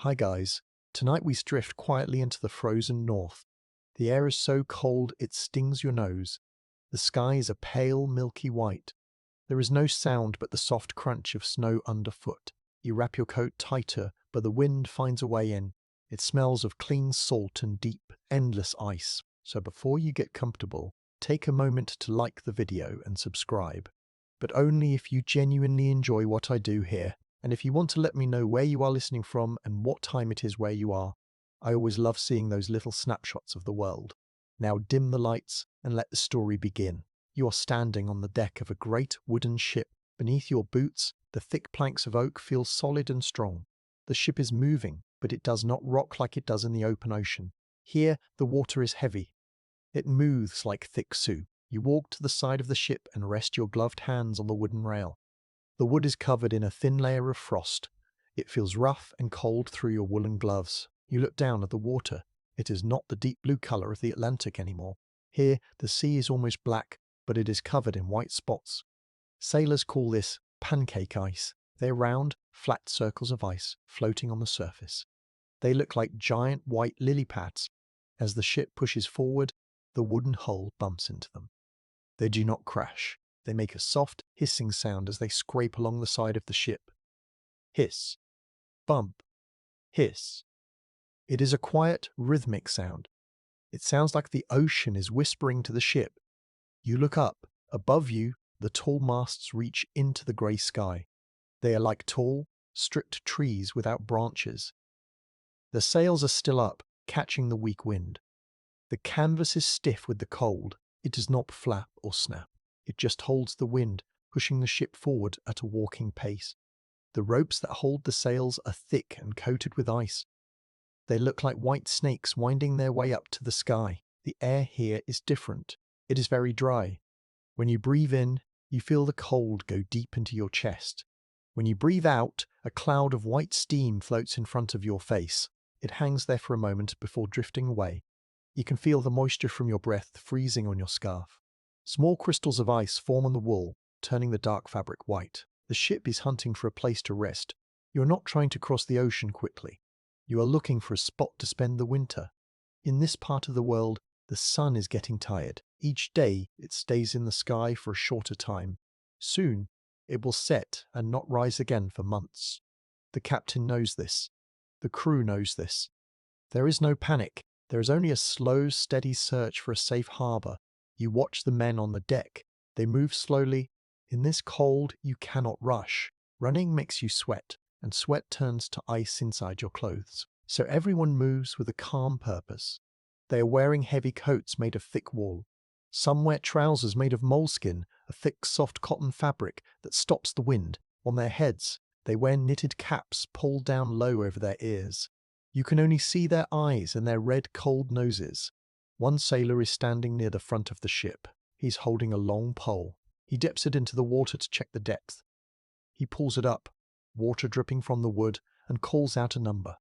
Hi guys, tonight we drift quietly into the frozen north. The air is so cold it stings your nose. The sky is a pale, milky white. There is no sound but the soft crunch of snow underfoot. You wrap your coat tighter, but the wind finds a way in. It smells of clean salt and deep, endless ice. So before you get comfortable, take a moment to like the video and subscribe. But only if you genuinely enjoy what I do here. And if you want to let me know where you are listening from and what time it is where you are, I always love seeing those little snapshots of the world. Now dim the lights and let the story begin. You are standing on the deck of a great wooden ship. Beneath your boots, the thick planks of oak feel solid and strong. The ship is moving, but it does not rock like it does in the open ocean. Here, the water is heavy. It moves like thick soup. You walk to the side of the ship and rest your gloved hands on the wooden rail. The wood is covered in a thin layer of frost. It feels rough and cold through your woolen gloves. You look down at the water. It is not the deep blue color of the Atlantic anymore. Here, the sea is almost black, but it is covered in white spots. Sailors call this pancake ice. They're round, flat circles of ice floating on the surface. They look like giant white lily pads. As the ship pushes forward, the wooden hull bumps into them. They do not crash. They make a soft, hissing sound as they scrape along the side of the ship. Hiss. Bump. Hiss. It is a quiet, rhythmic sound. It sounds like the ocean is whispering to the ship. You look up. Above you, the tall masts reach into the grey sky. They are like tall, stripped trees without branches. The sails are still up, catching the weak wind. The canvas is stiff with the cold. It does not flap or snap. It just holds the wind, pushing the ship forward at a walking pace. The ropes that hold the sails are thick and coated with ice. They look like white snakes winding their way up to the sky. The air here is different. It is very dry. When you breathe in, you feel the cold go deep into your chest. When you breathe out, a cloud of white steam floats in front of your face. It hangs there for a moment before drifting away. You can feel the moisture from your breath freezing on your scarf. Small crystals of ice form on the wool, turning the dark fabric white. The ship is hunting for a place to rest. You are not trying to cross the ocean quickly. You are looking for a spot to spend the winter. In this part of the world, the sun is getting tired. Each day, it stays in the sky for a shorter time. Soon, it will set and not rise again for months. The captain knows this. The crew knows this. There is no panic. There is only a slow, steady search for a safe harbor. You watch the men on the deck. They move slowly. In this cold, you cannot rush. Running makes you sweat, and sweat turns to ice inside your clothes. So everyone moves with a calm purpose. They are wearing heavy coats made of thick wool. Some wear trousers made of moleskin, a thick, soft cotton fabric that stops the wind. On their heads, they wear knitted caps pulled down low over their ears. You can only see their eyes and their red, cold noses. One sailor is standing near the front of the ship. He's holding a long pole. He dips it into the water to check the depth. He pulls it up, water dripping from the wood, and calls out a number.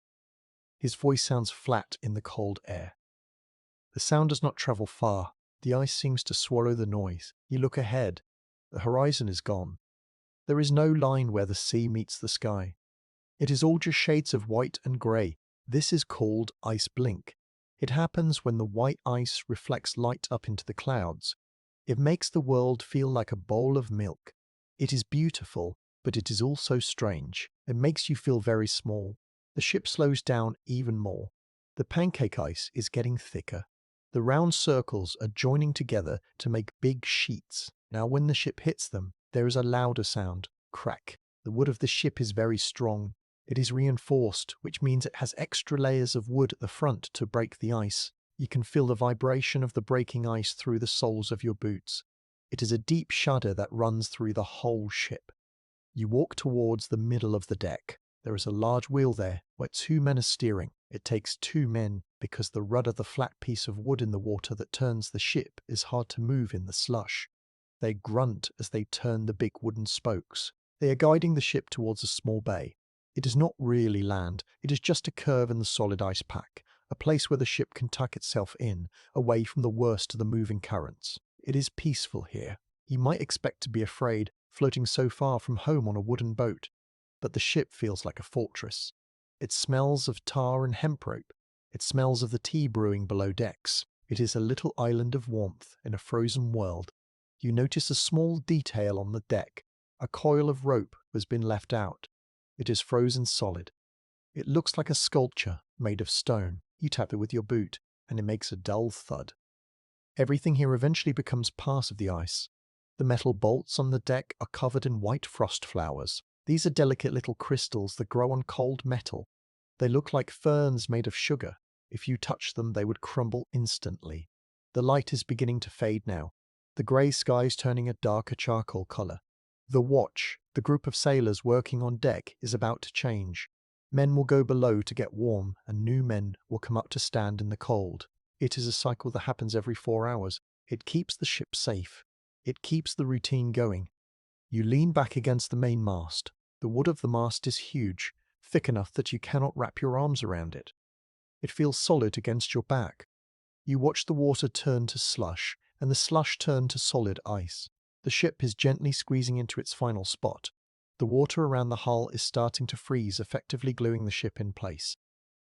His voice sounds flat in the cold air. The sound does not travel far. The ice seems to swallow the noise. You look ahead. The horizon is gone. There is no line where the sea meets the sky. It is all just shades of white and grey. This is called ice blink. It happens when the white ice reflects light up into the clouds. It makes the world feel like a bowl of milk. It is beautiful, but it is also strange. It makes you feel very small. The ship slows down even more. The pancake ice is getting thicker. The round circles are joining together to make big sheets. Now when the ship hits them, there is a louder sound, crack. The wood of the ship is very strong. It is reinforced, which means it has extra layers of wood at the front to break the ice. You can feel the vibration of the breaking ice through the soles of your boots. It is a deep shudder that runs through the whole ship. You walk towards the middle of the deck. There is a large wheel there, where two men are steering. It takes two men, because the rudder, the flat piece of wood in the water that turns the ship, is hard to move in the slush. They grunt as they turn the big wooden spokes. They are guiding the ship towards a small bay. It is not really land. It is just a curve in the solid ice pack, a place where the ship can tuck itself in, away from the worst of the moving currents. It is peaceful here. You might expect to be afraid, floating so far from home on a wooden boat, but the ship feels like a fortress. It smells of tar and hemp rope. It smells of the tea brewing below decks. It is a little island of warmth in a frozen world. You notice a small detail on the deck. A coil of rope has been left out. It is frozen solid. It looks like a sculpture made of stone. You tap it with your boot, and it makes a dull thud. Everything here eventually becomes part of the ice. The metal bolts on the deck are covered in white frost flowers. These are delicate little crystals that grow on cold metal. They look like ferns made of sugar. If you touch them, they would crumble instantly. The light is beginning to fade now. The grey sky is turning a darker charcoal colour. The watch, the group of sailors working on deck, is about to change. Men will go below to get warm, and new men will come up to stand in the cold. It is a cycle that happens every 4 hours. It keeps the ship safe. It keeps the routine going. You lean back against the mainmast. The wood of the mast is huge, thick enough that you cannot wrap your arms around it. It feels solid against your back. You watch the water turn to slush, and the slush turn to solid ice. The ship is gently squeezing into its final spot. The water around the hull is starting to freeze, effectively gluing the ship in place.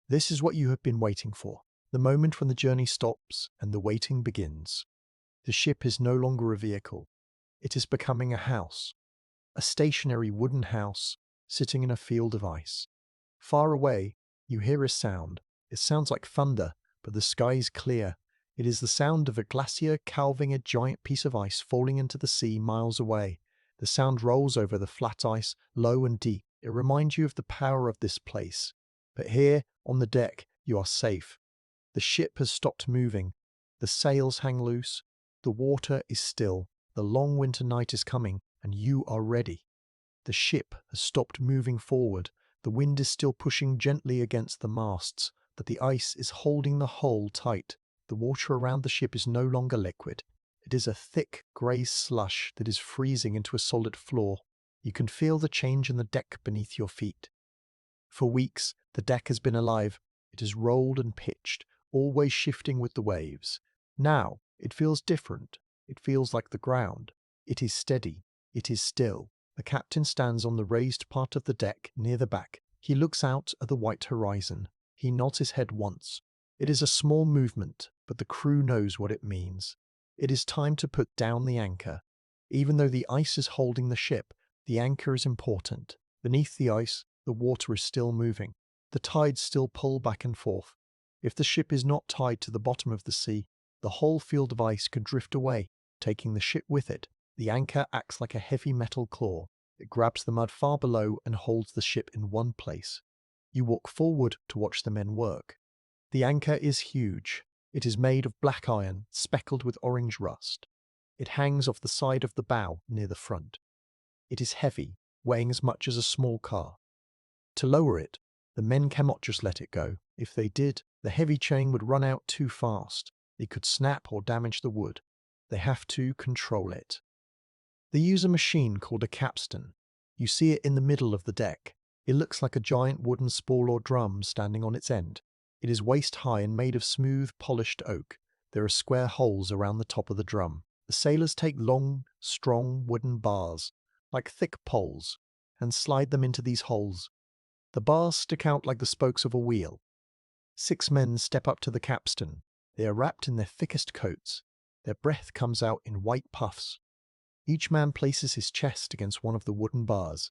This is what you have been waiting for. The moment when the journey stops and the waiting begins. The ship is no longer a vehicle. It is becoming a house. A stationary wooden house sitting in a field of ice. Far away, you hear a sound. It sounds like thunder, but the sky is clear. It is the sound of a glacier calving a giant piece of ice falling into the sea miles away. The sound rolls over the flat ice, low and deep. It reminds you of the power of this place. But here, on the deck, you are safe. The ship has stopped moving. The sails hang loose. The water is still. The long winter night is coming, and you are ready. The ship has stopped moving forward. The wind is still pushing gently against the masts, but the ice is holding the hull tight. The water around the ship is no longer liquid. It is a thick, grey slush that is freezing into a solid floor. You can feel the change in the deck beneath your feet. For weeks, the deck has been alive. It has rolled and pitched, always shifting with the waves. Now, it feels different. It feels like the ground. It is steady. It is still. The captain stands on the raised part of the deck near the back. He looks out at the white horizon. He nods his head once. It is a small movement, but the crew knows what it means. It is time to put down the anchor. Even though the ice is holding the ship, the anchor is important. Beneath the ice, the water is still moving. The tides still pull back and forth. If the ship is not tied to the bottom of the sea, the whole field of ice could drift away, taking the ship with it. The anchor acts like a heavy metal claw. It grabs the mud far below and holds the ship in one place. You walk forward to watch the men work. The anchor is huge. It is made of black iron, speckled with orange rust. It hangs off the side of the bow near the front. It is heavy, weighing as much as a small car. To lower it, the men cannot just let it go. If they did, the heavy chain would run out too fast. It could snap or damage the wood. They have to control it. They use a machine called a capstan. You see it in the middle of the deck. It looks like a giant wooden spool or drum standing on its end. It is waist high and made of smooth, polished oak. There are square holes around the top of the drum. The sailors take long, strong wooden bars, like thick poles, and slide them into these holes. The bars stick out like the spokes of a wheel. 6 men step up to the capstan. They are wrapped in their thickest coats. Their breath comes out in white puffs. Each man places his chest against one of the wooden bars.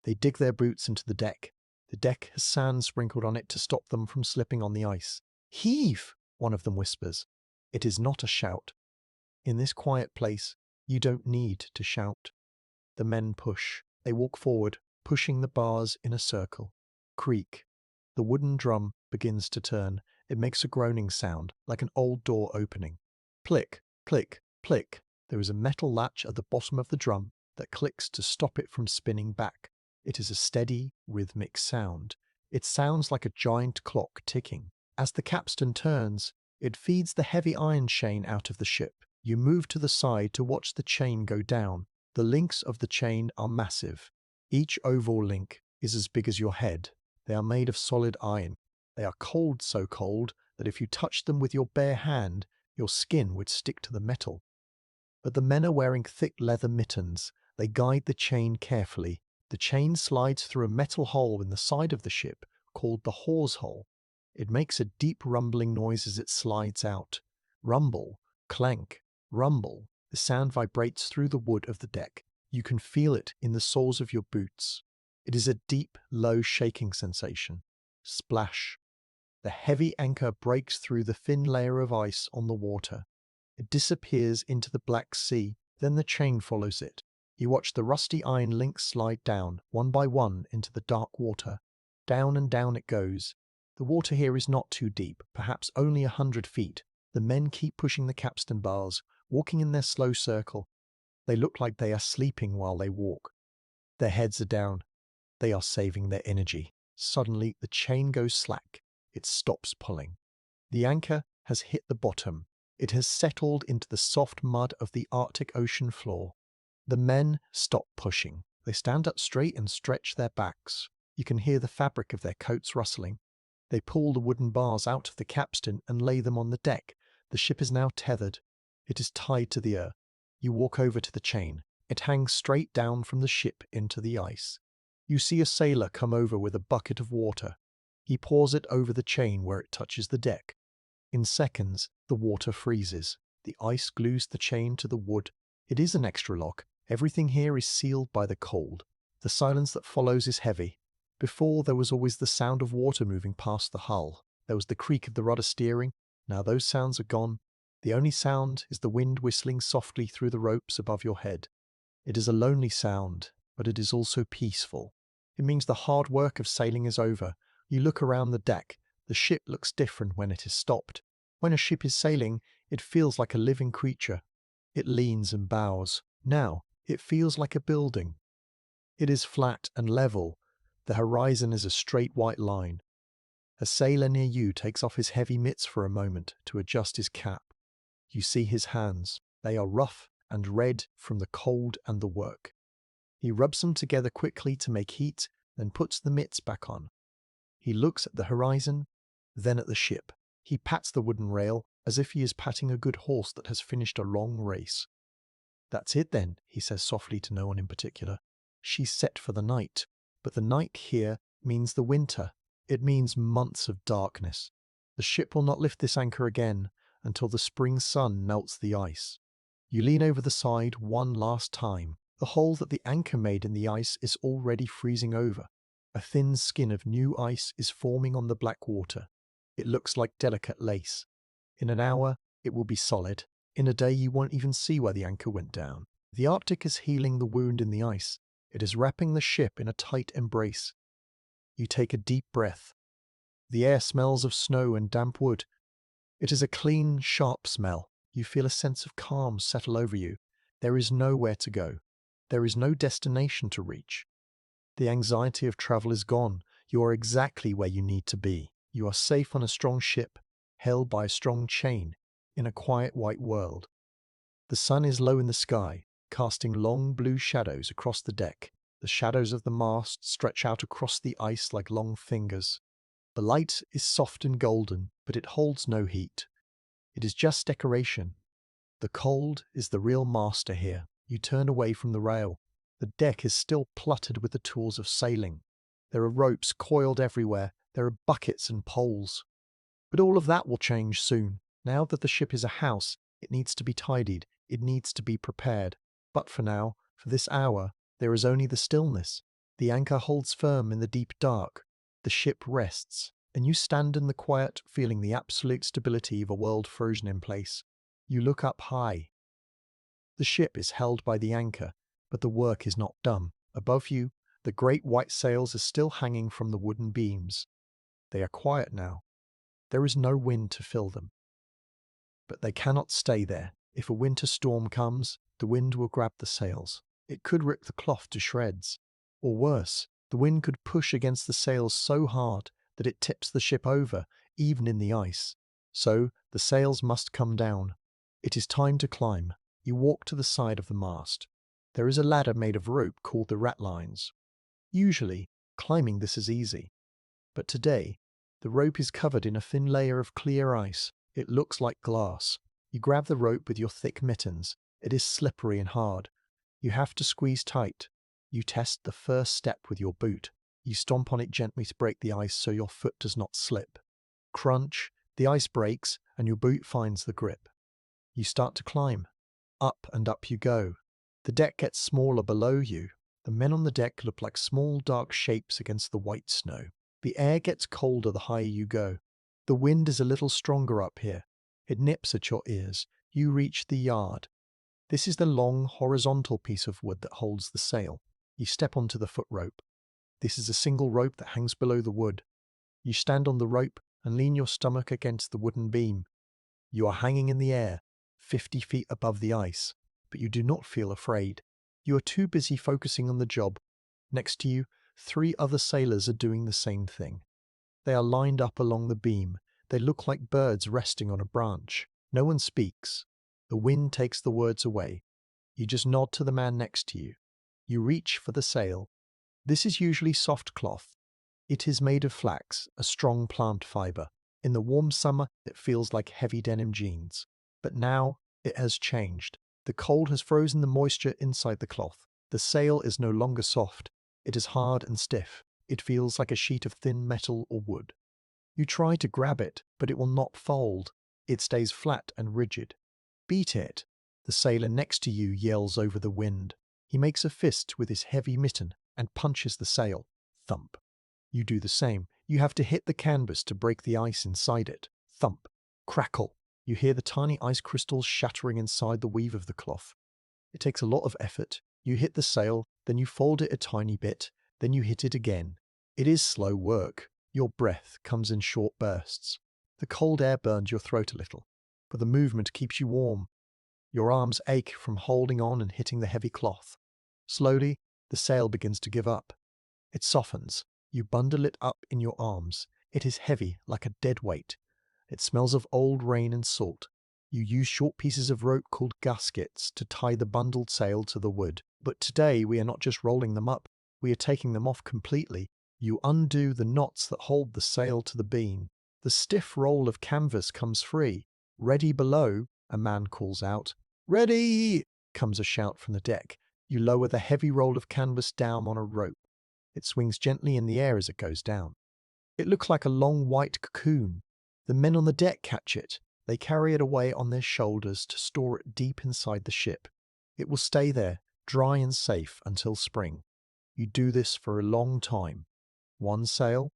They dig their boots into the deck. The deck has sand sprinkled on it to stop them from slipping on the ice. "Heave!" one of them whispers. It is not a shout. In this quiet place, you don't need to shout. The men push. They walk forward, pushing the bars in a circle. Creak. The wooden drum begins to turn. It makes a groaning sound, like an old door opening. Plick, plick, plick. There is a metal latch at the bottom of the drum that clicks to stop it from spinning back. It is a steady, rhythmic sound. It sounds like a giant clock ticking. As the capstan turns, it feeds the heavy iron chain out of the ship. You move to the side to watch the chain go down. The links of the chain are massive. Each oval link is as big as your head. They are made of solid iron. They are cold, so cold that if you touched them with your bare hand, your skin would stick to the metal. But the men are wearing thick leather mittens. They guide the chain carefully. The chain slides through a metal hole in the side of the ship, called the hawse hole. It makes a deep rumbling noise as it slides out. Rumble, clank, rumble. The sound vibrates through the wood of the deck. You can feel it in the soles of your boots. It is a deep, low shaking sensation. Splash. The heavy anchor breaks through the thin layer of ice on the water. It disappears into the Black Sea, then the chain follows it. You watch the rusty iron links slide down, one by one, into the dark water. Down and down it goes. The water here is not too deep, perhaps only 100 feet. The men keep pushing the capstan bars, walking in their slow circle. They look like they are sleeping while they walk. Their heads are down. They are saving their energy. Suddenly, the chain goes slack. It stops pulling. The anchor has hit the bottom. It has settled into the soft mud of the Arctic Ocean floor. The men stop pushing. They stand up straight and stretch their backs. You can hear the fabric of their coats rustling. They pull the wooden bars out of the capstan and lay them on the deck. The ship is now tethered. It is tied to the earth. You walk over to the chain. It hangs straight down from the ship into the ice. You see a sailor come over with a bucket of water. He pours it over the chain where it touches the deck. In seconds, the water freezes. The ice glues the chain to the wood. It is an extra lock. Everything here is sealed by the cold. The silence that follows is heavy. Before, there was always the sound of water moving past the hull. There was the creak of the rudder steering. Now those sounds are gone. The only sound is the wind whistling softly through the ropes above your head. It is a lonely sound, but it is also peaceful. It means the hard work of sailing is over. You look around the deck. The ship looks different when it is stopped. When a ship is sailing, it feels like a living creature. It leans and bows. Now, it feels like a building. It is flat and level. The horizon is a straight white line. A sailor near you takes off his heavy mitts for a moment to adjust his cap. You see his hands. They are rough and red from the cold and the work. He rubs them together quickly to make heat, then puts the mitts back on. He looks at the horizon, then at the ship. He pats the wooden rail as if he is patting a good horse that has finished a long race. "That's it then," he says softly to no one in particular. "She's set for the night." But the night here means the winter. It means months of darkness. The ship will not lift this anchor again until the spring sun melts the ice. You lean over the side one last time. The hole that the anchor made in the ice is already freezing over. A thin skin of new ice is forming on the black water. It looks like delicate lace. In an hour, it will be solid. In a day, you won't even see where the anchor went down. The Arctic is healing the wound in the ice. It is wrapping the ship in a tight embrace. You take a deep breath. The air smells of snow and damp wood. It is a clean, sharp smell. You feel a sense of calm settle over you. There is nowhere to go. There is no destination to reach. The anxiety of travel is gone. You are exactly where you need to be. You are safe on a strong ship, held by a strong chain, in a quiet white world. The sun is low in the sky, casting long blue shadows across the deck. The shadows of the mast stretch out across the ice like long fingers. The light is soft and golden, but it holds no heat. It is just decoration. The cold is the real master here. You turn away from the rail. The deck is still cluttered with the tools of sailing. There are ropes coiled everywhere. There are buckets and poles. But all of that will change soon. Now that the ship is a house, it needs to be tidied. It needs to be prepared. But for now, for this hour, there is only the stillness. The anchor holds firm in the deep dark. The ship rests, and you stand in the quiet, feeling the absolute stability of a world frozen in place. You look up high. The ship is held by the anchor, but the work is not done. Above you, the great white sails are still hanging from the wooden beams. They are quiet now. There is no wind to fill them. But they cannot stay there. If a winter storm comes, the wind will grab the sails. It could rip the cloth to shreds. Or worse, the wind could push against the sails so hard that it tips the ship over, even in the ice. So, the sails must come down. It is time to climb. You walk to the side of the mast. There is a ladder made of rope called the ratlines. Usually, climbing this is easy. But today, the rope is covered in a thin layer of clear ice. It looks like glass. You grab the rope with your thick mittens. It is slippery and hard. You have to squeeze tight. You test the first step with your boot. You stomp on it gently to break the ice so your foot does not slip. Crunch, the ice breaks and your boot finds the grip. You start to climb. Up and up you go. The deck gets smaller below you. The men on the deck look like small dark shapes against the white snow. The air gets colder the higher you go. The wind is a little stronger up here. It nips at your ears. You reach the yard. This is the long, horizontal piece of wood that holds the sail. You step onto the foot rope. This is a single rope that hangs below the wood. You stand on the rope and lean your stomach against the wooden beam. You are hanging in the air, 50 feet above the ice, but you do not feel afraid. You are too busy focusing on the job. Next to you, 3 other sailors are doing the same thing. They are lined up along the beam. They look like birds resting on a branch. No one speaks. The wind takes the words away. You just nod to the man next to you. You reach for the sail. This is usually soft cloth. It is made of flax, a strong plant fiber. In the warm summer, it feels like heavy denim jeans. But now, it has changed. The cold has frozen the moisture inside the cloth. The sail is no longer soft. It is hard and stiff. It feels like a sheet of thin metal or wood. You try to grab it, but it will not fold. It stays flat and rigid. Beat it. The sailor next to you yells over the wind. He makes a fist with his heavy mitten and punches the sail. Thump. You do the same. You have to hit the canvas to break the ice inside it. Thump. Crackle. You hear the tiny ice crystals shattering inside the weave of the cloth. It takes a lot of effort. You hit the sail, then you fold it a tiny bit, then you hit it again. It is slow work. Your breath comes in short bursts. The cold air burns your throat a little, but the movement keeps you warm. Your arms ache from holding on and hitting the heavy cloth. Slowly, the sail begins to give up. It softens. You bundle it up in your arms. It is heavy, like a dead weight. It smells of old rain and salt. You use short pieces of rope called gaskets to tie the bundled sail to the wood. But today we are not just rolling them up, we are taking them off completely. You undo the knots that hold the sail to the beam. The stiff roll of canvas comes free. Ready below, a man calls out. Ready! Comes a shout from the deck. You lower the heavy roll of canvas down on a rope. It swings gently in the air as it goes down. It looks like a long white cocoon. The men on the deck catch it. They carry it away on their shoulders to store it deep inside the ship. It will stay there, dry and safe, until spring. You do this for a long time. One sail,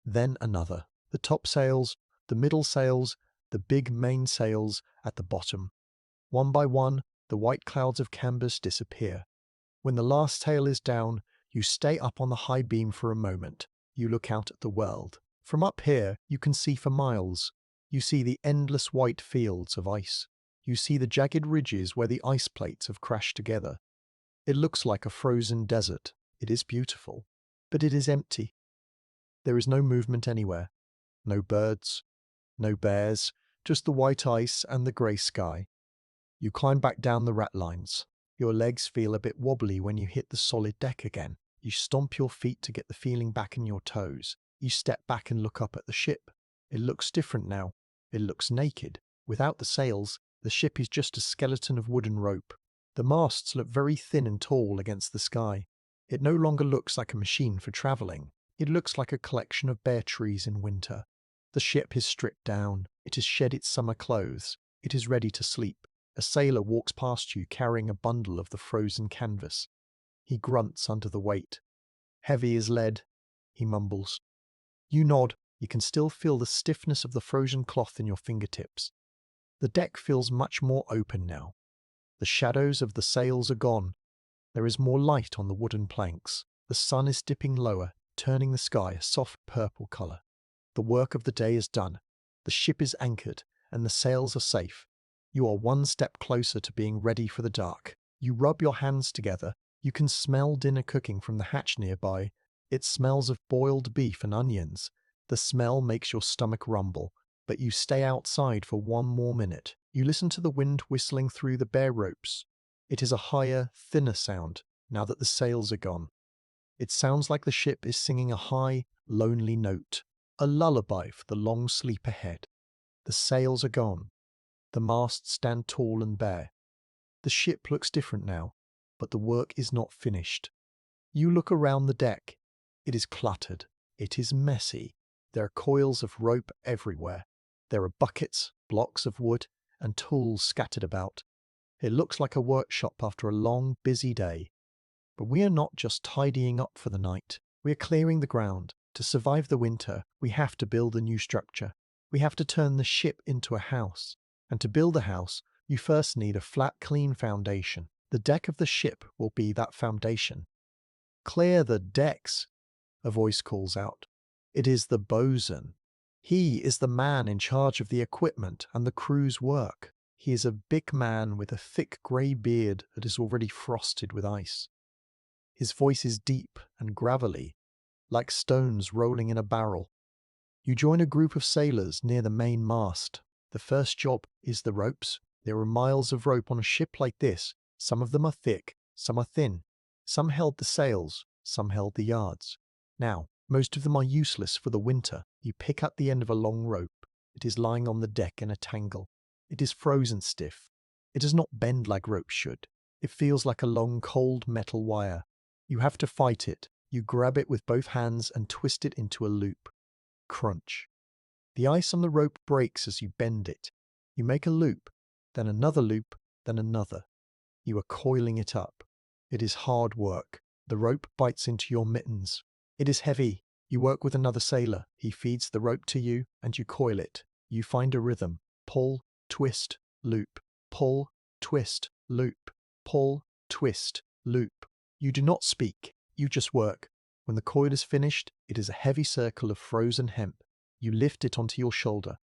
then another. The top sails, the middle sails, the big main sails at the bottom. One by one, the white clouds of canvas disappear. When the last sail is down, you stay up on the high beam for a moment. You look out at the world. From up here, you can see for miles. You see the endless white fields of ice. You see the jagged ridges where the ice plates have crashed together. It looks like a frozen desert. It is beautiful, but it is empty. There is no movement anywhere. No birds, no bears, just the white ice and the grey sky. You climb back down the ratlines. Your legs feel a bit wobbly when you hit the solid deck again. You stomp your feet to get the feeling back in your toes. You step back and look up at the ship. It looks different now. It looks naked. Without the sails, the ship is just a skeleton of wooden rope. The masts look very thin and tall against the sky. It no longer looks like a machine for travelling. It looks like a collection of bare trees in winter. The ship is stripped down. It has shed its summer clothes. It is ready to sleep. A sailor walks past you carrying a bundle of the frozen canvas. He grunts under the weight. Heavy as lead, he mumbles. You nod. You can still feel the stiffness of the frozen cloth in your fingertips. The deck feels much more open now. The shadows of the sails are gone. There is more light on the wooden planks. The sun is dipping lower, turning the sky a soft purple colour. The work of the day is done. The ship is anchored, and the sails are safe. You are one step closer to being ready for the dark. You rub your hands together. You can smell dinner cooking from the hatch nearby. It smells of boiled beef and onions. The smell makes your stomach rumble, but you stay outside for one more minute. You listen to the wind whistling through the bare ropes. It is a higher, thinner sound now that the sails are gone. It sounds like the ship is singing a high, lonely note, a lullaby for the long sleep ahead. The sails are gone. The masts stand tall and bare. The ship looks different now, but the work is not finished. You look around the deck. It is cluttered. It is messy. There are coils of rope everywhere. There are buckets, blocks of wood, and tools scattered about. It looks like a workshop after a long, busy day. But we are not just tidying up for the night. We are clearing the ground. To survive the winter, we have to build a new structure. We have to turn the ship into a house. And to build a house, you first need a flat, clean foundation. The deck of the ship will be that foundation. "Clear the decks," a voice calls out. It is the bosun. He is the man in charge of the equipment and the crew's work. He is a big man with a thick grey beard that is already frosted with ice. His voice is deep and gravelly, like stones rolling in a barrel. You join a group of sailors near the main mast. The first job is the ropes. There are miles of rope on a ship like this. Some of them are thick, some are thin. Some held the sails, some held the yards. Now, most of them are useless for the winter. You pick up the end of a long rope. It is lying on the deck in a tangle. It is frozen stiff. It does not bend like rope should. It feels like a long, cold metal wire. You have to fight it. You grab it with both hands and twist it into a loop. Crunch. The ice on the rope breaks as you bend it. You make a loop, then another loop, then another. You are coiling it up. It is hard work. The rope bites into your mittens. It is heavy. You work with another sailor. He feeds the rope to you, and you coil it. You find a rhythm. Pull, twist, loop. Pull, twist, loop. Pull, twist, loop. You do not speak. You just work. When the coil is finished, it is a heavy circle of frozen hemp. You lift it onto your shoulder.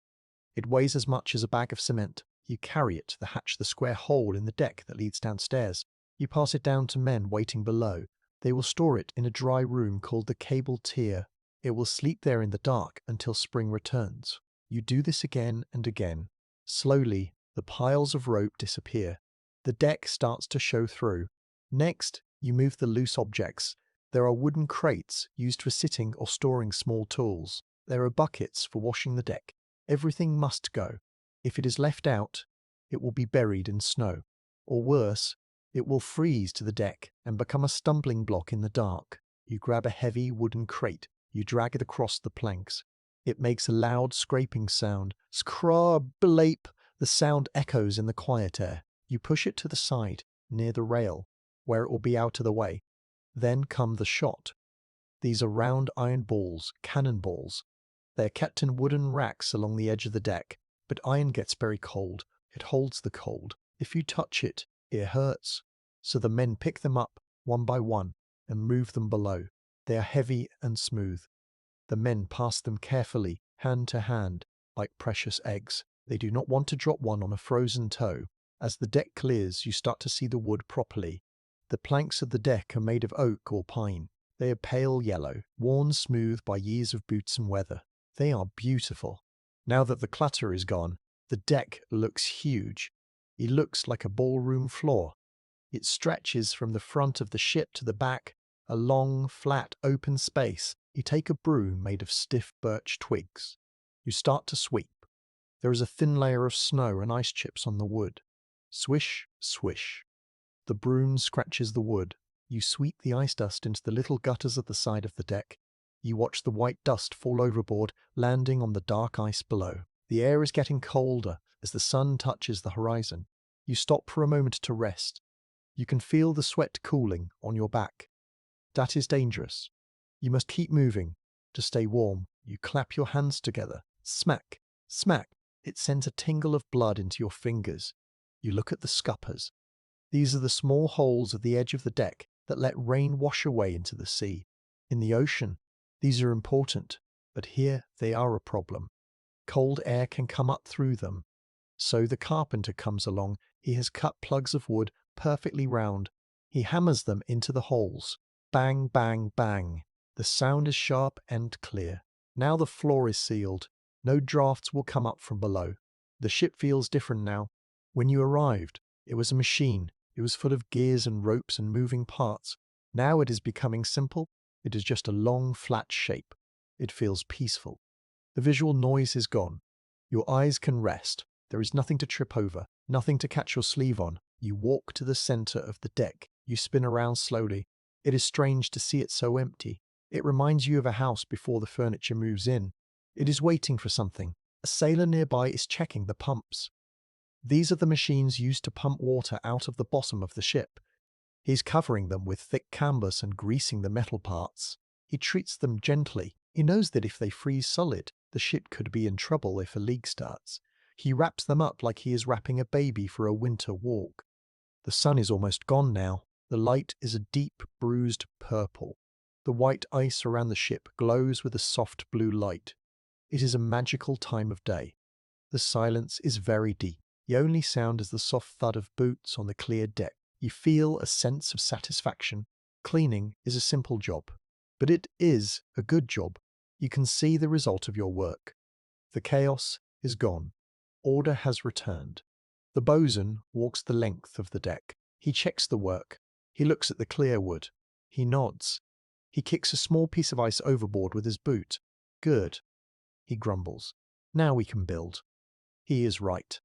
It weighs as much as a bag of cement. You carry it to hatch the square hole in the deck that leads downstairs. You pass it down to men waiting below. They will store it in a dry room called the cable tier. It will sleep there in the dark until spring returns. You do this again and again. Slowly, the piles of rope disappear. The deck starts to show through. Next, you move the loose objects. There are wooden crates used for sitting or storing small tools. There are buckets for washing the deck. Everything must go. If it is left out, it will be buried in snow. Or worse, it will freeze to the deck and become a stumbling block in the dark. You grab a heavy wooden crate. You drag it across the planks. It makes a loud scraping sound. Scrab-blape. The sound echoes in the quiet air. You push it to the side, near the rail, where it will be out of the way. Then come the shot. These are round iron balls, cannonballs. They are kept in wooden racks along the edge of the deck, but iron gets very cold. It holds the cold. If you touch it, it hurts. So the men pick them up, one by one, and move them below. They are heavy and smooth. The men pass them carefully, hand to hand, like precious eggs. They do not want to drop one on a frozen toe. As the deck clears, you start to see the wood properly. The planks of the deck are made of oak or pine. They are pale yellow, worn smooth by years of boots and weather. They are beautiful. Now that the clutter is gone, the deck looks huge. It looks like a ballroom floor. It stretches from the front of the ship to the back, a long, flat, open space. You take a broom made of stiff birch twigs. You start to sweep. There is a thin layer of snow and ice chips on the wood. Swish, swish. The broom scratches the wood. You sweep the ice dust into the little gutters at the side of the deck. You watch the white dust fall overboard, landing on the dark ice below. The air is getting colder as the sun touches the horizon. You stop for a moment to rest. You can feel the sweat cooling on your back. That is dangerous. You must keep moving. To stay warm, you clap your hands together. Smack, smack. It sends a tingle of blood into your fingers. You look at the scuppers. These are the small holes at the edge of the deck that let rain wash away into the sea. In the ocean, these are important, but here they are a problem. Cold air can come up through them. So the carpenter comes along. He has cut plugs of wood perfectly round. He hammers them into the holes. Bang, bang, bang. The sound is sharp and clear. Now the floor is sealed. No drafts will come up from below. The ship feels different now. When you arrived, it was a machine. It was full of gears and ropes and moving parts. Now it is becoming simple. It is just a long, flat shape. It feels peaceful. The visual noise is gone. Your eyes can rest. There is nothing to trip over, nothing to catch your sleeve on. You walk to the center of the deck. You spin around slowly. It is strange to see it so empty. It reminds you of a house before the furniture moves in. It is waiting for something. A sailor nearby is checking the pumps. These are the machines used to pump water out of the bottom of the ship. He's covering them with thick canvas and greasing the metal parts. He treats them gently. He knows that if they freeze solid, the ship could be in trouble if a leak starts. He wraps them up like he is wrapping a baby for a winter walk. The sun is almost gone now. The light is a deep, bruised purple. The white ice around the ship glows with a soft blue light. It is a magical time of day. The silence is very deep. The only sound is the soft thud of boots on the clear deck. You feel a sense of satisfaction. Cleaning is a simple job, but it is a good job. You can see the result of your work. The chaos is gone. Order has returned. The bosun walks the length of the deck. He checks the work. He looks at the clear wood. He nods. He kicks a small piece of ice overboard with his boot. Good. He grumbles. Now we can build. He is right.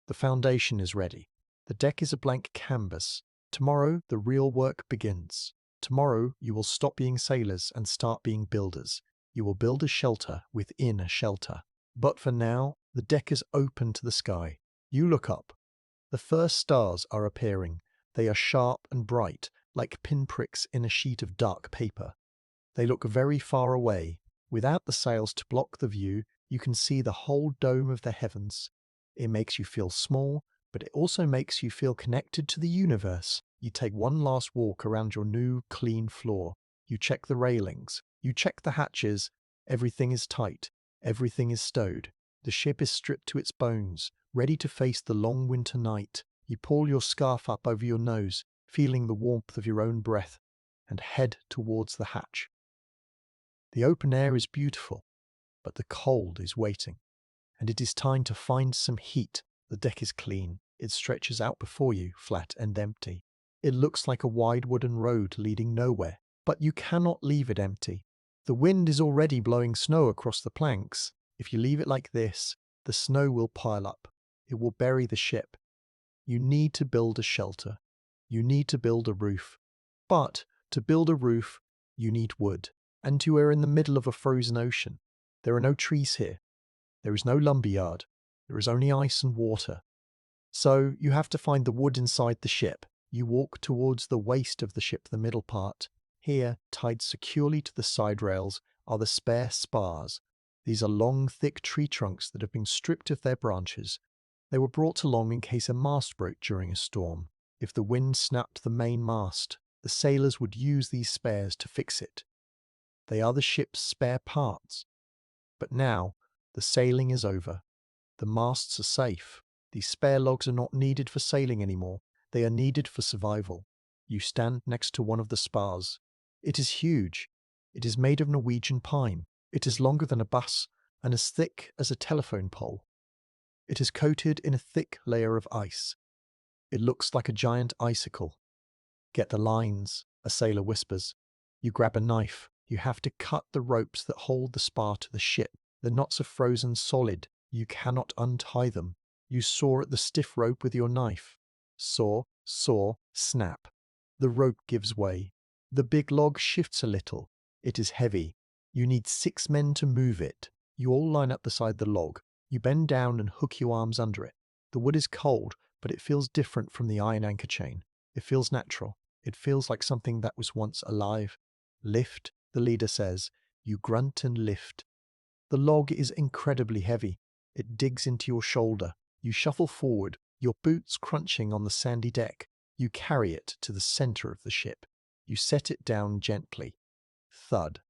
The foundation is ready. The deck is a blank canvas. Tomorrow, the real work begins. Tomorrow, you will stop being sailors and start being builders. You will build a shelter within a shelter. But for now, the deck is open to the sky. You look up. The first stars are appearing. They are sharp and bright, like pinpricks in a sheet of dark paper. They look very far away. Without the sails to block the view, you can see the whole dome of the heavens. It makes you feel small, but it also makes you feel connected to the universe. You take one last walk around your new, clean floor. You check the railings. You check the hatches. Everything is tight. Everything is stowed. The ship is stripped to its bones, ready to face the long winter night. You pull your scarf up over your nose, feeling the warmth of your own breath, and head towards the hatch. The open air is beautiful, but the cold is waiting. And it is time to find some heat. The deck is clean. It stretches out before you, flat and empty. It looks like a wide wooden road leading nowhere, but you cannot leave it empty. The wind is already blowing snow across the planks. If you leave it like this, the snow will pile up. It will bury the ship. You need to build a shelter. You need to build a roof. But to build a roof, you need wood. And you are in the middle of a frozen ocean. There are no trees here. There is no lumberyard. There is only ice and water. So you have to find the wood inside the ship. You walk towards the waist of the ship, the middle part. Here, tied securely to the side rails, are the spare spars. These are long, thick tree trunks that have been stripped of their branches. They were brought along in case a mast broke during a storm. If the wind snapped the main mast, the sailors would use these spares to fix it. They are the ship's spare parts. But now, the sailing is over. The masts are safe. These spare logs are not needed for sailing anymore. They are needed for survival. You stand next to one of the spars. It is huge. It is made of Norwegian pine. It is longer than a bus and as thick as a telephone pole. It is coated in a thick layer of ice. It looks like a giant icicle. Get the lines, a sailor whispers. You grab a knife. You have to cut the ropes that hold the spar to the ship. The knots are frozen solid. You cannot untie them. You saw at the stiff rope with your knife. Saw, snap. The rope gives way. The big log shifts a little. It is heavy. You need 6 men to move it. You all line up beside the log. You bend down and hook your arms under it. The wood is cold, but it feels different from the iron anchor chain. It feels natural. It feels like something that was once alive. Lift, the leader says. You grunt and lift. The log is incredibly heavy. It digs into your shoulder. You shuffle forward, your boots crunching on the sandy deck. You carry it to the center of the ship. You set it down gently. Thud.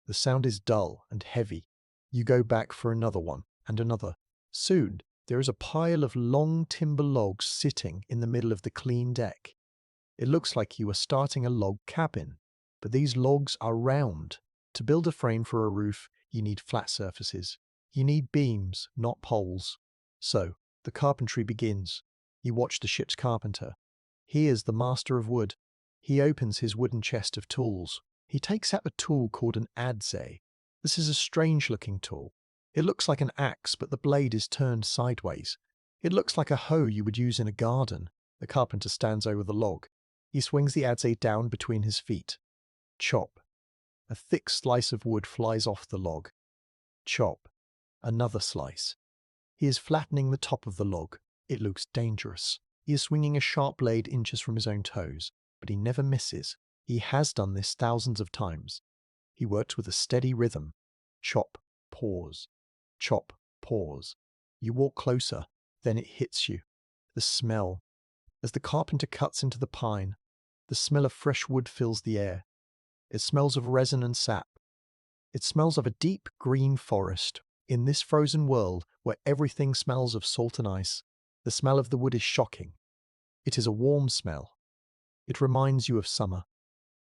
The sound is dull and heavy. You go back for another one, and another. Soon, there is a pile of long timber logs sitting in the middle of the clean deck. It looks like you are starting a log cabin, but these logs are round. To build a frame for a roof, you need flat surfaces. You need beams, not poles. So, the carpentry begins. You watch the ship's carpenter. He is the master of wood. He opens his wooden chest of tools. He takes out a tool called an adze. This is a strange-looking tool. It looks like an axe, but the blade is turned sideways. It looks like a hoe you would use in a garden. The carpenter stands over the log. He swings the adze down between his feet. Chop. A thick slice of wood flies off the log. Chop. Another slice. He is flattening the top of the log. It looks dangerous. He is swinging a sharp blade inches from his own toes, but he never misses. He has done this thousands of times. He works with a steady rhythm. Chop, pause. Chop, pause. You walk closer, then it hits you. The smell. As the carpenter cuts into the pine, the smell of fresh wood fills the air. It smells of resin and sap. It smells of a deep green forest. In this frozen world, where everything smells of salt and ice, the smell of the wood is shocking. It is a warm smell. It reminds you of summer.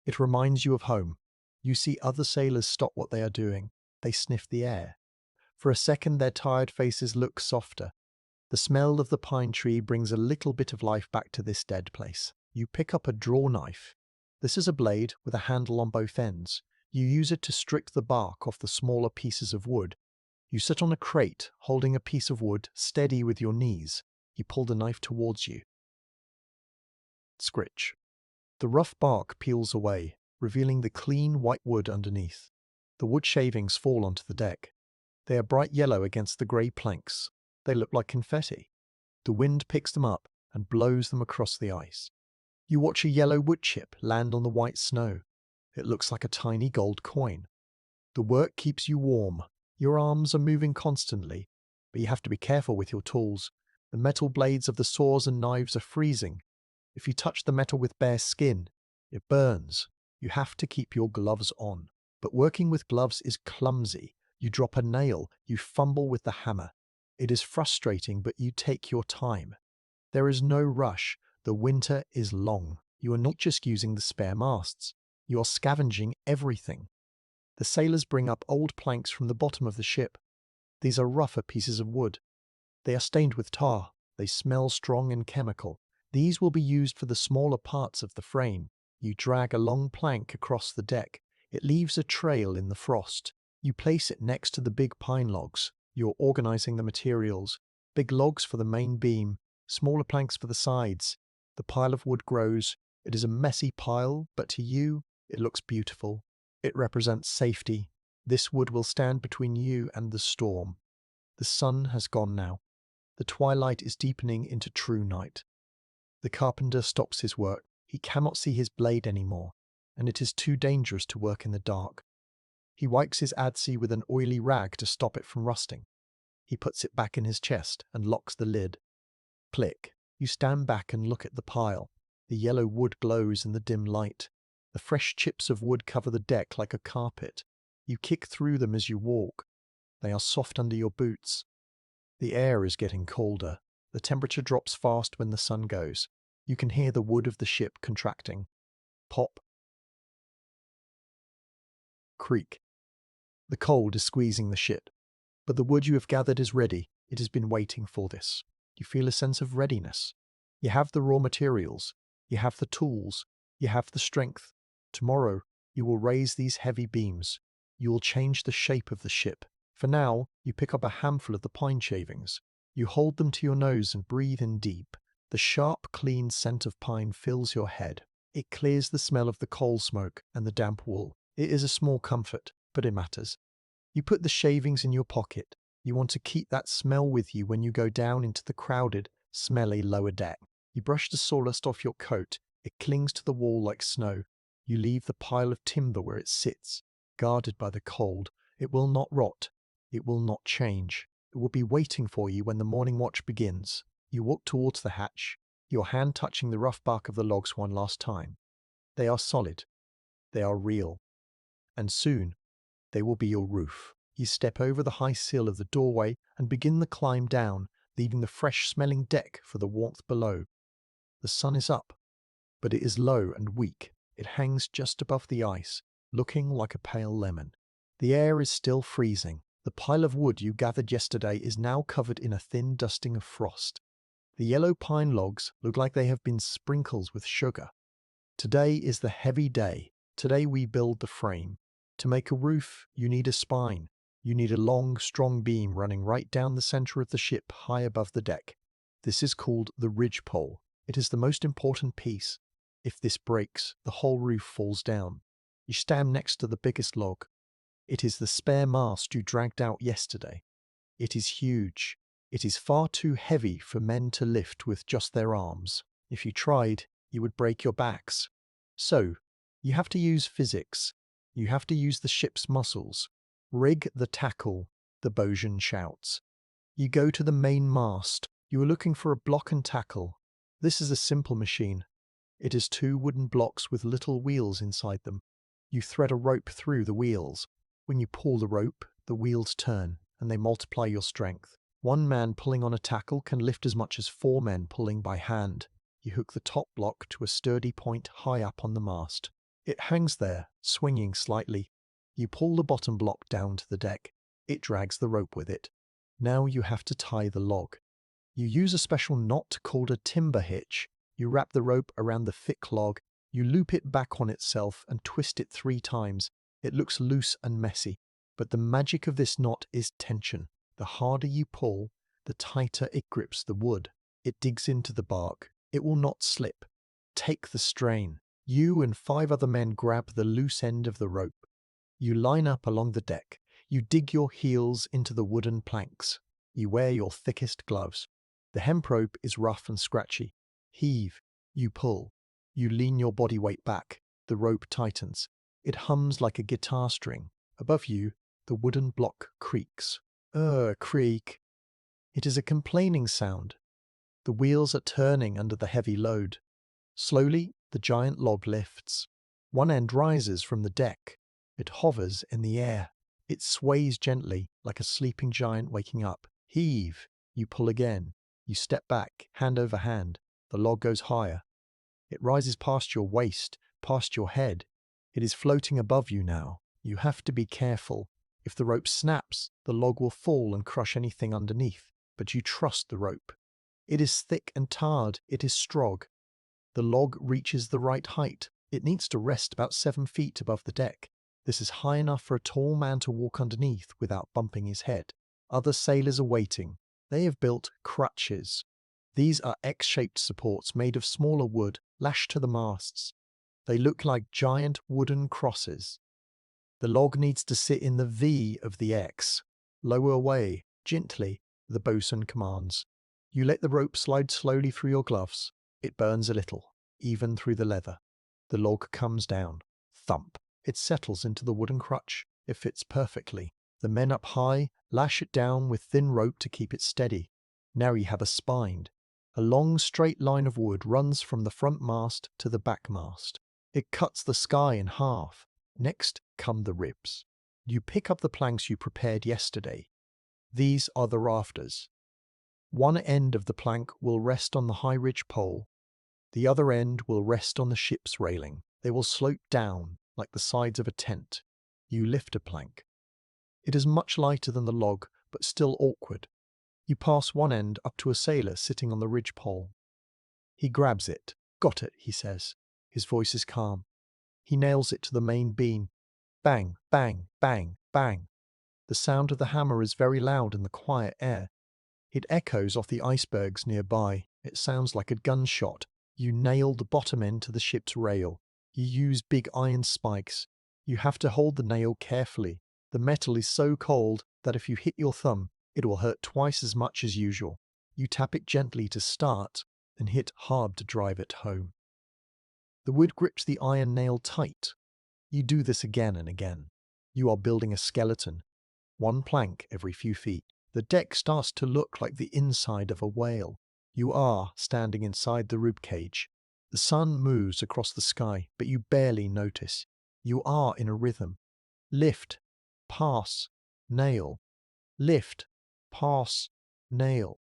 It reminds you of home. You see other sailors stop what they are doing. They sniff the air. For a second, their tired faces look softer. The smell of the pine tree brings a little bit of life back to this dead place. You pick up a draw knife. This is a blade with a handle on both ends. You use it to strip the bark off the smaller pieces of wood. You sit on a crate, holding a piece of wood, steady with your knees. You pull the knife towards you. Scritch. The rough bark peels away, revealing the clean white wood underneath. The wood shavings fall onto the deck. They are bright yellow against the grey planks. They look like confetti. The wind picks them up and blows them across the ice. You watch a yellow wood chip land on the white snow. It looks like a tiny gold coin. The work keeps you warm. Your arms are moving constantly, but you have to be careful with your tools. The metal blades of the saws and knives are freezing. If you touch the metal with bare skin, it burns. You have to keep your gloves on. But working with gloves is clumsy. You drop a nail, you fumble with the hammer. It is frustrating, but you take your time. There is no rush. The winter is long. You are not just using the spare masts. You are scavenging everything. The sailors bring up old planks from the bottom of the ship. These are rougher pieces of wood. They are stained with tar. They smell strong and chemical. These will be used for the smaller parts of the frame. You drag a long plank across the deck. It leaves a trail in the frost. You place it next to the big pine logs. You're organizing the materials. Big logs for the main beam, smaller planks for the sides. The pile of wood grows. It is a messy pile, but to you, it looks beautiful. It represents safety. This wood will stand between you and the storm. The sun has gone now. The twilight is deepening into true night. The carpenter stops his work. He cannot see his blade anymore, and it is too dangerous to work in the dark. He wipes his adze with an oily rag to stop it from rusting. He puts it back in his chest and locks the lid. Click. You stand back and look at the pile. The yellow wood glows in the dim light. The fresh chips of wood cover the deck like a carpet. You kick through them as you walk. They are soft under your boots. The air is getting colder. The temperature drops fast when the sun goes. You can hear the wood of the ship contracting. Pop. Creak. The cold is squeezing the ship. But the wood you have gathered is ready. It has been waiting for this. You feel a sense of readiness. You have the raw materials. You have the tools. You have the strength. Tomorrow, you will raise these heavy beams. You will change the shape of the ship. For now, you pick up a handful of the pine shavings. You hold them to your nose and breathe in deep. The sharp, clean scent of pine fills your head. It clears the smell of the coal smoke and the damp wool. It is a small comfort, but it matters. You put the shavings in your pocket. You want to keep that smell with you when you go down into the crowded, smelly lower deck. You brush the sawdust off your coat. It clings to the wall like snow. You leave the pile of timber where it sits, guarded by the cold. It will not rot. It will not change. It will be waiting for you when the morning watch begins. You walk towards the hatch, your hand touching the rough bark of the logs one last time. They are solid. They are real. And soon, they will be your roof. You step over the high sill of the doorway and begin the climb down, leaving the fresh-smelling deck for the warmth below. The sun is up, but it is low and weak. It hangs just above the ice, looking like a pale lemon. The air is still freezing. The pile of wood you gathered yesterday is now covered in a thin dusting of frost. The yellow pine logs look like they have been sprinkled with sugar. Today is the heavy day. Today we build the frame. To make a roof, you need a spine. You need a long, strong beam running right down the center of the ship high above the deck. This is called the ridge pole. It is the most important piece. If this breaks, the whole roof falls down. You stand next to the biggest log. It is the spare mast you dragged out yesterday. It is huge. It is far too heavy for men to lift with just their arms. If you tried, you would break your backs. So, you have to use physics. You have to use the ship's muscles. Rig the tackle, the bosun shouts. You go to the main mast. You are looking for a block and tackle. This is a simple machine. It is 2 wooden blocks with little wheels inside them. You thread a rope through the wheels. When you pull the rope, the wheels turn, and they multiply your strength. 1 man pulling on a tackle can lift as much as 4 men pulling by hand. You hook the top block to a sturdy point high up on the mast. It hangs there, swinging slightly. You pull the bottom block down to the deck. It drags the rope with it. Now you have to tie the log. You use a special knot called a timber hitch. You wrap the rope around the thick log. You loop it back on itself and twist it 3 times. It looks loose and messy, but the magic of this knot is tension. The harder you pull, the tighter it grips the wood. It digs into the bark. It will not slip. Take the strain. You and 5 other men grab the loose end of the rope. You line up along the deck. You dig your heels into the wooden planks. You wear your thickest gloves. The hemp rope is rough and scratchy. Heave. You pull. You lean your body weight back. The rope tightens. It hums like a guitar string. Above you, the wooden block creaks. Creak. It is a complaining sound. The wheels are turning under the heavy load. Slowly, the giant log lifts. 1 end rises from the deck. It hovers in the air. It sways gently, like a sleeping giant waking up. Heave. You pull again. You step back, hand over hand. The log goes higher. It rises past your waist, past your head. It is floating above you now. You have to be careful. If the rope snaps, the log will fall and crush anything underneath. But you trust the rope. It is thick and tarred. It is strong. The log reaches the right height. It needs to rest about 7 feet above the deck. This is high enough for a tall man to walk underneath without bumping his head. Other sailors are waiting. They have built crutches. These are X-shaped supports made of smaller wood lashed to the masts. They look like giant wooden crosses. The log needs to sit in the V of the X. Lower away, gently, the bosun commands. You let the rope slide slowly through your gloves. It burns a little, even through the leather. The log comes down. Thump. It settles into the wooden crutch. It fits perfectly. The men up high lash it down with thin rope to keep it steady. Now you have a spine. A long straight line of wood runs from the front mast to the back mast. It cuts the sky in half. Next come the ribs. You pick up the planks you prepared yesterday. These are the rafters. 1 end of the plank will rest on the high ridge pole. The other end will rest on the ship's railing. They will slope down like the sides of a tent. You lift a plank. It is much lighter than the log, but still awkward. You pass 1 end up to a sailor sitting on the ridge pole. He grabs it. Got it, he says. His voice is calm. He nails it to the main beam. Bang, bang, bang, bang. The sound of the hammer is very loud in the quiet air. It echoes off the icebergs nearby. It sounds like a gunshot. You nail the bottom end to the ship's rail. You use big iron spikes. You have to hold the nail carefully. The metal is so cold that if you hit your thumb, it will hurt twice as much as usual. You tap it gently to start, and hit hard to drive it home. The wood grips the iron nail tight. You do this again and again. You are building a skeleton. 1 plank every few feet. The deck starts to look like the inside of a whale. You are standing inside the rib cage. The sun moves across the sky, but you barely notice. You are in a rhythm. Lift, pass, nail. Lift, pass, nail.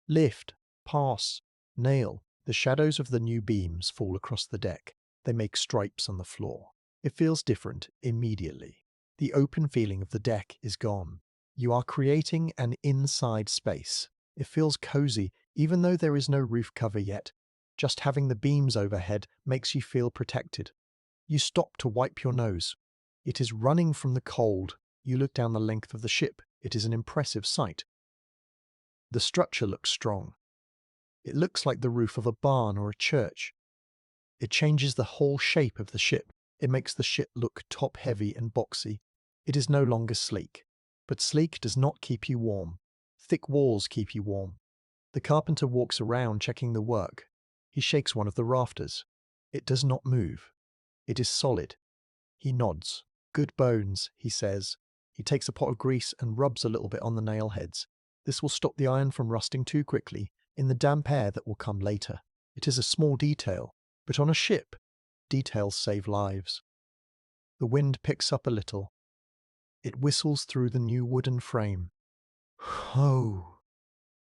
Lift, pass, nail. The shadows of the new beams fall across the deck. They make stripes on the floor. It feels different immediately. The open feeling of the deck is gone. You are creating an inside space. It feels cozy, even though there is no roof cover yet. Just having the beams overhead makes you feel protected. You stop to wipe your nose. It is running from the cold. You look down the length of the ship. It is an impressive sight. The structure looks strong. It looks like the roof of a barn or a church. It changes the whole shape of the ship. It makes the ship look top-heavy and boxy. It is no longer sleek. But sleek does not keep you warm. Thick walls keep you warm. The carpenter walks around checking the work. He shakes one of the rafters. It does not move. It is solid. He nods. Good bones, he says. He takes a pot of grease and rubs a little bit on the nail heads. This will stop the iron from rusting too quickly in the damp air that will come later. It is a small detail, but on a ship, details save lives. The wind picks up a little. It whistles through the new wooden frame. Oh!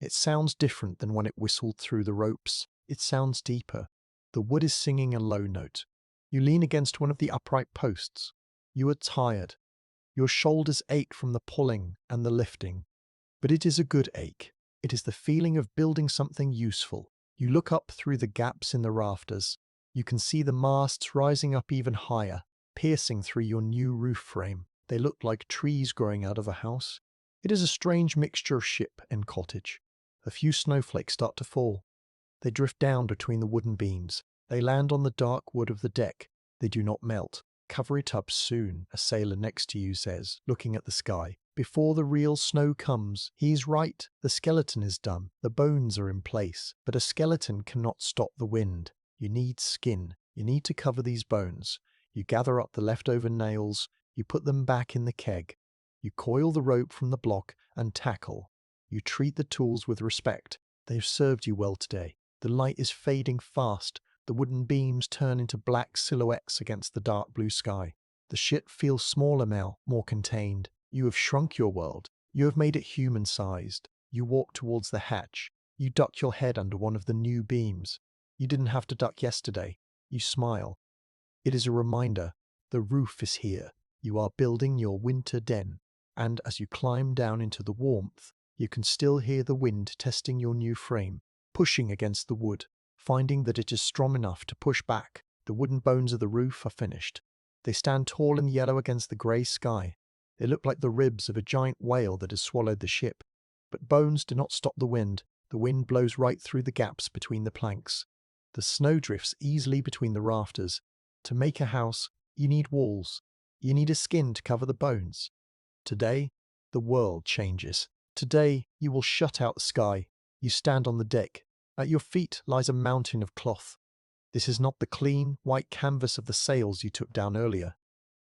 It sounds different than when it whistled through the ropes. It sounds deeper. The wood is singing a low note. You lean against one of the upright posts. You are tired. Your shoulders ache from the pulling and the lifting. But it is a good ache. It is the feeling of building something useful. You look up through the gaps in the rafters. You can see the masts rising up even higher, piercing through your new roof frame. They look like trees growing out of a house. It is a strange mixture of ship and cottage. A few snowflakes start to fall. They drift down between the wooden beams. They land on the dark wood of the deck. They do not melt. Cover it up soon, a sailor next to you says, looking at the sky. Before the real snow comes, he's right. The skeleton is done. The bones are in place. But a skeleton cannot stop the wind. You need skin. You need to cover these bones. You gather up the leftover nails. You put them back in the keg. You coil the rope from the block and tackle. You treat the tools with respect. They have served you well today. The light is fading fast. The wooden beams turn into black silhouettes against the dark blue sky. The ship feels smaller now, more contained. You have shrunk your world. You have made it human-sized. You walk towards the hatch. You duck your head under one of the new beams. You didn't have to duck yesterday. You smile. It is a reminder. The roof is here. You are building your winter den. And as you climb down into the warmth, you can still hear the wind testing your new frame, pushing against the wood, finding that it is strong enough to push back. The wooden bones of the roof are finished. They stand tall and yellow against the grey sky. They look like the ribs of a giant whale that has swallowed the ship. But bones do not stop the wind. The wind blows right through the gaps between the planks. The snow drifts easily between the rafters. To make a house, you need walls. You need a skin to cover the bones. Today, the world changes. Today, you will shut out the sky. You stand on the deck. At your feet lies a mountain of cloth. This is not the clean, white canvas of the sails you took down earlier.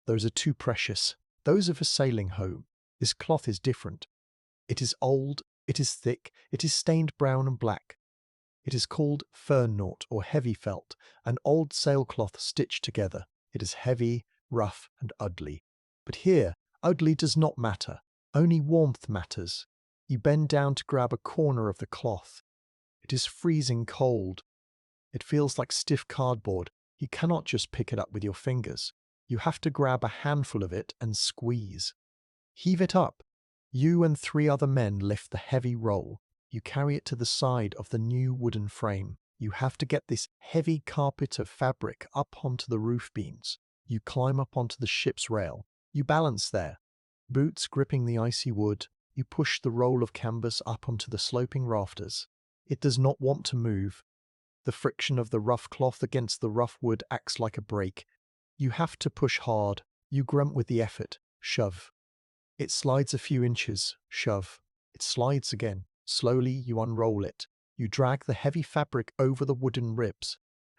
Those are too precious. Those are for sailing home. This cloth is different. It is old, it is thick, it is stained brown and black. It is called fern knot or heavy felt, an old sailcloth stitched together. It is heavy, rough, and ugly. But here, ugly does not matter. Only warmth matters. You bend down to grab a corner of the cloth. It is freezing cold. It feels like stiff cardboard. You cannot just pick it up with your fingers. You have to grab a handful of it and squeeze. Heave it up. You and 3 other men lift the heavy roll. You carry it to the side of the new wooden frame. You have to get this heavy carpet of fabric up onto the roof beams. You climb up onto the ship's rail. You balance there. Boots gripping the icy wood. You push the roll of canvas up onto the sloping rafters. It does not want to move. The friction of the rough cloth against the rough wood acts like a brake. You have to push hard. You grunt with the effort. Shove. It slides a few inches. Shove. It slides again. Slowly you unroll it. You drag the heavy fabric over the wooden ribs.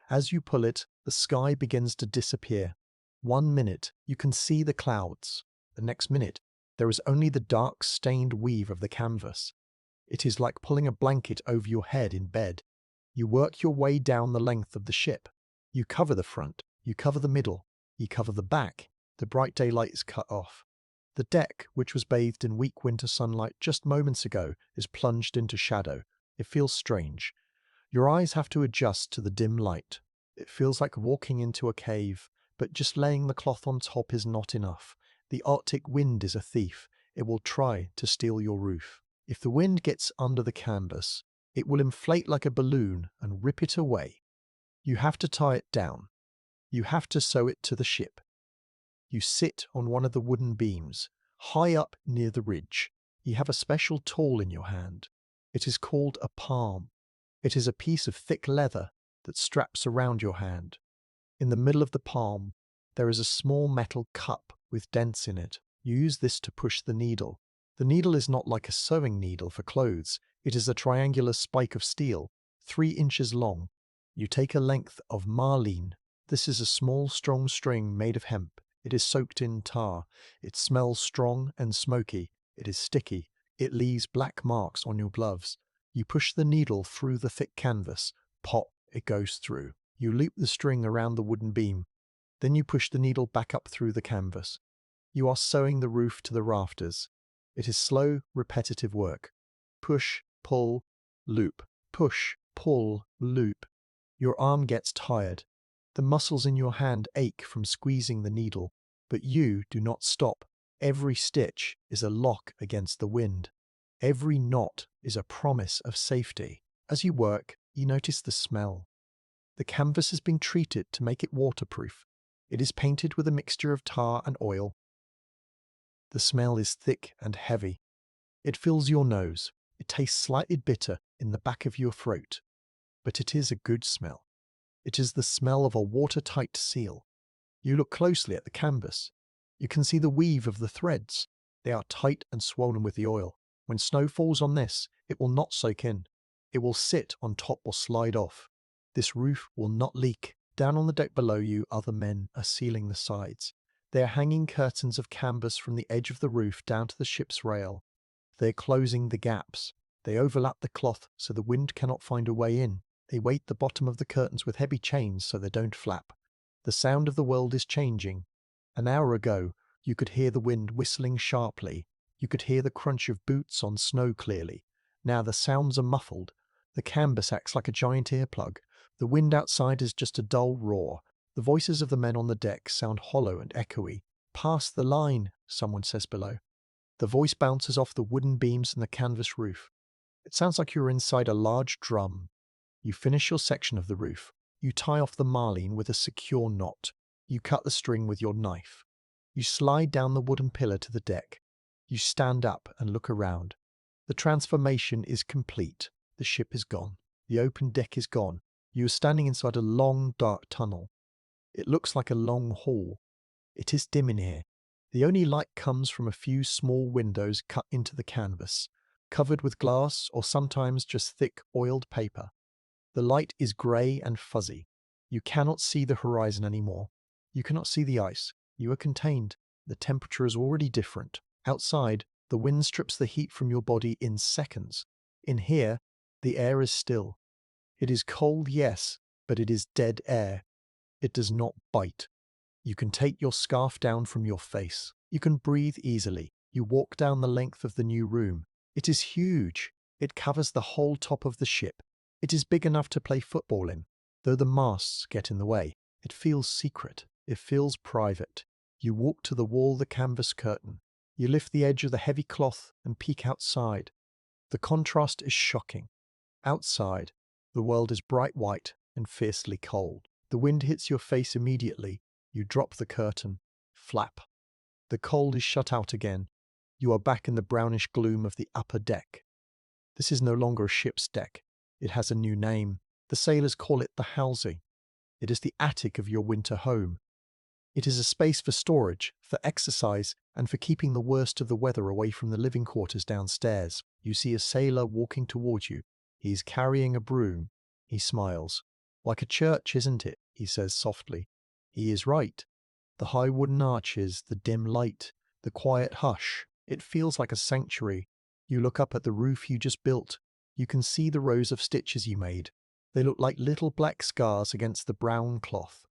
As you pull it, the sky begins to disappear. 1 minute, you can see the clouds. The next minute, there is only the dark stained weave of the canvas. It is like pulling a blanket over your head in bed. You work your way down the length of the ship. You cover the front. You cover the middle. You cover the back. The bright daylight is cut off. The deck, which was bathed in weak winter sunlight just moments ago, is plunged into shadow. It feels strange. Your eyes have to adjust to the dim light. It feels like walking into a cave, but just laying the cloth on top is not enough. The Arctic wind is a thief. It will try to steal your roof. If the wind gets under the canvas, it will inflate like a balloon and rip it away. You have to tie it down. You have to sew it to the ship. You sit on one of the wooden beams, high up near the ridge. You have a special tool in your hand. It is called a palm. It is a piece of thick leather that straps around your hand. In the middle of the palm, There is a small metal cup with dents in it. You use this to push the needle. The needle is not like a sewing needle for clothes. It is a triangular spike of steel, 3 inches long. You take a length of marline. This is a small, strong string made of hemp. It is soaked in tar. It smells strong and smoky. It is sticky. It leaves black marks on your gloves. You push the needle through the thick canvas. Pop, it goes through. You loop the string around the wooden beam. Then you push the needle back up through the canvas. You are sewing the roof to the rafters. It is slow, repetitive work. Push, pull, loop. Push, pull, loop. Your arm gets tired. The muscles in your hand ache from squeezing the needle, but you do not stop. Every stitch is a lock against the wind. Every knot is a promise of safety. As you work, you notice the smell. The canvas has been treated to make it waterproof. It is painted with a mixture of tar and oil. The smell is thick and heavy. It fills your nose. It tastes slightly bitter in the back of your throat. But it is a good smell. It is the smell of a watertight seal. You look closely at the canvas. You can see the weave of the threads. They are tight and swollen with the oil. When snow falls on this, it will not soak in. It will sit on top or slide off. This roof will not leak. Down on the deck below you, other men are sealing the sides. They are hanging curtains of canvas from the edge of the roof down to the ship's rail. They are closing the gaps. They overlap the cloth so the wind cannot find a way in. They weight the bottom of the curtains with heavy chains so they don't flap. The sound of the world is changing. An hour ago, you could hear the wind whistling sharply. You could hear the crunch of boots on snow clearly. Now the sounds are muffled. The canvas acts like a giant earplug. The wind outside is just a dull roar. The voices of the men on the deck sound hollow and echoey. "Pass the line," someone says below. The voice bounces off the wooden beams and the canvas roof. It sounds like you're inside a large drum. You finish your section of the roof. You tie off the marline with a secure knot. You cut the string with your knife. You slide down the wooden pillar to the deck. You stand up and look around. The transformation is complete. The ship is gone. The open deck is gone. You are standing inside a long, dark tunnel. It looks like a long hall. It is dim in here. The only light comes from a few small windows cut into the canvas, covered with glass or sometimes just thick oiled paper. The light is grey and fuzzy. You cannot see the horizon anymore. You cannot see the ice. You are contained. The temperature is already different. Outside, the wind strips the heat from your body in seconds. In here, the air is still. It is cold, yes, but it is dead air. It does not bite. You can take your scarf down from your face. You can breathe easily. You walk down the length of the new room. It is huge. It covers the whole top of the ship. It is big enough to play football in, though the masts get in the way. It feels secret. It feels private. You walk to the wall, the canvas curtain. You lift the edge of the heavy cloth and peek outside. The contrast is shocking. Outside, the world is bright white and fiercely cold. The wind hits your face immediately. You drop the curtain. Flap. The cold is shut out again. You are back in the brownish gloom of the upper deck. This is no longer a ship's deck. It has a new name. The sailors call it the housing. It is the attic of your winter home. It is a space for storage, for exercise, and for keeping the worst of the weather away from the living quarters downstairs. You see a sailor walking towards you. He is carrying a broom. He smiles. "Like a church, isn't it?" he says softly. He is right. The high wooden arches, the dim light, the quiet hush. It feels like a sanctuary. You look up at the roof you just built. You can see the rows of stitches you made. They look like little black scars against the brown cloth.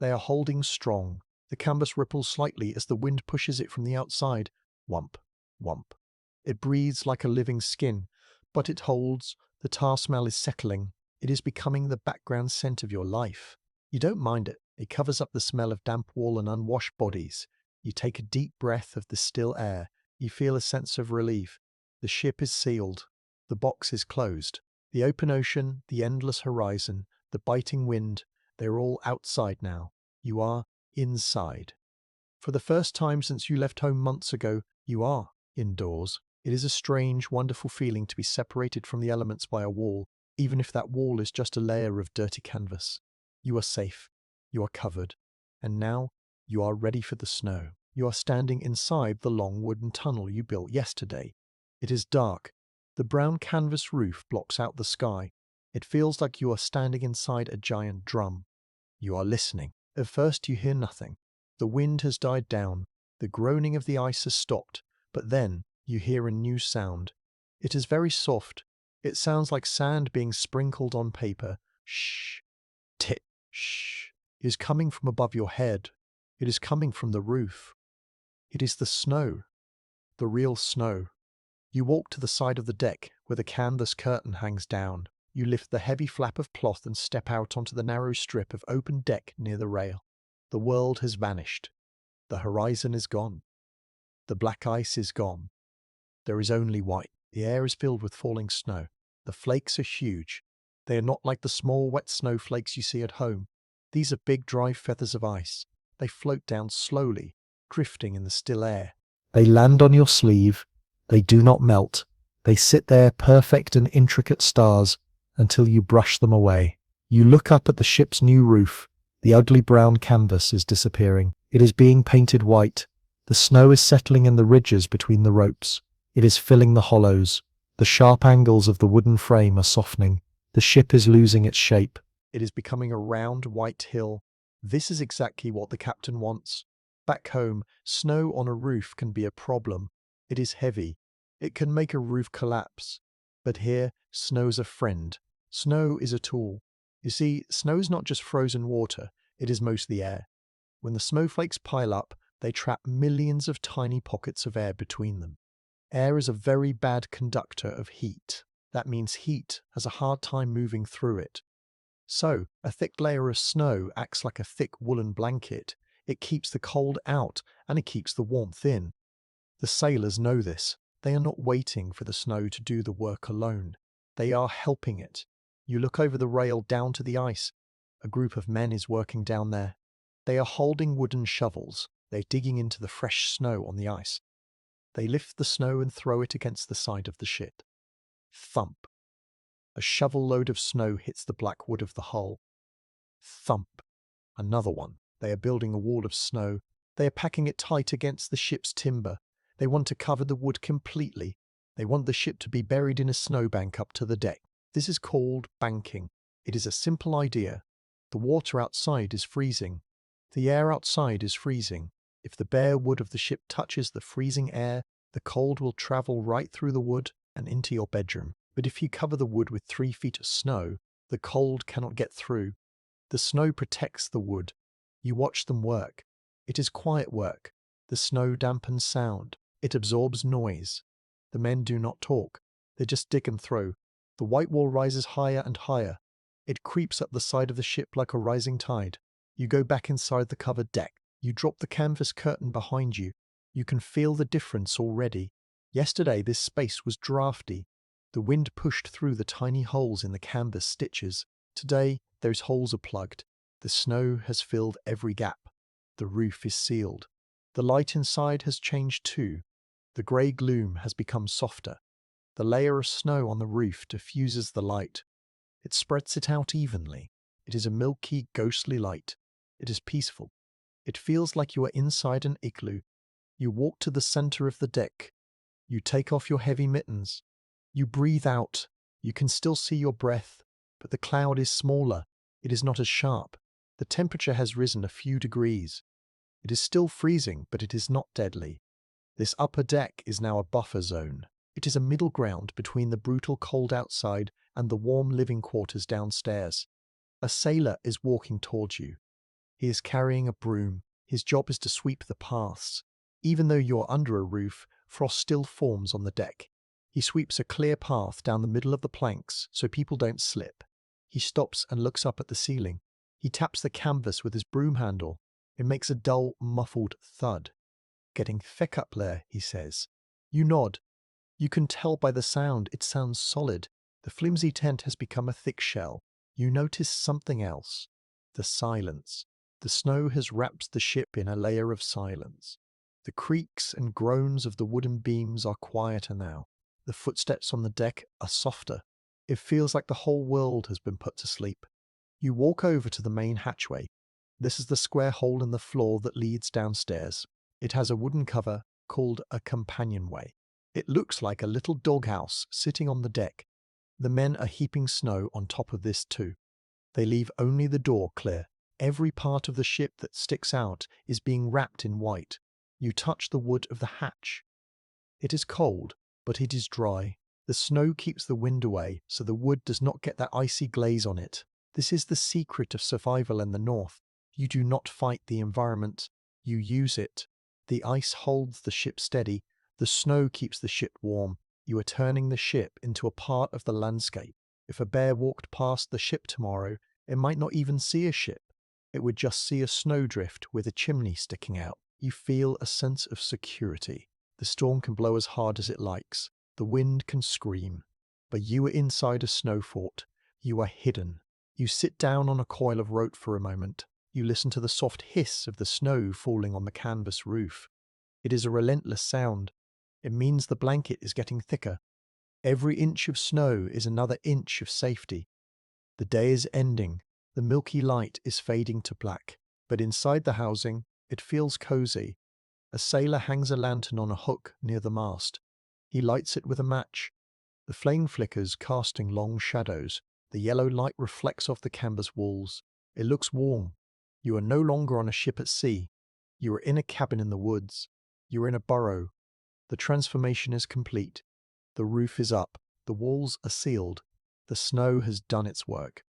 They are holding strong. The canvas ripples slightly as the wind pushes it from the outside. Whump, whump. It breathes like a living skin, but it holds. The tar smell is settling. It is becoming the background scent of your life. You don't mind it. It covers up the smell of damp wall and unwashed bodies. You take a deep breath of the still air. You feel a sense of relief. The ship is sealed. The box is closed. The open ocean, the endless horizon, the biting wind, they're all outside now. You are inside. For the first time since you left home months ago, you are indoors. It is a strange, wonderful feeling to be separated from the elements by a wall, even if that wall is just a layer of dirty canvas. You are safe. You are covered. And now You are ready for the snow. You are standing inside the long wooden tunnel you built yesterday. It is dark. The brown canvas roof blocks out the sky. It feels like you are standing inside a giant drum. You are listening. At first you hear nothing. The wind has died down. The groaning of the ice has stopped. But then you hear a new sound. It is very soft. It sounds like sand being sprinkled on paper. Shh. Tit. Shh. It is coming from above your head. It is coming from the roof. It is the snow. The real snow. You walk to the side of the deck where the canvas curtain hangs down. You lift the heavy flap of cloth and step out onto the narrow strip of open deck near the rail. The world has vanished. The horizon is gone. The black ice is gone. There is only white. The air is filled with falling snow. The flakes are huge. They are not like the small wet snowflakes you see at home. These are big dry feathers of ice. They float down slowly, drifting in the still air. They land on your sleeve. They do not melt. They sit there perfect and intricate stars until you brush them away. You look up at the ship's new roof. The ugly brown canvas is disappearing. It is being painted white. The snow is settling in the ridges between the ropes. It is filling the hollows. The sharp angles of the wooden frame are softening. The ship is losing its shape. It is becoming a round white hill. This is exactly what the captain wants. Back home, snow on a roof can be a problem. It is heavy. It can make a roof collapse. But here, snow's a friend. Snow is a tool. You see, snow is not just frozen water, it is mostly air. When the snowflakes pile up, they trap millions of tiny pockets of air between them. Air is a very bad conductor of heat. That means heat has a hard time moving through it. So, a thick layer of snow acts like a thick woolen blanket. It keeps the cold out and it keeps the warmth in. The sailors know this. They are not waiting for the snow to do the work alone. They are helping it. You look over the rail down to the ice. A group of men is working down there. They are holding wooden shovels. They're digging into the fresh snow on the ice. They lift the snow and throw it against the side of the ship. Thump. A shovel load of snow hits the black wood of the hull. Thump. Another one. They are building a wall of snow. They are packing it tight against the ship's timber. They want to cover the wood completely. They want the ship to be buried in a snowbank up to the deck. This is called banking. It is a simple idea. The water outside is freezing. The air outside is freezing. If the bare wood of the ship touches the freezing air, the cold will travel right through the wood and into your bedroom. But if you cover the wood with 3 feet of snow, the cold cannot get through. The snow protects the wood. You watch them work. It is quiet work. The snow dampens sound. It absorbs noise. The men do not talk. They just dig and throw. The white wall rises higher and higher. It creeps up the side of the ship like a rising tide. You go back inside the covered deck. You drop the canvas curtain behind you. You can feel the difference already. Yesterday this space was drafty. The wind pushed through the tiny holes in the canvas stitches. Today those holes are plugged. The snow has filled every gap. The roof is sealed. The light inside has changed too. The grey gloom has become softer. The layer of snow on the roof diffuses the light. It spreads it out evenly. It is a milky, ghostly light. It is peaceful. It feels like you are inside an igloo. You walk to the center of the deck. You take off your heavy mittens. You breathe out. You can still see your breath, but the cloud is smaller. It is not as sharp. The temperature has risen a few degrees. It is still freezing, but it is not deadly. This upper deck is now a buffer zone. It is a middle ground between the brutal cold outside and the warm living quarters downstairs. A sailor is walking towards you. He is carrying a broom. His job is to sweep the paths. Even though you are under a roof, frost still forms on the deck. He sweeps a clear path down the middle of the planks so people don't slip. He stops and looks up at the ceiling. He taps the canvas with his broom handle. It makes a dull, muffled thud. "Getting thick up there," he says. You nod. You can tell by the sound it sounds solid. The flimsy tent has become a thick shell. You notice something else. The silence. The snow has wrapped the ship in a layer of silence. The creaks and groans of the wooden beams are quieter now. The footsteps on the deck are softer. It feels like the whole world has been put to sleep. You walk over to the main hatchway. This is the square hole in the floor that leads downstairs. It has a wooden cover called a companionway. It looks like a little doghouse sitting on the deck. The men are heaping snow on top of this too. They leave only the door clear. Every part of the ship that sticks out is being wrapped in white. You touch the wood of the hatch. It is cold, but it is dry. The snow keeps the wind away, so the wood does not get that icy glaze on it. This is the secret of survival in the north. You do not fight the environment, you use it. The ice holds the ship steady, the snow keeps the ship warm. You are turning the ship into a part of the landscape. If a bear walked past the ship tomorrow, it might not even see a ship. It would just see a snowdrift with a chimney sticking out. You feel a sense of security. The storm can blow as hard as it likes. The wind can scream. But you are inside a snow fort. You are hidden. You sit down on a coil of rope for a moment. You listen to the soft hiss of the snow falling on the canvas roof. It is a relentless sound. It means the blanket is getting thicker. Every inch of snow is another inch of safety. The day is ending. The milky light is fading to black. But inside the housing, it feels cozy. A sailor hangs a lantern on a hook near the mast. He lights it with a match. The flame flickers, casting long shadows. The yellow light reflects off the canvas walls. It looks warm. You are no longer on a ship at sea. You are in a cabin in the woods. You are in a burrow. The transformation is complete. The roof is up. The walls are sealed. The snow has done its work.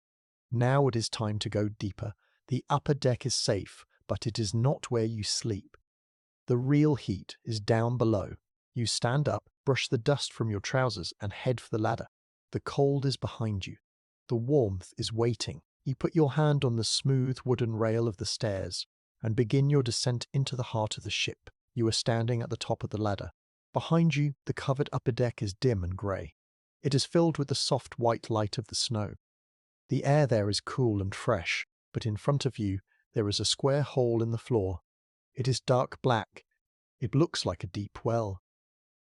Now it is time to go deeper. The upper deck is safe, but it is not where you sleep. The real heat is down below. You stand up, brush the dust from your trousers, and head for the ladder. The cold is behind you. The warmth is waiting. You put your hand on the smooth wooden rail of the stairs and begin your descent into the heart of the ship. You are standing at the top of the ladder. Behind you, the covered upper deck is dim and grey. It is filled with the soft white light of the snow. The air there is cool and fresh, but in front of you there is a square hole in the floor. It is dark black. It looks like a deep well.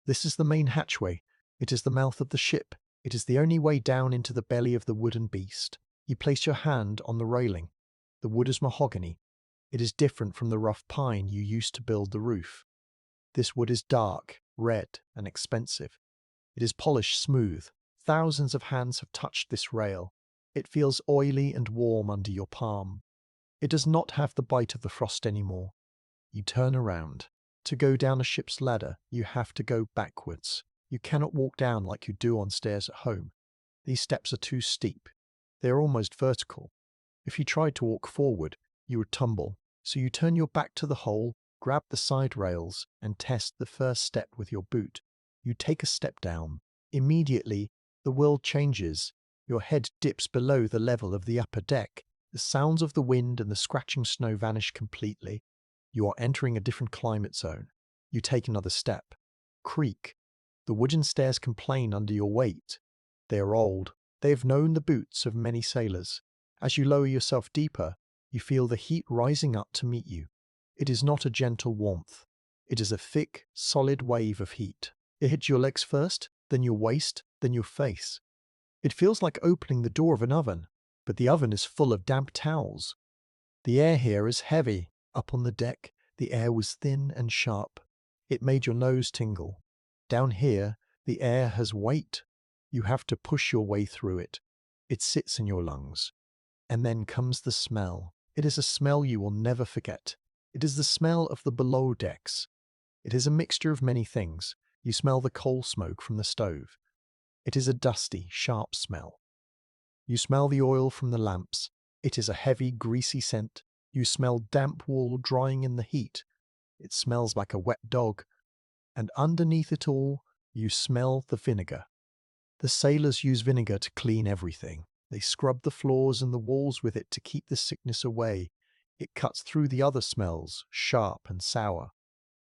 This is the main hatchway. It is the mouth of the ship. It is the only way down into the belly of the wooden beast. You place your hand on the railing. The wood is mahogany. It is different from the rough pine you used to build the roof. This wood is dark, red, and expensive. It is polished smooth. Thousands of hands have touched this rail. It feels oily and warm under your palm. It does not have the bite of the frost anymore. You turn around. To go down a ship's ladder, you have to go backwards. You cannot walk down like you do on stairs at home. These steps are too steep. They are almost vertical. If you tried to walk forward, you would tumble. So you turn your back to the hole, grab the side rails, and test the first step with your boot. You take a step down. Immediately, the world changes. Your head dips below the level of the upper deck. The sounds of the wind and the scratching snow vanish completely. You are entering a different climate zone. You take another step. Creak. The wooden stairs complain under your weight. They are old. They have known the boots of many sailors. As you lower yourself deeper, you feel the heat rising up to meet you. It is not a gentle warmth. It is a thick, solid wave of heat. It hits your legs first, then your waist, then your face. It feels like opening the door of an oven, but the oven is full of damp towels. The air here is heavy. Up on the deck, the air was thin and sharp. It made your nose tingle. Down here, the air has weight. You have to push your way through it. It sits in your lungs. And then comes the smell. It is a smell you will never forget. It is the smell of the below decks. It is a mixture of many things. You smell the coal smoke from the stove. It is a dusty, sharp smell. You smell the oil from the lamps. It is a heavy, greasy scent. You smell damp wool drying in the heat. It smells like a wet dog. And underneath it all, you smell the vinegar. The sailors use vinegar to clean everything. They scrub the floors and the walls with it to keep the sickness away. It cuts through the other smells, sharp and sour.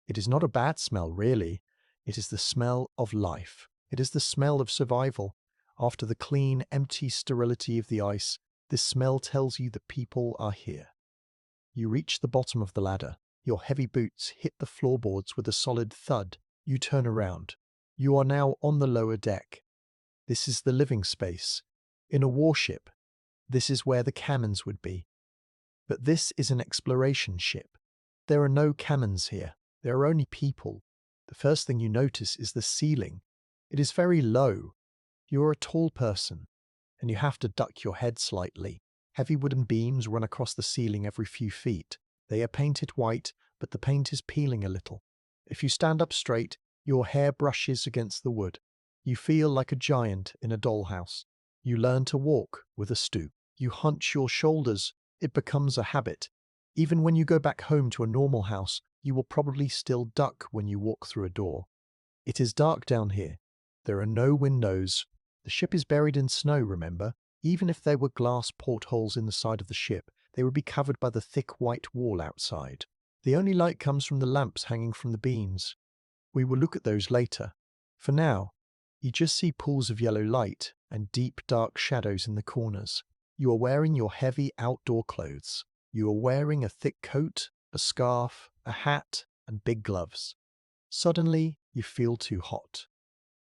It is not a bad smell, really. It is the smell of life. It is the smell of survival. After the clean, empty sterility of the ice, this smell tells you that people are here. You reach the bottom of the ladder. Your heavy boots hit the floorboards with a solid thud. You turn around. You are now on the lower deck. This is the living space. In a warship, this is where the cannons would be. But this is an exploration ship. There are no cannons here. There are only people. The first thing you notice is the ceiling. It is very low. You are a tall person, and you have to duck your head slightly. Heavy wooden beams run across the ceiling every few feet. They are painted white, but the paint is peeling a little. If you stand up straight, your hair brushes against the wood. You feel like a giant in a dollhouse. You learn to walk with a stoop. You hunch your shoulders. It becomes a habit. Even when you go back home to a normal house, you will probably still duck when you walk through a door. It is dark down here. There are no windows. The ship is buried in snow, remember? Even if there were glass portholes in the side of the ship, they would be covered by the thick white wall outside. The only light comes from the lamps hanging from the beams. We will look at those later. For now, you just see pools of yellow light and deep dark shadows in the corners. You are wearing your heavy outdoor clothes. You are wearing a thick coat, a scarf, a hat, and big gloves. Suddenly, you feel too hot.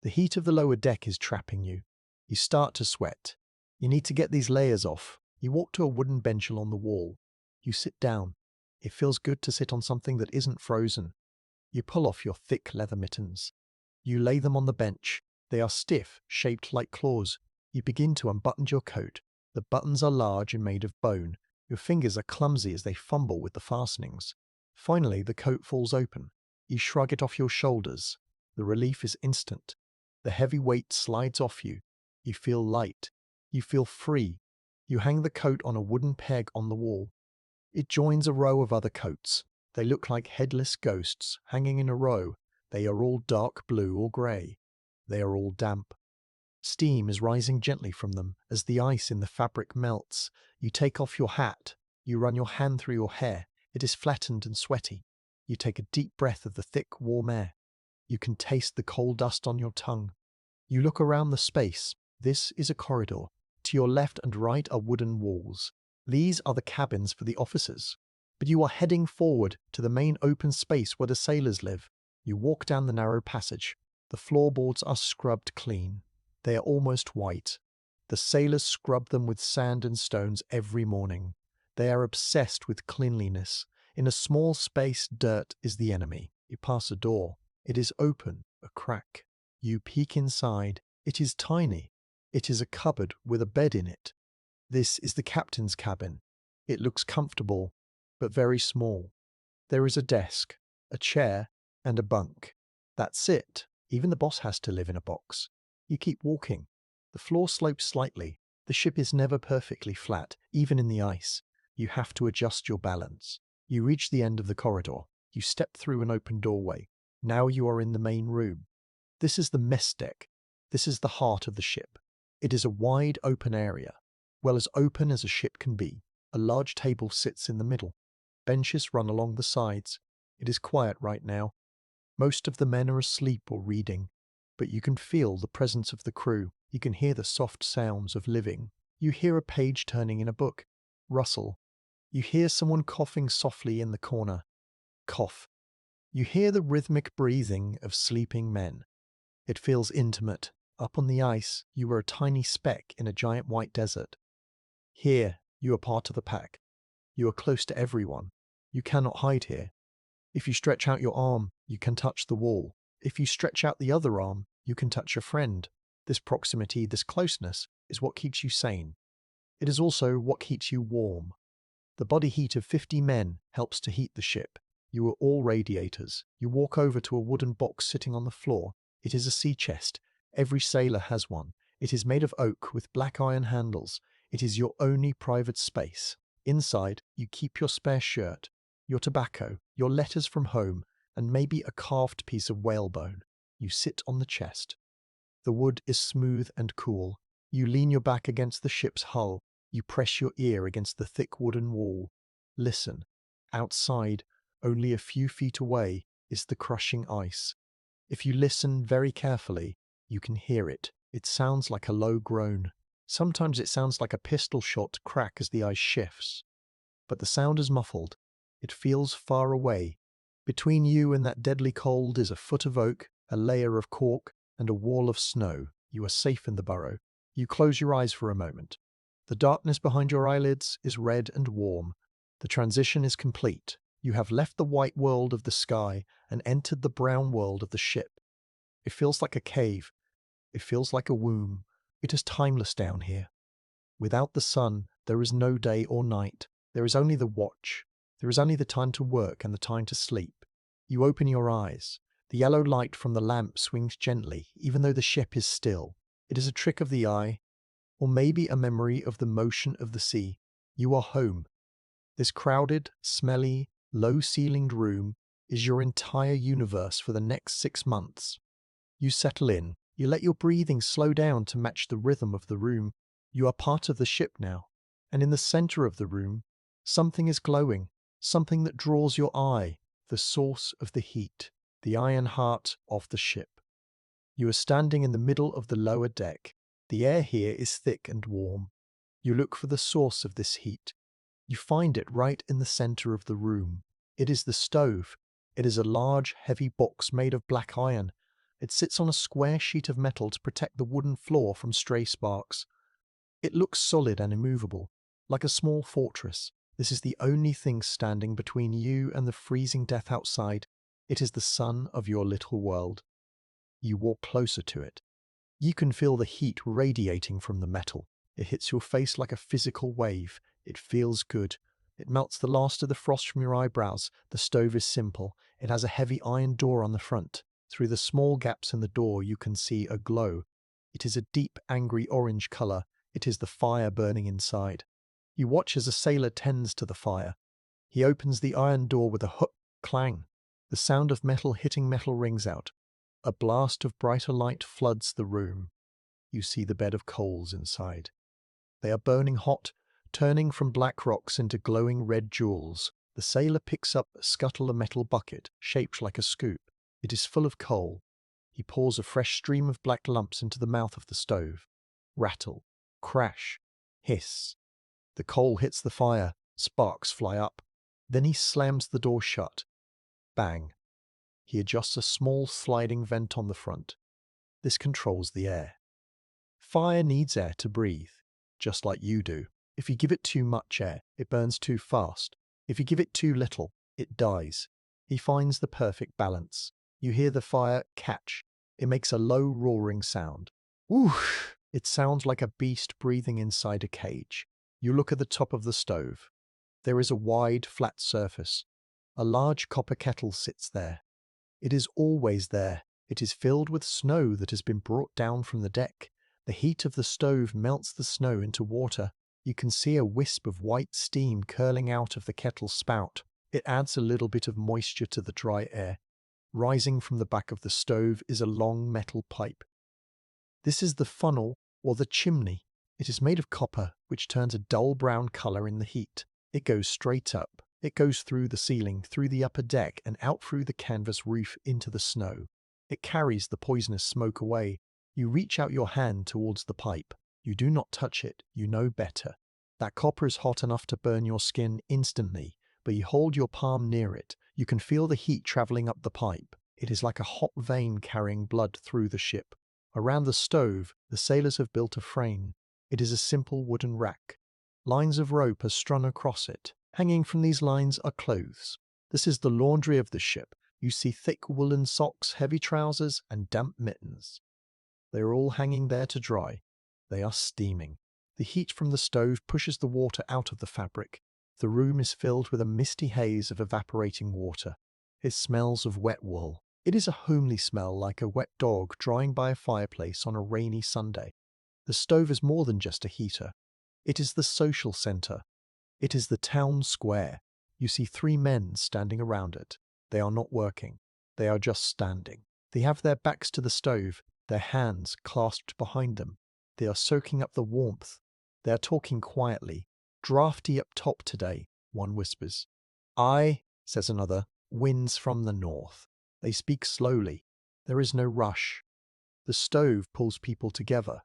The heat of the lower deck is trapping you. You start to sweat. You need to get these layers off. You walk to a wooden bench along the wall. You sit down. It feels good to sit on something that isn't frozen. You pull off your thick leather mittens. You lay them on the bench. They are stiff, shaped like claws. You begin to unbutton your coat. The buttons are large and made of bone. Your fingers are clumsy as they fumble with the fastenings. Finally, the coat falls open. You shrug it off your shoulders. The relief is instant. The heavy weight slides off you. You feel light. You feel free. You hang the coat on a wooden peg on the wall. It joins a row of other coats. They look like headless ghosts hanging in a row. They are all dark blue or grey. They are all damp. Steam is rising gently from them as the ice in the fabric melts. You take off your hat. You run your hand through your hair. It is flattened and sweaty. You take a deep breath of the thick, warm air. You can taste the coal dust on your tongue. You look around the space. This is a corridor. To your left and right are wooden walls. These are the cabins for the officers. But you are heading forward to the main open space where the sailors live. You walk down the narrow passage. The floorboards are scrubbed clean. They are almost white. The sailors scrub them with sand and stones every morning. They are obsessed with cleanliness. In a small space, dirt is the enemy. You pass a door. It is open, a crack. You peek inside. It is tiny. It is a cupboard with a bed in it. This is the captain's cabin. It looks comfortable, but very small. There is a desk, a chair, and a bunk. That's it. Even the boss has to live in a box. You keep walking. The floor slopes slightly. The ship is never perfectly flat, even in the ice. You have to adjust your balance. You reach the end of the corridor. You step through an open doorway. Now you are in the main room. This is the mess deck. This is the heart of the ship. It is a wide open area. Well, as open as a ship can be. A large table sits in the middle. Benches run along the sides. It is quiet right now. Most of the men are asleep or reading. But you can feel the presence of the crew. You can hear the soft sounds of living. You hear a page turning in a book. Rustle. You hear someone coughing softly in the corner. Cough. You hear the rhythmic breathing of sleeping men. It feels intimate. Up on the ice, you are a tiny speck in a giant white desert. Here, you are part of the pack. You are close to everyone. You cannot hide here. If you stretch out your arm, you can touch the wall. If you stretch out the other arm, you can touch a friend. This proximity, this closeness, is what keeps you sane. It is also what keeps you warm. The body heat of 50 men helps to heat the ship. You are all radiators. You walk over to a wooden box sitting on the floor. It is a sea chest. Every sailor has one. It is made of oak with black iron handles. It is your only private space. Inside, you keep your spare shirt, your tobacco, your letters from home, and maybe a carved piece of whalebone. You sit on the chest. The wood is smooth and cool. You lean your back against the ship's hull. You press your ear against the thick wooden wall. Listen. Outside, only a few feet away, is the crushing ice. If you listen very carefully, you can hear it. It sounds like a low groan. Sometimes it sounds like a pistol shot crack as the ice shifts. But the sound is muffled. It feels far away. Between you and that deadly cold is a foot of oak, a layer of cork, and a wall of snow. You are safe in the burrow. You close your eyes for a moment. The darkness behind your eyelids is red and warm. The transition is complete. You have left the white world of the sky and entered the brown world of the ship. It feels like a cave. It feels like a womb. It is timeless down here. Without the sun, there is no day or night. There is only the watch. There is only the time to work and the time to sleep. You open your eyes. The yellow light from the lamp swings gently, even though the ship is still. It is a trick of the eye, or maybe a memory of the motion of the sea. You are home. This crowded, smelly, low-ceilinged room is your entire universe for the next 6 months. You settle in. You let your breathing slow down to match the rhythm of the room. You are part of the ship now. And in the center of the room, something is glowing, something that draws your eye, the source of the heat, the iron heart of the ship. You are standing in the middle of the lower deck. The air here is thick and warm. You look for the source of this heat. You find it right in the center of the room. It is the stove. It is a large, heavy box made of black iron. It sits on a square sheet of metal to protect the wooden floor from stray sparks. It looks solid and immovable, like a small fortress. This is the only thing standing between you and the freezing death outside. It is the sun of your little world. You walk closer to it. You can feel the heat radiating from the metal. It hits your face like a physical wave. It feels good. It melts the last of the frost from your eyebrows. The stove is simple. It has a heavy iron door on the front. Through the small gaps in the door you can see a glow. It is a deep, angry orange color. It is the fire burning inside. You watch as a sailor tends to the fire. He opens the iron door with a hook clang. The sound of metal hitting metal rings out. A blast of brighter light floods the room. You see the bed of coals inside. They are burning hot, turning from black rocks into glowing red jewels. The sailor picks up a scuttle of metal bucket, shaped like a scoop. It is full of coal. He pours a fresh stream of black lumps into the mouth of the stove. Rattle, crash, hiss. The coal hits the fire. Sparks fly up. Then he slams the door shut. Bang. He adjusts a small sliding vent on the front. This controls the air. Fire needs air to breathe, just like you do. If you give it too much air, it burns too fast. If you give it too little, it dies. He finds the perfect balance. You hear the fire catch. It makes a low roaring sound. Whoosh! It sounds like a beast breathing inside a cage. You look at the top of the stove. There is a wide, flat surface. A large copper kettle sits there. It is always there. It is filled with snow that has been brought down from the deck. The heat of the stove melts the snow into water. You can see a wisp of white steam curling out of the kettle's spout. It adds a little bit of moisture to the dry air. Rising from the back of the stove is a long metal pipe. This is the funnel, or the chimney. It is made of copper, which turns a dull brown color in the heat. It goes straight up. It goes through the ceiling, through the upper deck, and out through the canvas roof into the snow. It carries the poisonous smoke away. You reach out your hand towards the pipe. You do not touch it. You know better. That copper is hot enough to burn your skin instantly, but you hold your palm near it. You can feel the heat traveling up the pipe. It is like a hot vein carrying blood through the ship. Around the stove, the sailors have built a frame. It is a simple wooden rack. Lines of rope are strung across it. Hanging from these lines are clothes. This is the laundry of the ship. You see thick woolen socks, heavy trousers, and damp mittens. They are all hanging there to dry. They are steaming. The heat from the stove pushes the water out of the fabric. The room is filled with a misty haze of evaporating water. It smells of wet wool. It is a homely smell, like a wet dog drying by a fireplace on a rainy Sunday. The stove is more than just a heater. It is the social center. It is the town square. You see 3 men standing around it. They are not working. They are just standing. They have their backs to the stove, their hands clasped behind them. They are soaking up the warmth. They are talking quietly. Drafty up top today, one whispers. "Aye," says another, "winds from the north." They speak slowly. There is no rush. The stove pulls people together.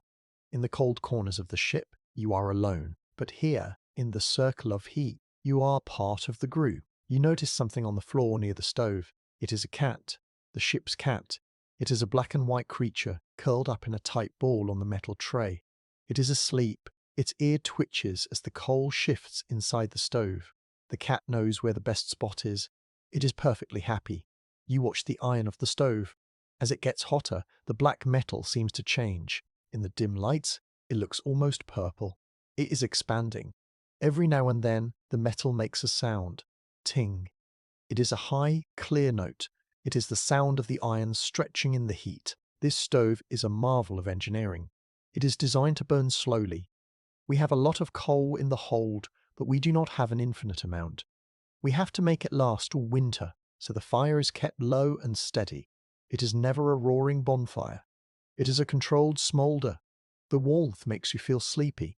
In the cold corners of the ship, you are alone. But here, in the circle of heat, you are part of the group. You notice something on the floor near the stove. It is a cat. The ship's cat. It is a black and white creature, curled up in a tight ball on the metal tray. It is asleep. Its ear twitches as the coal shifts inside the stove. The cat knows where the best spot is. It is perfectly happy. You watch the iron of the stove. As it gets hotter, the black metal seems to change. In the dim lights, it looks almost purple. It is expanding. Every now and then, the metal makes a sound. Ting. It is a high, clear note. It is the sound of the iron stretching in the heat. This stove is a marvel of engineering. It is designed to burn slowly. We have a lot of coal in the hold, but we do not have an infinite amount. We have to make it last all winter, so the fire is kept low and steady. It is never a roaring bonfire. It is a controlled smolder. The warmth makes you feel sleepy.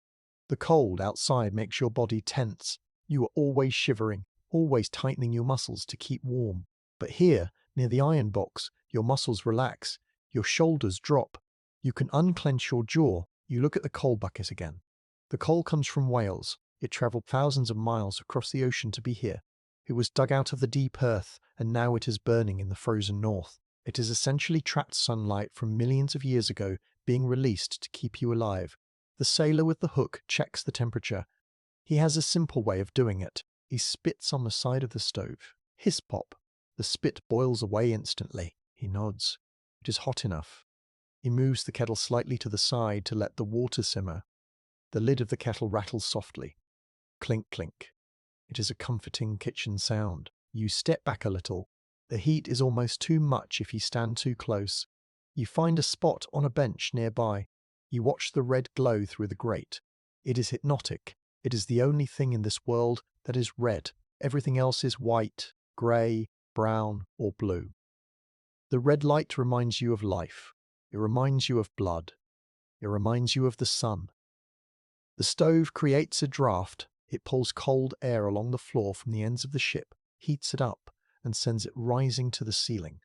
The cold outside makes your body tense. You are always shivering, always tightening your muscles to keep warm. But here, near the iron box, your muscles relax. Your shoulders drop. You can unclench your jaw. You look at the coal bucket again. The coal comes from Wales. It travelled thousands of miles across the ocean to be here. It was dug out of the deep earth, and now it is burning in the frozen north. It is essentially trapped sunlight from millions of years ago being released to keep you alive. The sailor with the hook checks the temperature. He has a simple way of doing it. He spits on the side of the stove. Hiss pop. The spit boils away instantly. He nods. It is hot enough. He moves the kettle slightly to the side to let the water simmer. The lid of the kettle rattles softly. Clink, clink. It is a comforting kitchen sound. You step back a little. The heat is almost too much if you stand too close. You find a spot on a bench nearby. You watch the red glow through the grate. It is hypnotic. It is the only thing in this world that is red. Everything else is white, grey, brown, or blue. The red light reminds you of life. It reminds you of blood. It reminds you of the sun. The stove creates a draft. It pulls cold air along the floor from the ends of the ship, heats it up, and sends it rising to the ceiling.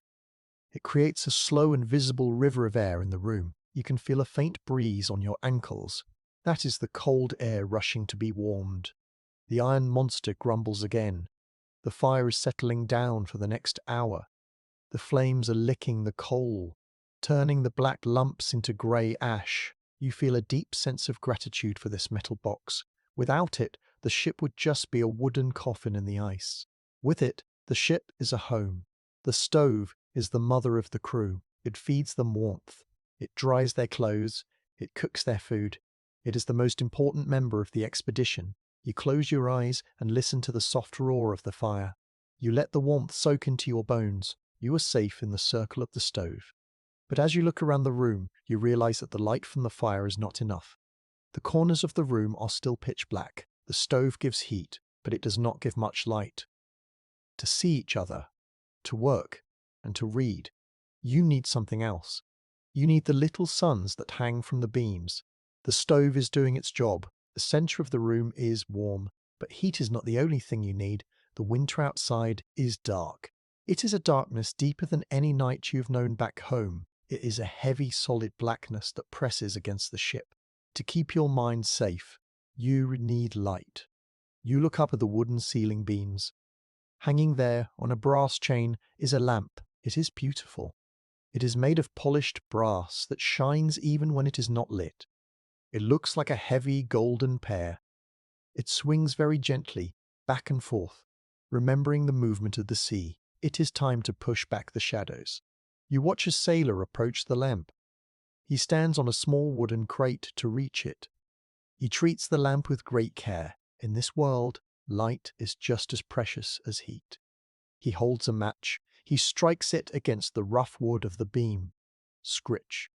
It creates a slow and visible river of air in the room. You can feel a faint breeze on your ankles. That is the cold air rushing to be warmed. The iron monster grumbles again. The fire is settling down for the next hour. The flames are licking the coal, turning the black lumps into grey ash. You feel a deep sense of gratitude for this metal box. Without it, the ship would just be a wooden coffin in the ice. With it, the ship is a home. The stove is the mother of the crew. It feeds them warmth. It dries their clothes. It cooks their food. It is the most important member of the expedition. You close your eyes and listen to the soft roar of the fire. You let the warmth soak into your bones. You are safe in the circle of the stove. But as you look around the room, you realize that the light from the fire is not enough. The corners of the room are still pitch black. The stove gives heat, but it does not give much light. To see each other, to work, and to read, you need something else. You need the little suns that hang from the beams. The stove is doing its job. The center of the room is warm, but heat is not the only thing you need. The winter outside is dark. It is a darkness deeper than any night you've known back home. It is a heavy, solid blackness that presses against the ship. To keep your mind safe, you need light. You look up at the wooden ceiling beams. Hanging there on a brass chain is a lamp. It is beautiful. It is made of polished brass that shines even when it is not lit. It looks like a heavy golden pear. It swings very gently, back and forth, remembering the movement of the sea. It is time to push back the shadows. You watch a sailor approach the lamp. He stands on a small wooden crate to reach it. He treats the lamp with great care. In this world, light is just as precious as heat. He holds a match. He strikes it against the rough wood of the beam. Scritch.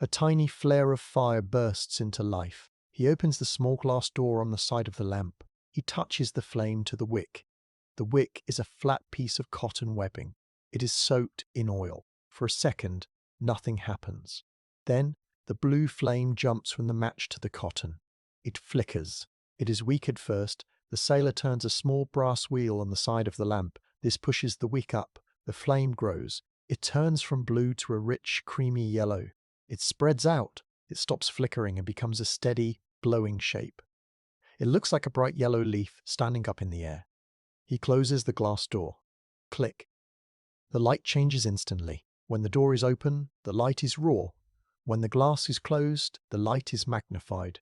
A tiny flare of fire bursts into life. He opens the small glass door on the side of the lamp. He touches the flame to the wick. The wick is a flat piece of cotton webbing. It is soaked in oil. For a second, nothing happens. Then, the blue flame jumps from the match to the cotton. It flickers. It is weak at first. The sailor turns a small brass wheel on the side of the lamp. This pushes the wick up. The flame grows. It turns from blue to a rich, creamy yellow. It spreads out. It stops flickering and becomes a steady, glowing shape. It looks like a bright yellow leaf standing up in the air. He closes the glass door. Click. The light changes instantly. When the door is open, the light is raw. When the glass is closed, the light is magnified.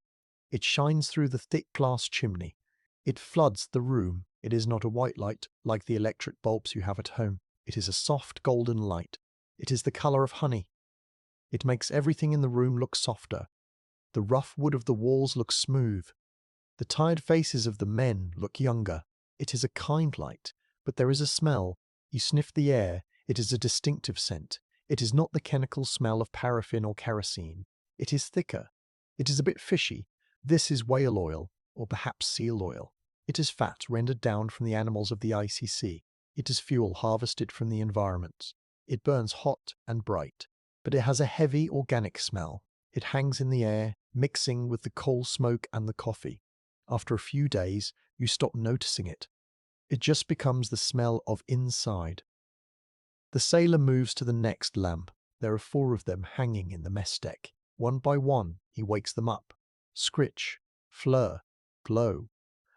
It shines through the thick glass chimney. It floods the room. It is not a white light like the electric bulbs you have at home. It is a soft golden light. It is the color of honey. It makes everything in the room look softer. The rough wood of the walls looks smooth. The tired faces of the men look younger. It is a kind light, but there is a smell. You sniff the air. It is a distinctive scent. It is not the chemical smell of paraffin or kerosene. It is thicker. It is a bit fishy. This is whale oil, or perhaps seal oil. It is fat rendered down from the animals of the icy sea. It is fuel harvested from the environment. It burns hot and bright, but it has a heavy organic smell. It hangs in the air, mixing with the coal smoke and the coffee. After a few days, you stop noticing it. It just becomes the smell of inside. The sailor moves to the next lamp. There are 4 of them hanging in the mess deck. One by one, he wakes them up. Scritch, fleur, glow.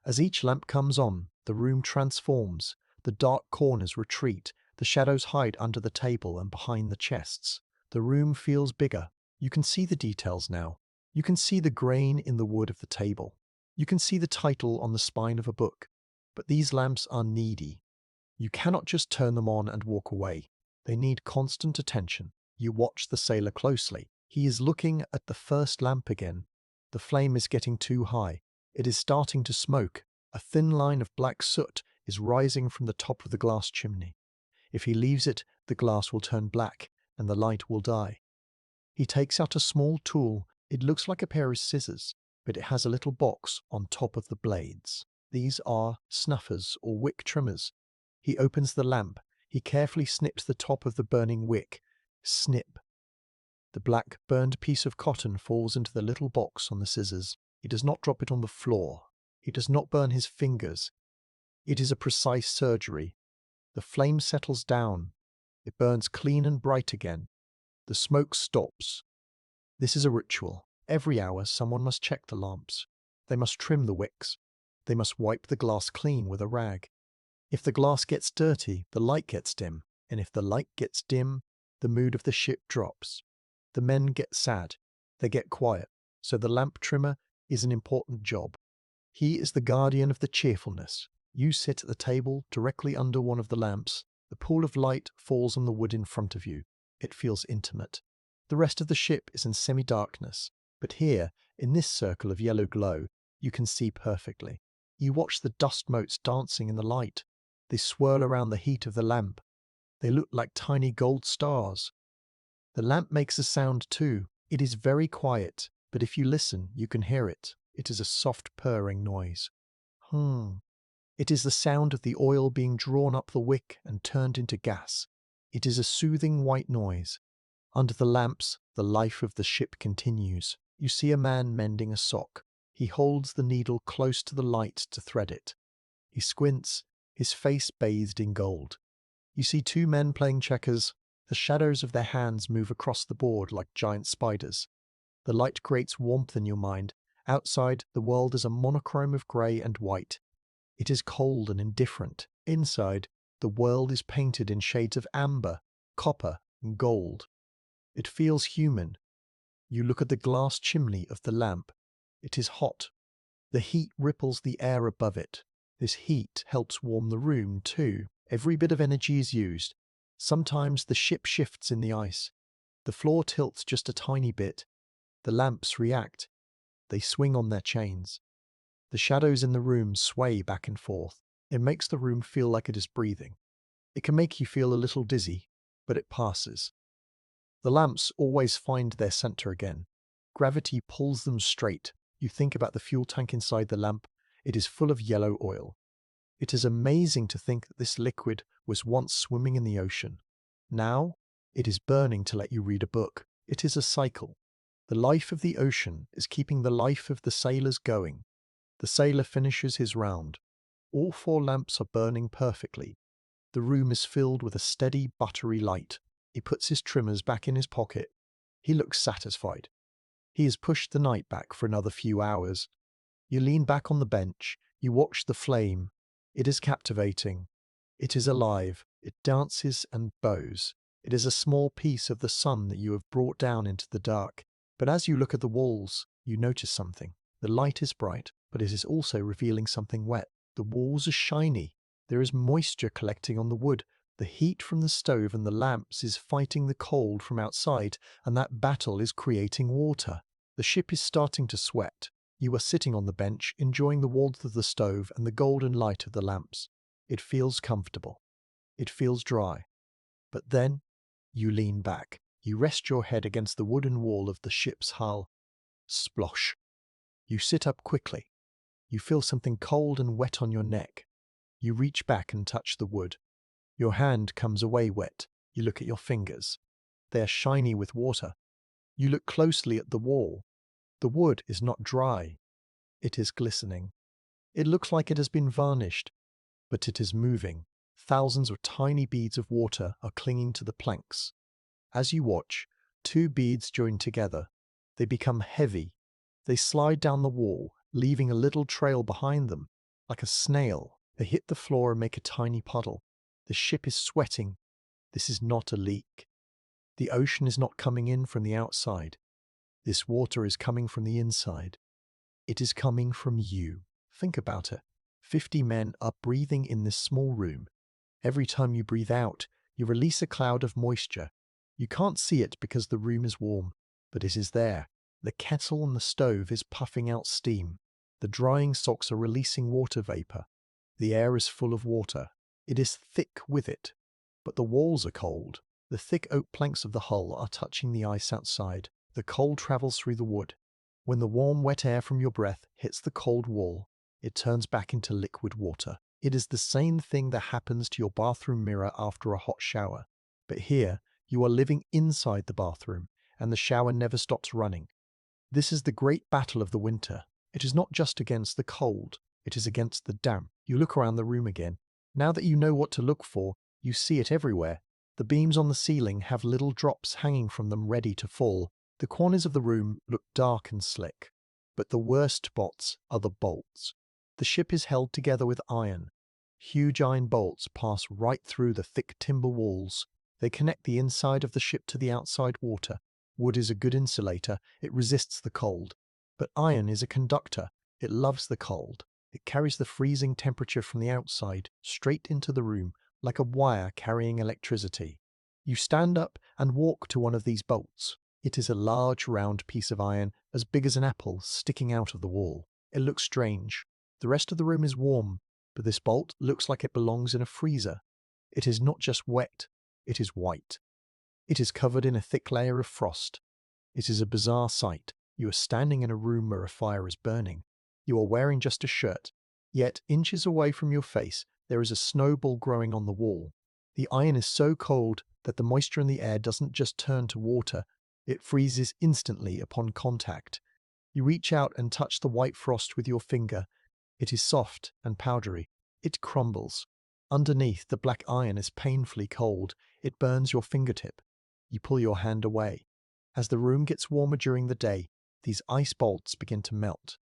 As each lamp comes on, the room transforms. The dark corners retreat. The shadows hide under the table and behind the chests. The room feels bigger. You can see the details now. You can see the grain in the wood of the table. You can see the title on the spine of a book. But these lamps are needy. You cannot just turn them on and walk away. They need constant attention. You watch the sailor closely. He is looking at the first lamp again. The flame is getting too high. It is starting to smoke. A thin line of black soot is rising from the top of the glass chimney. If he leaves it, the glass will turn black and the light will die. He takes out a small tool. It looks like a pair of scissors, but it has a little box on top of the blades. These are snuffers or wick trimmers. He opens the lamp. He carefully snips the top of the burning wick. Snip. The black, burned piece of cotton falls into the little box on the scissors. He does not drop it on the floor. He does not burn his fingers. It is a precise surgery. The flame settles down. It burns clean and bright again. The smoke stops. This is a ritual. Every hour someone must check the lamps. They must trim the wicks. They must wipe the glass clean with a rag. If the glass gets dirty, the light gets dim. And if the light gets dim, the mood of the ship drops. The men get sad. They get quiet. So the lamp trimmer is an important job. He is the guardian of the cheerfulness. You sit at the table directly under one of the lamps. The pool of light falls on the wood in front of you. It feels intimate. The rest of the ship is in semi-darkness, but here, in this circle of yellow glow, you can see perfectly. You watch the dust motes dancing in the light. They swirl around the heat of the lamp. They look like tiny gold stars. The lamp makes a sound too. It is very quiet, but if you listen, you can hear it. It is a soft purring noise. It is the sound of the oil being drawn up the wick and turned into gas. It is a soothing white noise. Under the lamps, the life of the ship continues. You see a man mending a sock. He holds the needle close to the light to thread it. He squints, his face bathed in gold. You see 2 men playing checkers. The shadows of their hands move across the board like giant spiders. The light creates warmth in your mind. Outside, the world is a monochrome of grey and white. It is cold and indifferent. Inside, the world is painted in shades of amber, copper, and gold. It feels human. You look at the glass chimney of the lamp. It is hot. The heat ripples the air above it. This heat helps warm the room too. Every bit of energy is used. Sometimes the ship shifts in the ice. The floor tilts just a tiny bit. The lamps react. They swing on their chains. The shadows in the room sway back and forth. It makes the room feel like it is breathing. It can make you feel a little dizzy, but it passes. The lamps always find their center again. Gravity pulls them straight. You think about the fuel tank inside the lamp. It is full of yellow oil. It is amazing to think that this liquid was once swimming in the ocean. Now, it is burning to let you read a book. It is a cycle. The life of the ocean is keeping the life of the sailors going. The sailor finishes his round. All 4 lamps are burning perfectly. The room is filled with a steady, buttery light. He puts his trimmers back in his pocket. He looks satisfied. He has pushed the night back for another few hours. You lean back on the bench. You watch the flame. It is captivating. It is alive. It dances and bows. It is a small piece of the sun that you have brought down into the dark. But as you look at the walls, you notice something. The light is bright, but it is also revealing something wet. The walls are shiny. There is moisture collecting on the wood. The heat from the stove and the lamps is fighting the cold from outside, and that battle is creating water. The ship is starting to sweat. You are sitting on the bench, enjoying the warmth of the stove and the golden light of the lamps. It feels comfortable. It feels dry. But then, you lean back. You rest your head against the wooden wall of the ship's hull. Splosh. You sit up quickly. You feel something cold and wet on your neck. You reach back and touch the wood. Your hand comes away wet. You look at your fingers. They are shiny with water. You look closely at the wall. The wood is not dry. It is glistening. It looks like it has been varnished, but it is moving. Thousands of tiny beads of water are clinging to the planks. As you watch, two beads join together. They become heavy. They slide down the wall, leaving a little trail behind them. Like a snail, they hit the floor and make a tiny puddle. The ship is sweating. This is not a leak. The ocean is not coming in from the outside. This water is coming from the inside. It is coming from you. Think about it. 50 men are breathing in this small room. Every time you breathe out, you release a cloud of moisture. You can't see it because the room is warm, but it is there. The kettle on the stove is puffing out steam. The drying socks are releasing water vapor. The air is full of water. It is thick with it. But the walls are cold. The thick oak planks of the hull are touching the ice outside. The cold travels through the wood. When the warm, wet air from your breath hits the cold wall, it turns back into liquid water. It is the same thing that happens to your bathroom mirror after a hot shower. But here, you are living inside the bathroom, and the shower never stops running. This is the great battle of the winter. It is not just against the cold, it is against the damp. You look around the room again. Now that you know what to look for, you see it everywhere. The beams on the ceiling have little drops hanging from them ready to fall. The corners of the room look dark and slick. But the worst spots are the bolts. The ship is held together with iron. Huge iron bolts pass right through the thick timber walls. They connect the inside of the ship to the outside water. Wood is a good insulator. It resists the cold. But iron is a conductor. It loves the cold. It carries the freezing temperature from the outside straight into the room, like a wire carrying electricity. You stand up and walk to one of these bolts. It is a large, round piece of iron, as big as an apple, sticking out of the wall. It looks strange. The rest of the room is warm, but this bolt looks like it belongs in a freezer. It is not just wet, it is white. It is covered in a thick layer of frost. It is a bizarre sight. You are standing in a room where a fire is burning. You are wearing just a shirt, yet inches away from your face, there is a snowball growing on the wall. The iron is so cold that the moisture in the air doesn't just turn to water, it freezes instantly upon contact. You reach out and touch the white frost with your finger. It is soft and powdery. It crumbles. Underneath, the black iron is painfully cold. It burns your fingertip. You pull your hand away. As the room gets warmer during the day, these ice bolts begin to melt.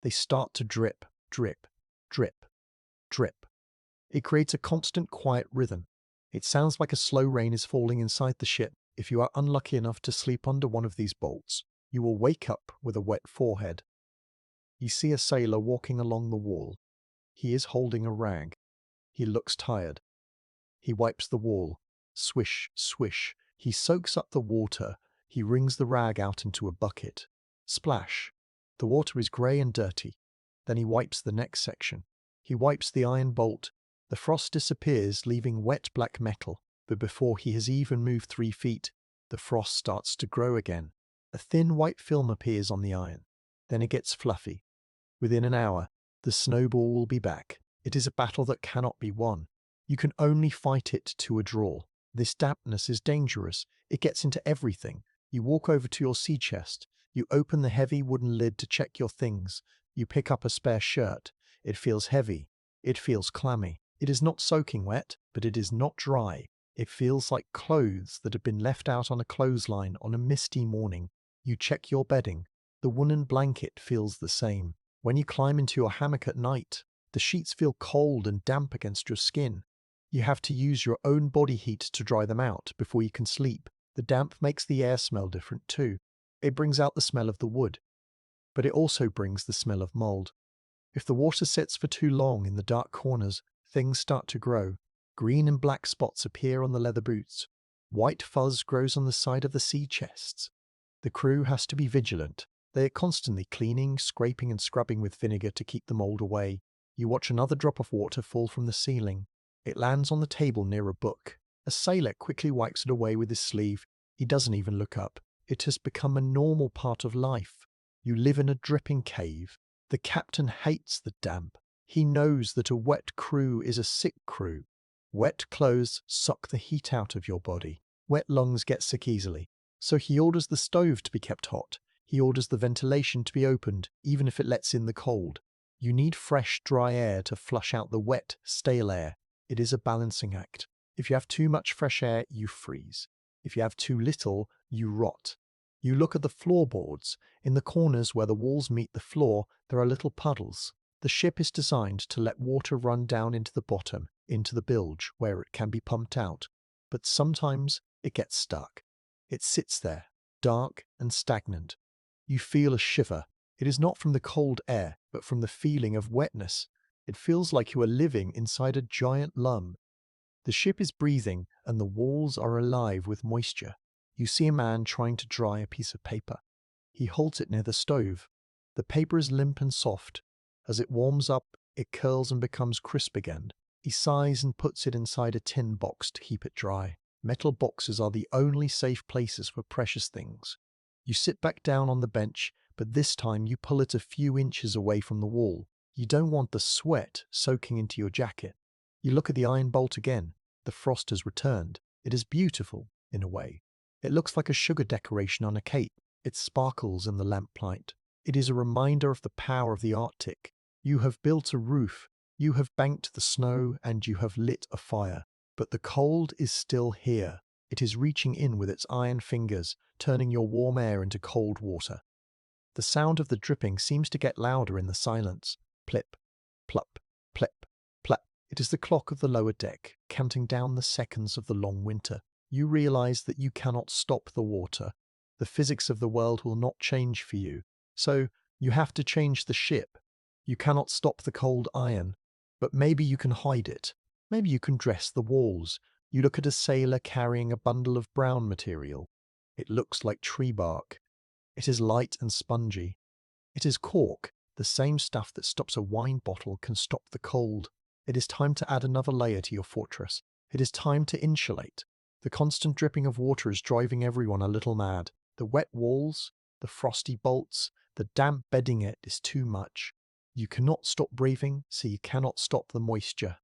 They start to drip, drip, drip, drip. It creates a constant quiet rhythm. It sounds like a slow rain is falling inside the ship. If you are unlucky enough to sleep under one of these bolts, you will wake up with a wet forehead. You see a sailor walking along the wall. He is holding a rag. He looks tired. He wipes the wall. Swish, swish. He soaks up the water. He wrings the rag out into a bucket. Splash. The water is grey and dirty. Then he wipes the next section. He wipes the iron bolt. The frost disappears, leaving wet black metal. But before he has even moved 3 feet, the frost starts to grow again. A thin white film appears on the iron. Then it gets fluffy. Within an hour, the snowball will be back. It is a battle that cannot be won. You can only fight it to a draw. This dampness is dangerous. It gets into everything. You walk over to your sea chest. You open the heavy wooden lid to check your things. You pick up a spare shirt. It feels heavy. It feels clammy. It is not soaking wet, but it is not dry. It feels like clothes that have been left out on a clothesline on a misty morning. You check your bedding. The woolen blanket feels the same. When you climb into your hammock at night, the sheets feel cold and damp against your skin. You have to use your own body heat to dry them out before you can sleep. The damp makes the air smell different too. It brings out the smell of the wood, but it also brings the smell of mold. If the water sits for too long in the dark corners, things start to grow. Green and black spots appear on the leather boots. White fuzz grows on the side of the sea chests. The crew has to be vigilant. They are constantly cleaning, scraping and scrubbing with vinegar to keep the mold away. You watch another drop of water fall from the ceiling. It lands on the table near a book. A sailor quickly wipes it away with his sleeve. He doesn't even look up. It has become a normal part of life. You live in a dripping cave. The captain hates the damp. He knows that a wet crew is a sick crew. Wet clothes suck the heat out of your body. Wet lungs get sick easily. So he orders the stove to be kept hot. He orders the ventilation to be opened, even if it lets in the cold. You need fresh, dry air to flush out the wet, stale air. It is a balancing act. If you have too much fresh air, you freeze. If you have too little, you rot. You look at the floorboards. In the corners where the walls meet the floor, there are little puddles. The ship is designed to let water run down into the bottom, into the bilge, where it can be pumped out. But sometimes it gets stuck. It sits there, dark and stagnant. You feel a shiver. It is not from the cold air, but from the feeling of wetness. It feels like you are living inside a giant lung. The ship is breathing, and the walls are alive with moisture. You see a man trying to dry a piece of paper. He holds it near the stove. The paper is limp and soft. As it warms up, it curls and becomes crisp again. He sighs and puts it inside a tin box to keep it dry. Metal boxes are the only safe places for precious things. You sit back down on the bench, but this time you pull it a few inches away from the wall. You don't want the sweat soaking into your jacket. You look at the iron bolt again. The frost has returned. It is beautiful, in a way. It looks like a sugar decoration on a cake. It sparkles in the lamplight. It is a reminder of the power of the Arctic. You have built a roof. You have banked the snow, and you have lit a fire. But the cold is still here. It is reaching in with its iron fingers, turning your warm air into cold water. The sound of the dripping seems to get louder in the silence. Plip, plup, plip, plap. It is the clock of the lower deck, counting down the seconds of the long winter. You realize that you cannot stop the water. The physics of the world will not change for you. So you have to change the ship. You cannot stop the cold iron. But maybe you can hide it. Maybe you can dress the walls. You look at a sailor carrying a bundle of brown material. It looks like tree bark. It is light and spongy. It is cork. The same stuff that stops a wine bottle can stop the cold. It is time to add another layer to your fortress. It is time to insulate. The constant dripping of water is driving everyone a little mad. The wet walls, the frosty bolts, the damp bedding it is too much. You cannot stop breathing, so you cannot stop the moisture.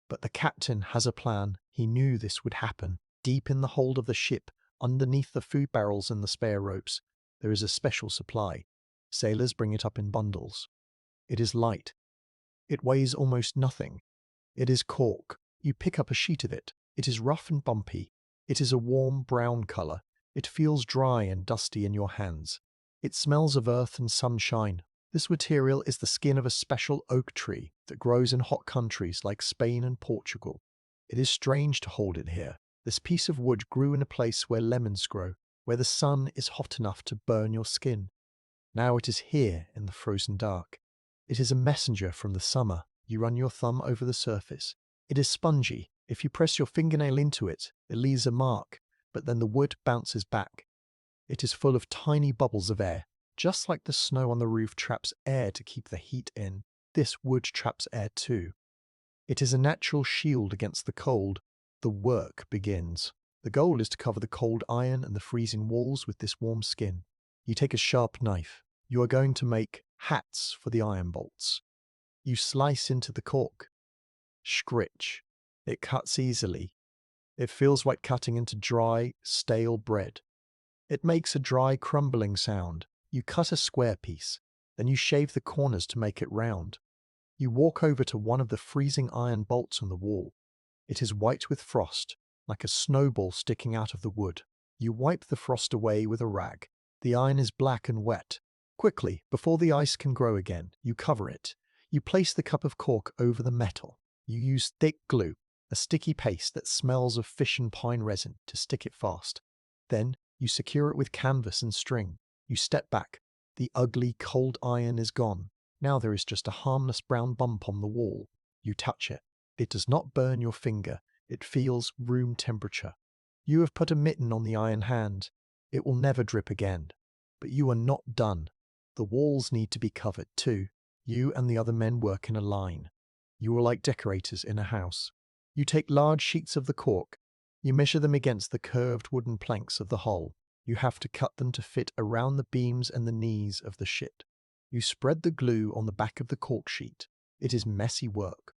But the captain has a plan. He knew this would happen. Deep in the hold of the ship, underneath the food barrels and the spare ropes, there is a special supply. Sailors bring it up in bundles. It is light. It weighs almost nothing. It is cork. You pick up a sheet of it. It is rough and bumpy. It is a warm brown color. It feels dry and dusty in your hands. It smells of earth and sunshine. This material is the skin of a special oak tree that grows in hot countries like Spain and Portugal. It is strange to hold it here. This piece of wood grew in a place where lemons grow, where the sun is hot enough to burn your skin. Now it is here in the frozen dark. It is a messenger from the summer. You run your thumb over the surface. It is spongy. If you press your fingernail into it, it leaves a mark, but then the wood bounces back. It is full of tiny bubbles of air. Just like the snow on the roof traps air to keep the heat in, this wood traps air too. It is a natural shield against the cold. The work begins. The goal is to cover the cold iron and the freezing walls with this warm skin. You take a sharp knife. You are going to make hats for the iron bolts. You slice into the cork. Scritch. It cuts easily. It feels like cutting into dry, stale bread. It makes a dry, crumbling sound. You cut a square piece. Then you shave the corners to make it round. You walk over to one of the freezing iron bolts on the wall. It is white with frost, like a snowball sticking out of the wood. You wipe the frost away with a rag. The iron is black and wet. Quickly, before the ice can grow again, you cover it. You place the cup of cork over the metal. You use thick glue, a sticky paste that smells of fish and pine resin, to stick it fast. Then you secure it with canvas and string. You step back. The ugly, cold iron is gone. Now there is just a harmless brown bump on the wall. You touch it. It does not burn your finger. It feels room temperature. You have put a mitten on the iron hand. It will never drip again. But you are not done. The walls need to be covered too. You and the other men work in a line. You are like decorators in a house. You take large sheets of the cork. You measure them against the curved wooden planks of the hull. You have to cut them to fit around the beams and the knees of the ship. You spread the glue on the back of the cork sheet. It is messy work.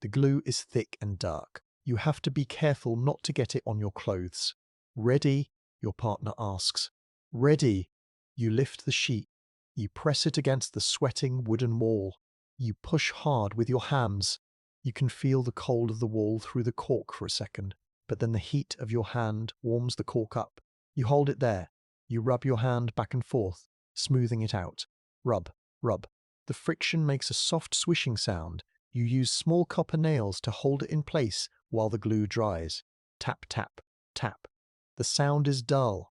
The glue is thick and dark. You have to be careful not to get it on your clothes. Ready? Your partner asks. Ready. You lift the sheet. You press it against the sweating wooden wall. You push hard with your hands. You can feel the cold of the wall through the cork for a second, but then the heat of your hand warms the cork up. You hold it there. You rub your hand back and forth, smoothing it out. Rub, rub. The friction makes a soft swishing sound. You use small copper nails to hold it in place while the glue dries. Tap, tap, tap. The sound is dull.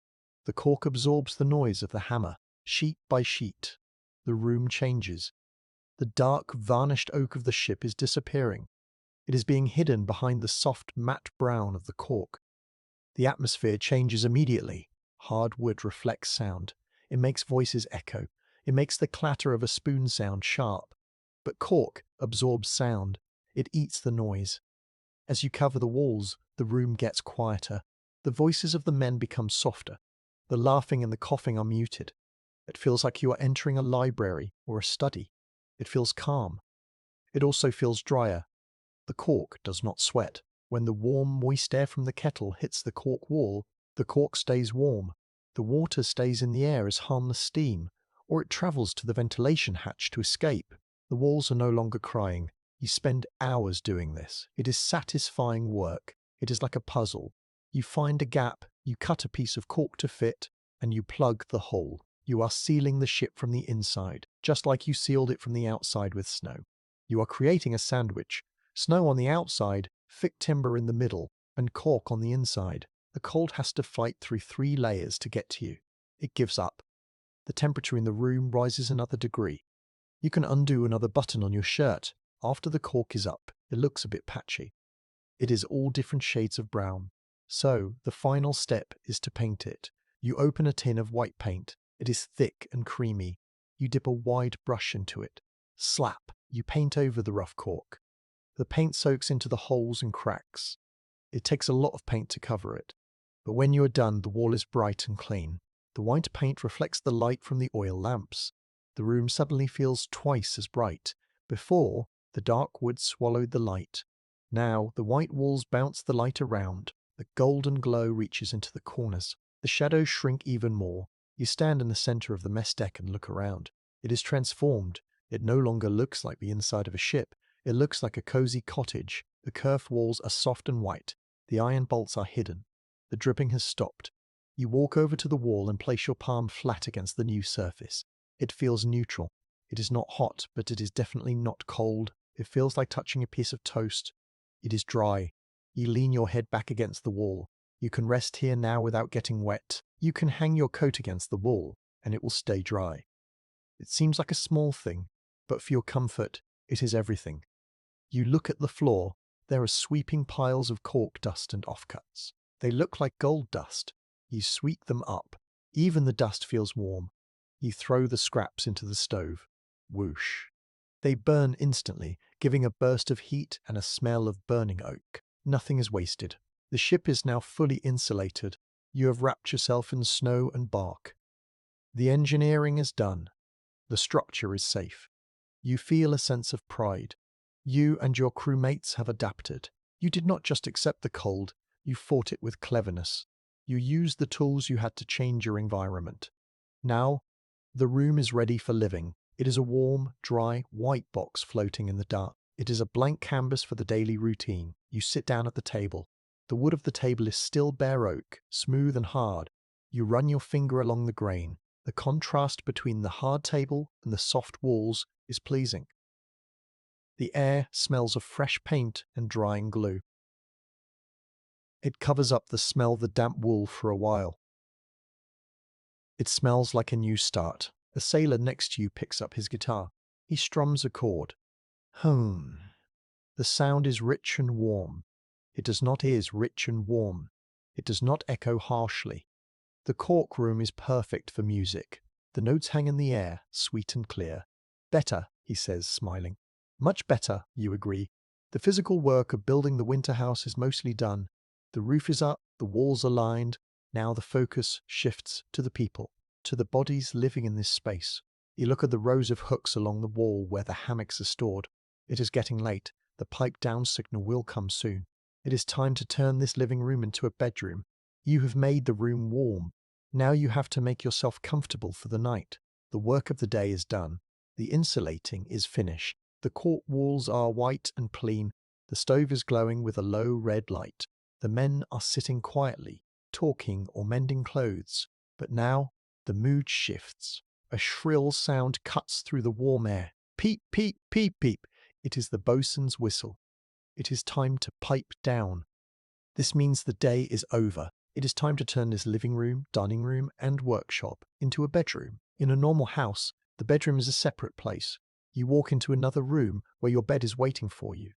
The cork absorbs the noise of the hammer, sheet by sheet. The room changes. The dark, varnished oak of the ship is disappearing. It is being hidden behind the soft, matte brown of the cork. The atmosphere changes immediately. Hard wood reflects sound. It makes voices echo. It makes the clatter of a spoon sound sharp. But cork absorbs sound. It eats the noise. As you cover the walls, the room gets quieter. The voices of the men become softer. The laughing and the coughing are muted. It feels like you are entering a library or a study. It feels calm. It also feels drier. The cork does not sweat. When the warm, moist air from the kettle hits the cork wall, the cork stays warm. The water stays in the air as harmless steam, or it travels to the ventilation hatch to escape. The walls are no longer crying. You spend hours doing this. It is satisfying work. It is like a puzzle. You find a gap, you cut a piece of cork to fit, and you plug the hole. You are sealing the ship from the inside, just like you sealed it from the outside with snow. You are creating a sandwich. Snow on the outside, thick timber in the middle, and cork on the inside. The cold has to fight through 3 layers to get to you. It gives up. The temperature in the room rises another degree. You can undo another button on your shirt. After the cork is up, it looks a bit patchy. It is all different shades of brown. So, the final step is to paint it. You open a tin of white paint. It is thick and creamy. You dip a wide brush into it. Slap. You paint over the rough cork. The paint soaks into the holes and cracks. It takes a lot of paint to cover it. But when you are done, the wall is bright and clean. The white paint reflects the light from the oil lamps. The room suddenly feels twice as bright. Before, the dark wood swallowed the light. Now, the white walls bounce the light around. The golden glow reaches into the corners. The shadows shrink even more. You stand in the center of the mess deck and look around. It is transformed. It no longer looks like the inside of a ship. It looks like a cozy cottage. The curved walls are soft and white. The iron bolts are hidden. The dripping has stopped. You walk over to the wall and place your palm flat against the new surface. It feels neutral. It is not hot, but it is definitely not cold. It feels like touching a piece of toast. It is dry. You lean your head back against the wall. You can rest here now without getting wet. You can hang your coat against the wall, and it will stay dry. It seems like a small thing, but for your comfort, it is everything. You look at the floor. There are sweeping piles of cork dust and offcuts. They look like gold dust. You sweep them up. Even the dust feels warm. You throw the scraps into the stove. Whoosh. They burn instantly, giving a burst of heat and a smell of burning oak. Nothing is wasted. The ship is now fully insulated. You have wrapped yourself in snow and bark. The engineering is done. The structure is safe. You feel a sense of pride. You and your crewmates have adapted. You did not just accept the cold, you fought it with cleverness. You used the tools you had to change your environment. Now, the room is ready for living. It is a warm, dry, white box floating in the dark. It is a blank canvas for the daily routine. You sit down at the table. The wood of the table is still bare oak, smooth and hard. You run your finger along the grain. The contrast between the hard table and the soft walls is pleasing. The air smells of fresh paint and drying glue. It covers up the smell of the damp wool for a while. It smells like a new start. A sailor next to you picks up his guitar. He strums a chord. Hum. The sound is rich and warm. It does not is rich and warm. It does not echo harshly. The cork room is perfect for music. The notes hang in the air, sweet and clear. Better, he says, smiling. Much better, you agree. The physical work of building the winter house is mostly done. The roof is up, the walls are lined. Now the focus shifts to the people, to the bodies living in this space. You look at the rows of hooks along the wall where the hammocks are stored. It is getting late. The pipe down signal will come soon. It is time to turn this living room into a bedroom. You have made the room warm. Now you have to make yourself comfortable for the night. The work of the day is done. The insulating is finished. The court walls are white and clean. The stove is glowing with a low red light. The men are sitting quietly, talking or mending clothes. But now the mood shifts. A shrill sound cuts through the warm air. Peep, peep, peep, peep. It is the boatswain's whistle. It is time to pipe down. This means the day is over. It is time to turn this living room, dining room, and workshop into a bedroom. In a normal house, the bedroom is a separate place. You walk into another room where your bed is waiting for you.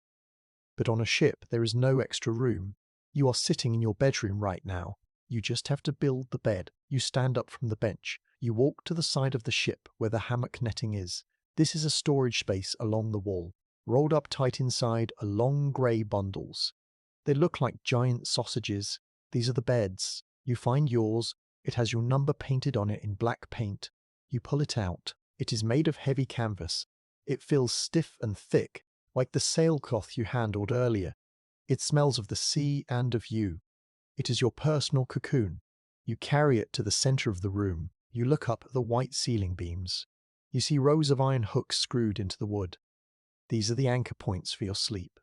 But on a ship, there is no extra room. You are sitting in your bedroom right now. You just have to build the bed. You stand up from the bench. You walk to the side of the ship where the hammock netting is. This is a storage space along the wall. Rolled up tight inside are long grey bundles. They look like giant sausages. These are the beds. You find yours. It has your number painted on it in black paint. You pull it out. It is made of heavy canvas. It feels stiff and thick, like the sailcloth you handled earlier. It smells of the sea and of you. It is your personal cocoon. You carry it to the center of the room. You look up at the white ceiling beams. You see rows of iron hooks screwed into the wood. These are the anchor points for your sleep.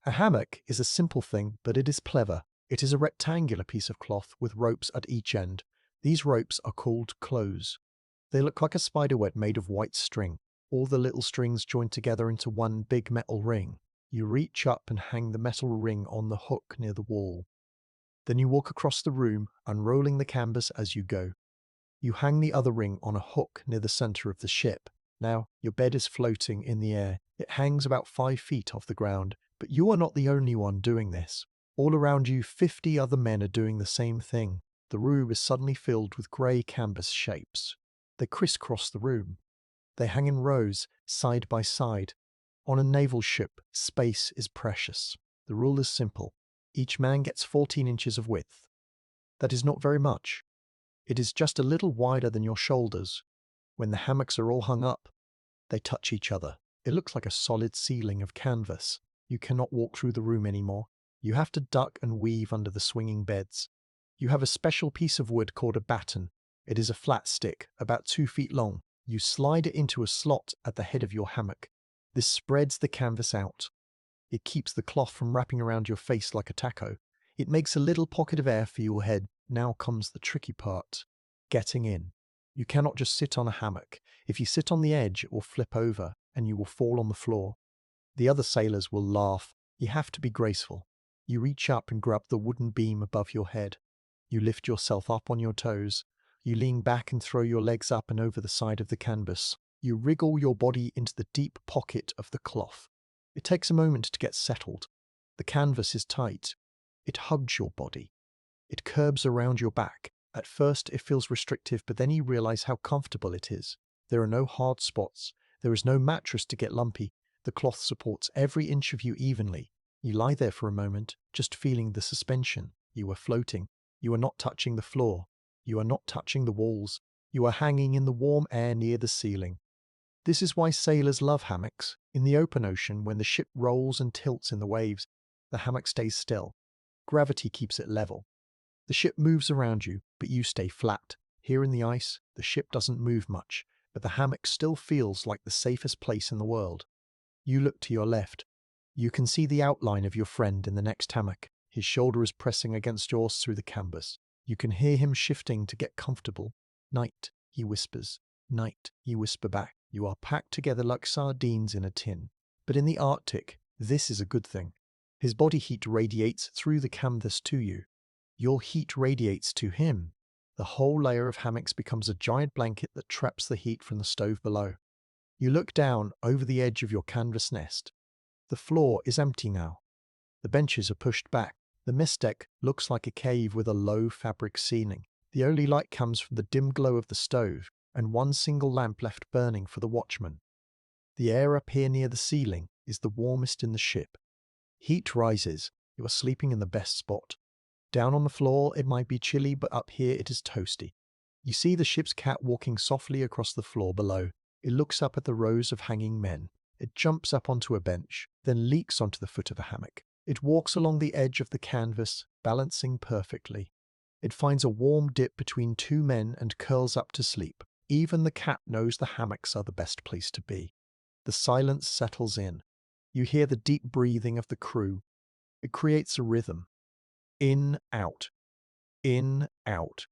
A hammock is a simple thing, but it is clever. It is a rectangular piece of cloth with ropes at each end. These ropes are called clothes. They look like a spiderweb made of white string. All the little strings joined together into one big metal ring. You reach up and hang the metal ring on the hook near the wall. Then you walk across the room, unrolling the canvas as you go. You hang the other ring on a hook near the center of the ship. Now, your bed is floating in the air. It hangs about 5 feet off the ground, but you are not the only one doing this. All around you, 50 other men are doing the same thing. The room is suddenly filled with grey canvas shapes. They crisscross the room. They hang in rows, side by side. On a naval ship, space is precious. The rule is simple. Each man gets 14 inches of width. That is not very much. It is just a little wider than your shoulders. When the hammocks are all hung up, they touch each other. It looks like a solid ceiling of canvas. You cannot walk through the room anymore. You have to duck and weave under the swinging beds. You have a special piece of wood called a batten. It is a flat stick, about 2 feet long. You slide it into a slot at the head of your hammock. This spreads the canvas out. It keeps the cloth from wrapping around your face like a taco. It makes a little pocket of air for your head. Now comes the tricky part. Getting in. You cannot just sit on a hammock. If you sit on the edge, it will flip over and you will fall on the floor. The other sailors will laugh. You have to be graceful. You reach up and grab the wooden beam above your head. You lift yourself up on your toes. You lean back and throw your legs up and over the side of the canvas. You wriggle your body into the deep pocket of the cloth. It takes a moment to get settled. The canvas is tight. It hugs your body. It curves around your back. At first it feels restrictive, but then you realize how comfortable it is. There are no hard spots. There is no mattress to get lumpy. The cloth supports every inch of you evenly. You lie there for a moment, just feeling the suspension. You are floating. You are not touching the floor. You are not touching the walls. You are hanging in the warm air near the ceiling. This is why sailors love hammocks. In the open ocean, when the ship rolls and tilts in the waves, the hammock stays still. Gravity keeps it level. The ship moves around you, but you stay flat. Here in the ice, the ship doesn't move much, but the hammock still feels like the safest place in the world. You look to your left. You can see the outline of your friend in the next hammock. His shoulder is pressing against yours through the canvas. You can hear him shifting to get comfortable. Night, he whispers. Night, you whisper back. You are packed together like sardines in a tin. But in the Arctic, this is a good thing. His body heat radiates through the canvas to you. Your heat radiates to him. The whole layer of hammocks becomes a giant blanket that traps the heat from the stove below. You look down over the edge of your canvas nest. The floor is empty now. The benches are pushed back. The mess deck looks like a cave with a low fabric ceiling. The only light comes from the dim glow of the stove and one single lamp left burning for the watchman. The air up here near the ceiling is the warmest in the ship. Heat rises. You are sleeping in the best spot. Down on the floor it might be chilly, but up here it is toasty. You see the ship's cat walking softly across the floor below. It looks up at the rows of hanging men. It jumps up onto a bench, then leaks onto the foot of a hammock. It walks along the edge of the canvas, balancing perfectly. It finds a warm dip between two men and curls up to sleep. Even the cat knows the hammocks are the best place to be. The silence settles in. You hear the deep breathing of the crew. It creates a rhythm. In, out. In, out.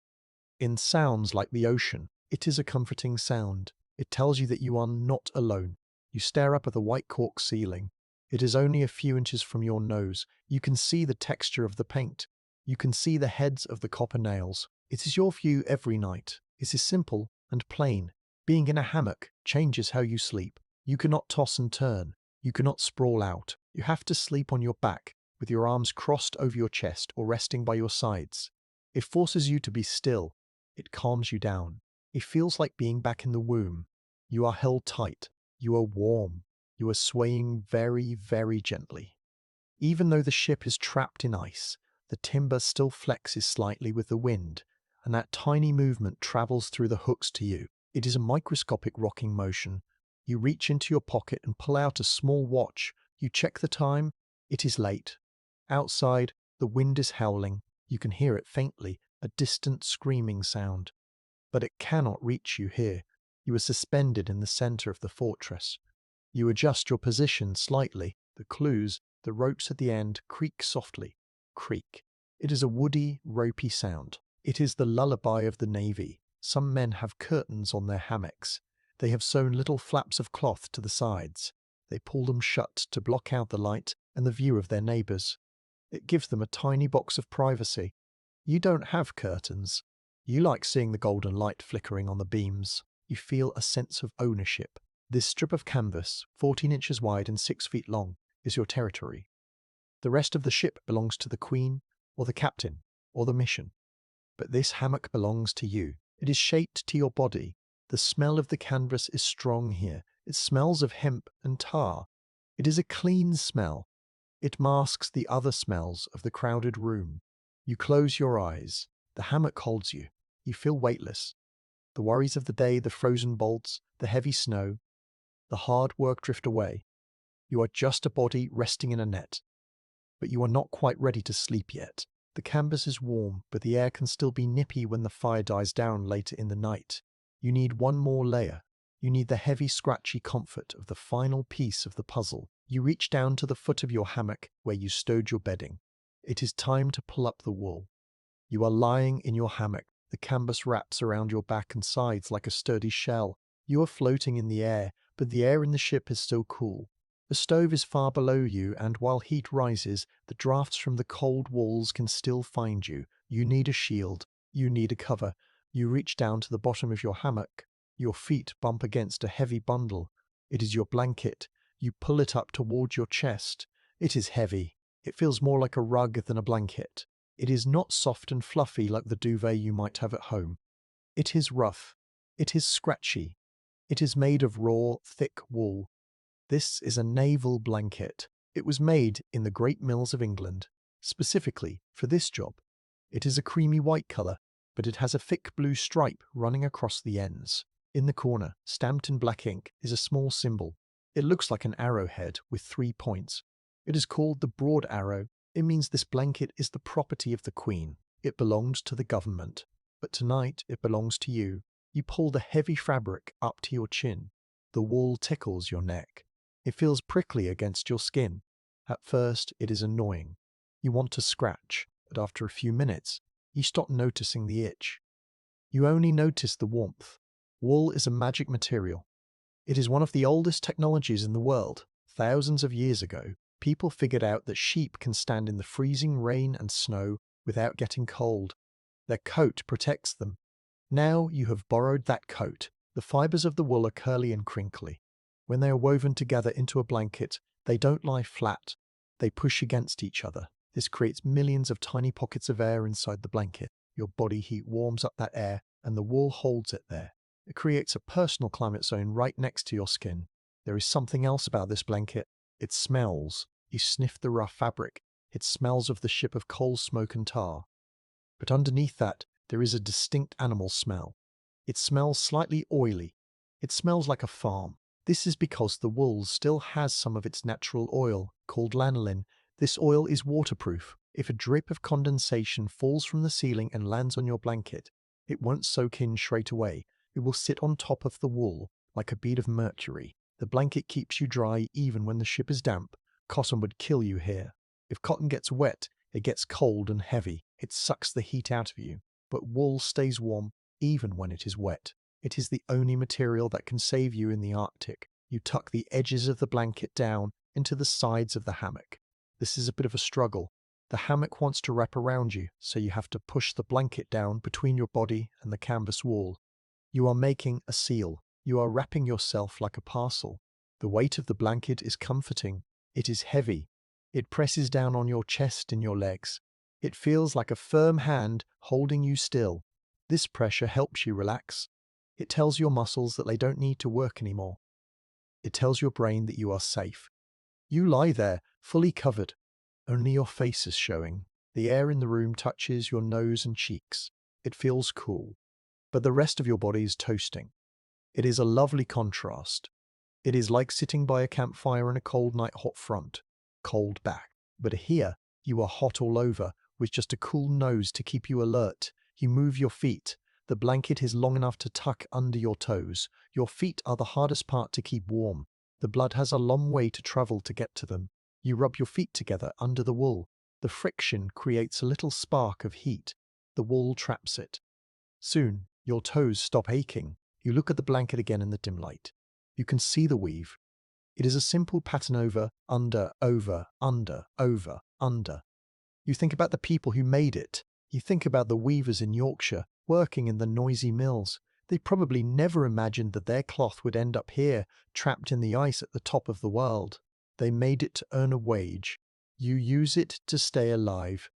In sounds like the ocean. It is a comforting sound. It tells you that you are not alone. You stare up at the white cork ceiling. It is only a few inches from your nose. You can see the texture of the paint. You can see the heads of the copper nails. It is your view every night. It is simple and plain. Being in a hammock changes how you sleep. You cannot toss and turn. You cannot sprawl out. You have to sleep on your back, with your arms crossed over your chest or resting by your sides. It forces you to be still. It calms you down. It feels like being back in the womb. You are held tight. You are warm. You are swaying very, very gently. Even though the ship is trapped in ice, the timber still flexes slightly with the wind, and that tiny movement travels through the hooks to you. It is a microscopic rocking motion. You reach into your pocket and pull out a small watch. You check the time. It is late. Outside, the wind is howling. You can hear it faintly, a distant screaming sound. But it cannot reach you here. You are suspended in the center of the fortress. You adjust your position slightly. The clues, the ropes at the end, creak softly. Creak. It is a woody, ropey sound. It is the lullaby of the navy. Some men have curtains on their hammocks. They have sewn little flaps of cloth to the sides. They pull them shut to block out the light and the view of their neighbors. It gives them a tiny box of privacy. You don't have curtains. You like seeing the golden light flickering on the beams. You feel a sense of ownership. This strip of canvas, 14 inches wide and 6 feet long, is your territory. The rest of the ship belongs to the queen, or the captain, or the mission. But this hammock belongs to you. It is shaped to your body. The smell of the canvas is strong here. It smells of hemp and tar. It is a clean smell. It masks the other smells of the crowded room. You close your eyes. The hammock holds you. You feel weightless. The worries of the day, the frozen bolts, the heavy snow, the hard work drift away. You are just a body resting in a net. But you are not quite ready to sleep yet. The canvas is warm, but the air can still be nippy when the fire dies down later in the night. You need one more layer. You need the heavy, scratchy comfort of the final piece of the puzzle. You reach down to the foot of your hammock where you stowed your bedding. It is time to pull up the wool. You are lying in your hammock. The canvas wraps around your back and sides like a sturdy shell. You are floating in the air, but the air in the ship is still cool. The stove is far below you, and while heat rises, the drafts from the cold walls can still find you. You need a shield. You need a cover. You reach down to the bottom of your hammock. Your feet bump against a heavy bundle. It is your blanket. You pull it up toward your chest. It is heavy. It feels more like a rug than a blanket. It is not soft and fluffy like the duvet you might have at home. It is rough. It is scratchy. It is made of raw, thick wool. This is a naval blanket. It was made in the great mills of England, specifically for this job. It is a creamy white colour, but it has a thick blue stripe running across the ends. In the corner, stamped in black ink, is a small symbol. It looks like an arrowhead with 3 points. It is called the broad arrow. It means this blanket is the property of the Queen. It belongs to the government. But tonight it belongs to you. You pull the heavy fabric up to your chin. The wool tickles your neck. It feels prickly against your skin. At first, it is annoying. You want to scratch, but after a few minutes, you stop noticing the itch. You only notice the warmth. Wool is a magic material. It is one of the oldest technologies in the world. Thousands of years ago, people figured out that sheep can stand in the freezing rain and snow without getting cold. Their coat protects them. Now you have borrowed that coat. The fibers of the wool are curly and crinkly. When they are woven together into a blanket, they don't lie flat. They push against each other. This creates millions of tiny pockets of air inside the blanket. Your body heat warms up that air, and the wool holds it there. It creates a personal climate zone right next to your skin. There is something else about this blanket. It smells. You sniff the rough fabric. It smells of the ship of coal smoke and tar. But underneath that, there is a distinct animal smell. It smells slightly oily. It smells like a farm. This is because the wool still has some of its natural oil, called lanolin. This oil is waterproof. If a drip of condensation falls from the ceiling and lands on your blanket, it won't soak in straight away. It will sit on top of the wool, like a bead of mercury. The blanket keeps you dry even when the ship is damp. Cotton would kill you here. If cotton gets wet, it gets cold and heavy. It sucks the heat out of you. But wool stays warm even when it is wet. It is the only material that can save you in the Arctic. You tuck the edges of the blanket down into the sides of the hammock. This is a bit of a struggle. The hammock wants to wrap around you, so you have to push the blanket down between your body and the canvas wall. You are making a seal. You are wrapping yourself like a parcel. The weight of the blanket is comforting. It is heavy. It presses down on your chest and your legs. It feels like a firm hand holding you still. This pressure helps you relax. It tells your muscles that they don't need to work anymore. It tells your brain that you are safe. You lie there, fully covered. Only your face is showing. The air in the room touches your nose and cheeks. It feels cool. But the rest of your body is toasting. It is a lovely contrast. It is like sitting by a campfire in a cold night hot front, cold back. But here, you are hot all over, with just a cool nose to keep you alert. You move your feet. The blanket is long enough to tuck under your toes. Your feet are the hardest part to keep warm. The blood has a long way to travel to get to them. You rub your feet together under the wool. The friction creates a little spark of heat. The wool traps it. Soon, your toes stop aching. You look at the blanket again in the dim light. You can see the weave. It is a simple pattern over, under, over, under, over, under. You think about the people who made it. You think about the weavers in Yorkshire, working in the noisy mills. They probably never imagined that their cloth would end up here, trapped in the ice at the top of the world. They made it to earn a wage. You use it to stay alive.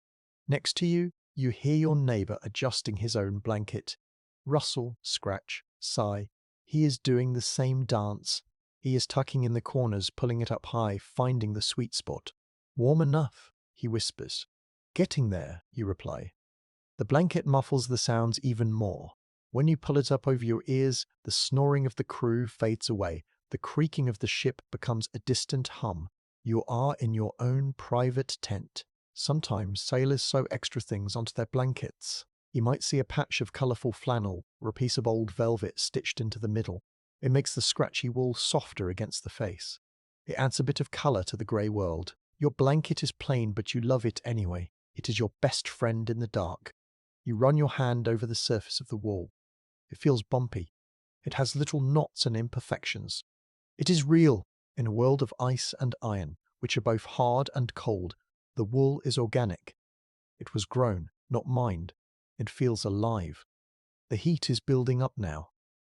Next to you, you hear your neighbor adjusting his own blanket. Rustle, scratch, sigh. He is doing the same dance. He is tucking in the corners, pulling it up high, finding the sweet spot. Warm enough, he whispers. Getting there, you reply. The blanket muffles the sounds even more. When you pull it up over your ears, the snoring of the crew fades away. The creaking of the ship becomes a distant hum. You are in your own private tent. Sometimes sailors sew extra things onto their blankets. You might see a patch of colourful flannel or a piece of old velvet stitched into the middle. It makes the scratchy wool softer against the face. It adds a bit of colour to the grey world. Your blanket is plain, but you love it anyway. It is your best friend in the dark. You run your hand over the surface of the wool. It feels bumpy. It has little knots and imperfections. It is real. In a world of ice and iron, which are both hard and cold, the wool is organic. It was grown, not mined. It feels alive. The heat is building up now.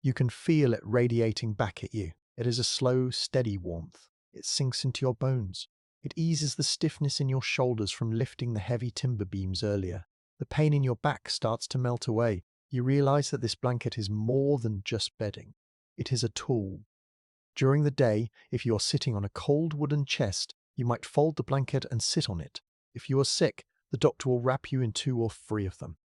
You can feel it radiating back at you. It is a slow, steady warmth. It sinks into your bones. It eases the stiffness in your shoulders from lifting the heavy timber beams earlier. The pain in your back starts to melt away. You realize that this blanket is more than just bedding. It is a tool. During the day, if you are sitting on a cold wooden chest, you might fold the blanket and sit on it. If you are sick, the doctor will wrap you in 2 or 3 of them.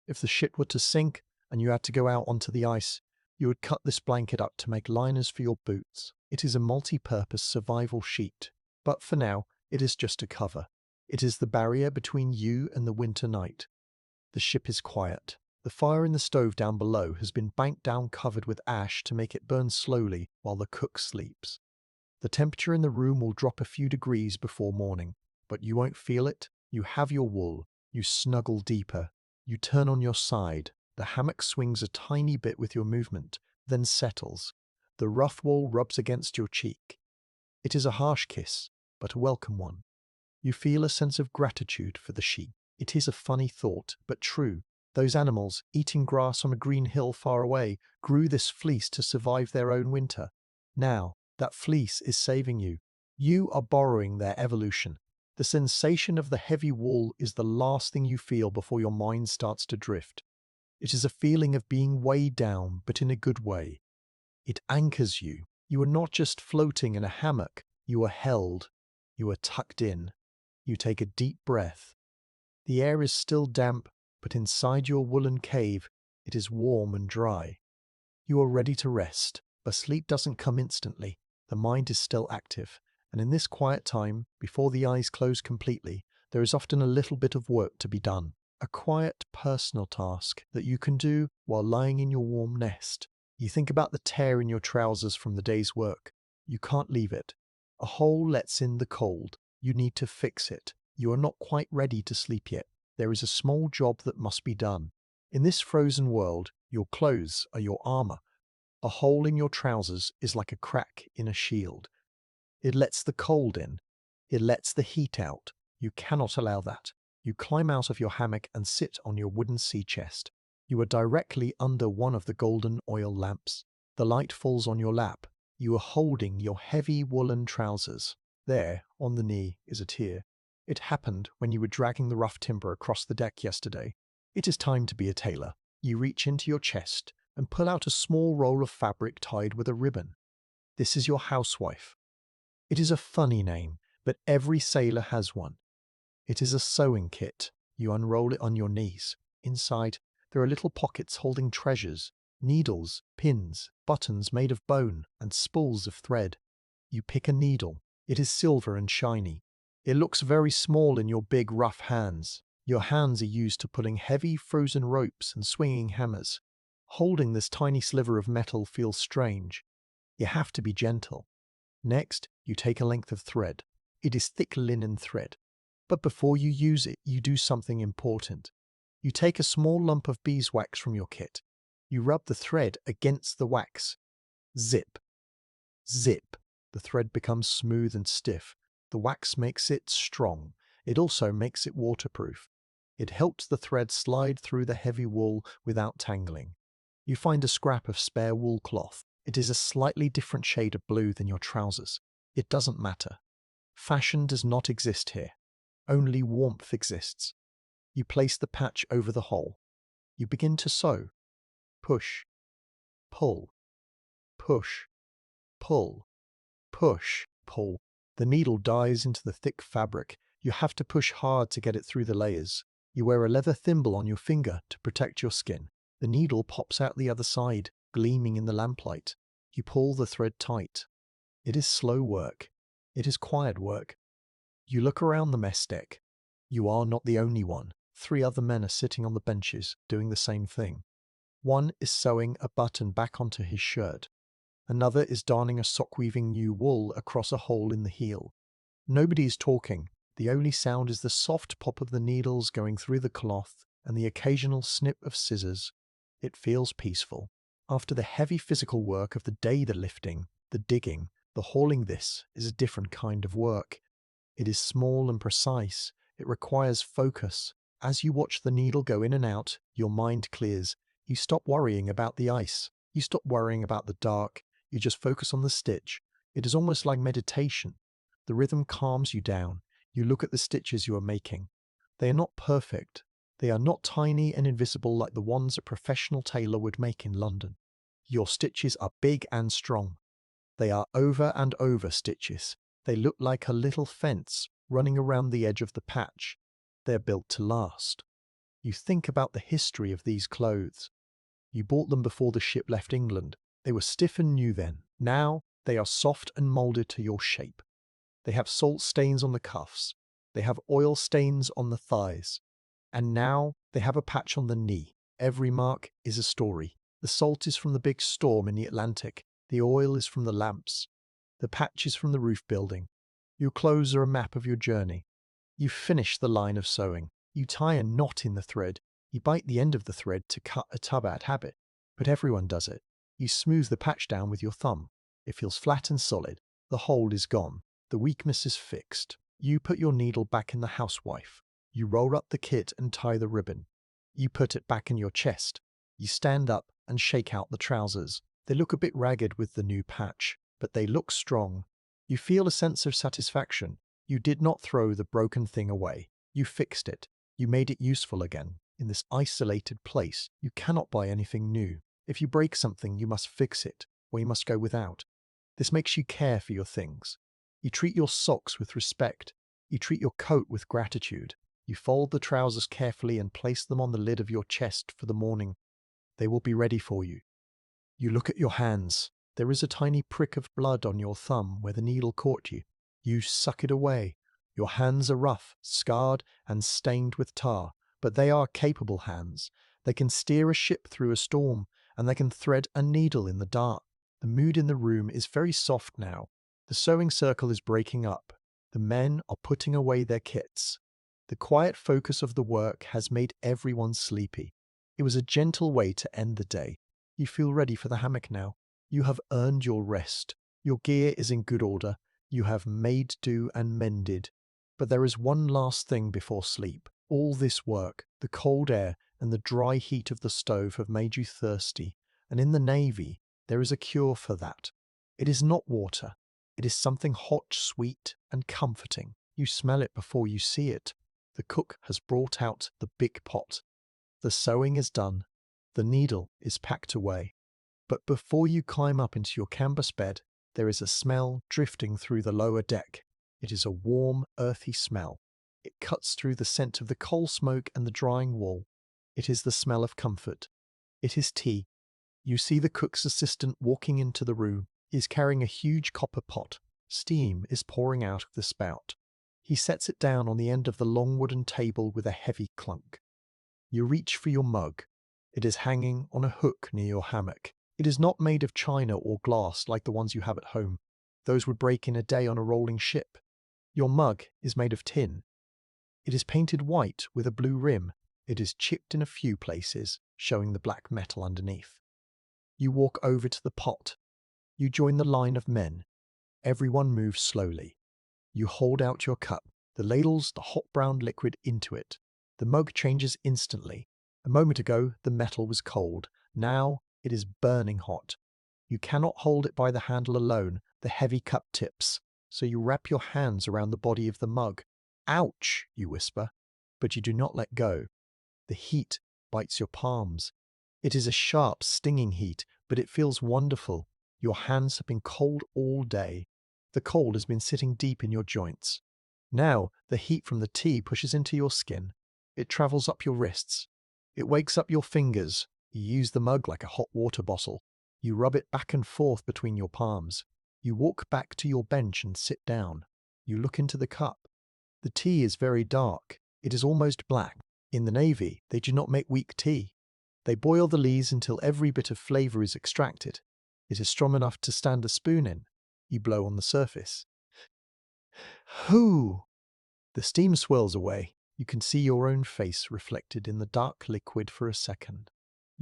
If the ship were to sink and you had to go out onto the ice, you would cut this blanket up to make liners for your boots. It is a multi-purpose survival sheet. But for now, it is just a cover. It is the barrier between you and the winter night. The ship is quiet. The fire in the stove down below has been banked down covered with ash to make it burn slowly while the cook sleeps. The temperature in the room will drop a few degrees before morning, but you won't feel it. You have your wool. You snuggle deeper. You turn on your side. The hammock swings a tiny bit with your movement, then settles. The rough wool rubs against your cheek. It is a harsh kiss, but a welcome one. You feel a sense of gratitude for the sheep. It is a funny thought, but true. Those animals, eating grass on a green hill far away, grew this fleece to survive their own winter. Now, That fleece is saving you. You are borrowing their evolution. The sensation of the heavy wool is the last thing you feel before your mind starts to drift. It is a feeling of being weighed down, but in a good way. It anchors you. You are not just floating in a hammock. You are held. You are tucked in. You take a deep breath. The air is still damp, but inside your woolen cave, it is warm and dry. You are ready to rest, but sleep doesn't come instantly. The mind is still active, and in this quiet time, before the eyes close completely, there is often a little bit of work to be done. A quiet, personal task that you can do while lying in your warm nest. You think about the tear in your trousers from the day's work. You can't leave it. A hole lets in the cold. You need to fix it. You are not quite ready to sleep yet. There is a small job that must be done. In this frozen world, your clothes are your armor. A hole in your trousers is like a crack in a shield. It lets the cold in. It lets the heat out. You cannot allow that. You climb out of your hammock and sit on your wooden sea chest. You are directly under one of the golden oil lamps. The light falls on your lap. You are holding your heavy woolen trousers. There, on the knee, is a tear. It happened when you were dragging the rough timber across the deck yesterday. It is time to be a tailor. You reach into your chest and pull out a small roll of fabric tied with a ribbon. This is your housewife. It is a funny name, but every sailor has one. It is a sewing kit. You unroll it on your knees. Inside, there are little pockets holding treasures, needles, pins, buttons made of bone, and spools of thread. You pick a needle. It is silver and shiny. It looks very small in your big, rough hands. Your hands are used to pulling heavy, frozen ropes and swinging hammers. Holding this tiny sliver of metal feels strange. You have to be gentle. Next, you take a length of thread. It is thick linen thread. But before you use it, you do something important. You take a small lump of beeswax from your kit. You rub the thread against the wax. Zip. Zip. The thread becomes smooth and stiff. The wax makes it strong. It also makes it waterproof. It helps the thread slide through the heavy wool without tangling. You find a scrap of spare wool cloth. It is a slightly different shade of blue than your trousers. It doesn't matter. Fashion does not exist here. Only warmth exists. You place the patch over the hole. You begin to sew. Push. Pull. Push. Pull. Push. Pull. The needle dives into the thick fabric. You have to push hard to get it through the layers. You wear a leather thimble on your finger to protect your skin. The needle pops out the other side, gleaming in the lamplight. You pull the thread tight. It is slow work. It is quiet work. You look around the mess deck. You are not the only one. 3 other men are sitting on the benches, doing the same thing. One is sewing a button back onto his shirt. Another is darning a sock-weaving new wool across a hole in the heel. Nobody is talking. The only sound is the soft pop of the needles going through the cloth and the occasional snip of scissors. It feels peaceful. After the heavy physical work of the day, the lifting, the digging, the hauling, this is a different kind of work. It is small and precise. It requires focus. As you watch the needle go in and out, your mind clears. You stop worrying about the ice. You stop worrying about the dark. You just focus on the stitch. It is almost like meditation. The rhythm calms you down. You look at the stitches you are making. They are not perfect. They are not tiny and invisible like the ones a professional tailor would make in London. Your stitches are big and strong. They are over and over stitches. They look like a little fence running around the edge of the patch. They're built to last. You think about the history of these clothes. You bought them before the ship left England. They were stiff and new then. Now they are soft and molded to your shape. They have salt stains on the cuffs. They have oil stains on the thighs. And now they have a patch on the knee. Every mark is a story. The salt is from the big storm in the Atlantic. The oil is from the lamps. The patch is from the roof building. Your clothes are a map of your journey. You finish the line of sewing. You tie a knot in the thread. You bite the end of the thread to cut a tub out habit. But everyone does it. You smooth the patch down with your thumb. It feels flat and solid. The hole is gone. The weakness is fixed. You put your needle back in the housewife. You roll up the kit and tie the ribbon. You put it back in your chest. You stand up and shake out the trousers. They look a bit ragged with the new patch, but they look strong. You feel a sense of satisfaction. You did not throw the broken thing away. You fixed it. You made it useful again. In this isolated place, you cannot buy anything new. If you break something, you must fix it, or you must go without. This makes you care for your things. You treat your socks with respect. You treat your coat with gratitude. You fold the trousers carefully and place them on the lid of your chest for the morning. They will be ready for you. You look at your hands. There is a tiny prick of blood on your thumb where the needle caught you. You suck it away. Your hands are rough, scarred, and stained with tar, but they are capable hands. They can steer a ship through a storm, and they can thread a needle in the dark. The mood in the room is very soft now. The sewing circle is breaking up. The men are putting away their kits. The quiet focus of the work has made everyone sleepy. It was a gentle way to end the day. You feel ready for the hammock now. You have earned your rest. Your gear is in good order. You have made do and mended. But there is one last thing before sleep. All this work, the cold air and the dry heat of the stove have made you thirsty. And in the Navy, there is a cure for that. It is not water. It is something hot, sweet, and comforting. You smell it before you see it. The cook has brought out the big pot. The sewing is done. The needle is packed away. But before you climb up into your canvas bed, there is a smell drifting through the lower deck. It is a warm, earthy smell. It cuts through the scent of the coal smoke and the drying wool. It is the smell of comfort. It is tea. You see the cook's assistant walking into the room. He is carrying a huge copper pot. Steam is pouring out of the spout. He sets it down on the end of the long wooden table with a heavy clunk. You reach for your mug. It is hanging on a hook near your hammock. It is not made of china or glass like the ones you have at home. Those would break in a day on a rolling ship. Your mug is made of tin. It is painted white with a blue rim. It is chipped in a few places, showing the black metal underneath. You walk over to the pot. You join the line of men. Everyone moves slowly. You hold out your cup. The ladles the hot brown liquid into it. The mug changes instantly. A moment ago, the metal was cold. Now, it is burning hot. You cannot hold it by the handle alone. The heavy cup tips. So you wrap your hands around the body of the mug. Ouch, you whisper. But you do not let go. The heat bites your palms. It is a sharp, stinging heat, but it feels wonderful. Your hands have been cold all day. The cold has been sitting deep in your joints. Now, the heat from the tea pushes into your skin. It travels up your wrists. It wakes up your fingers. You use the mug like a hot water bottle. You rub it back and forth between your palms. You walk back to your bench and sit down. You look into the cup. The tea is very dark. It is almost black. In the Navy, they do not make weak tea. They boil the lees until every bit of flavour is extracted. It is strong enough to stand a spoon in. You blow on the surface. Hoo! The steam swirls away. You can see your own face reflected in the dark liquid for a second.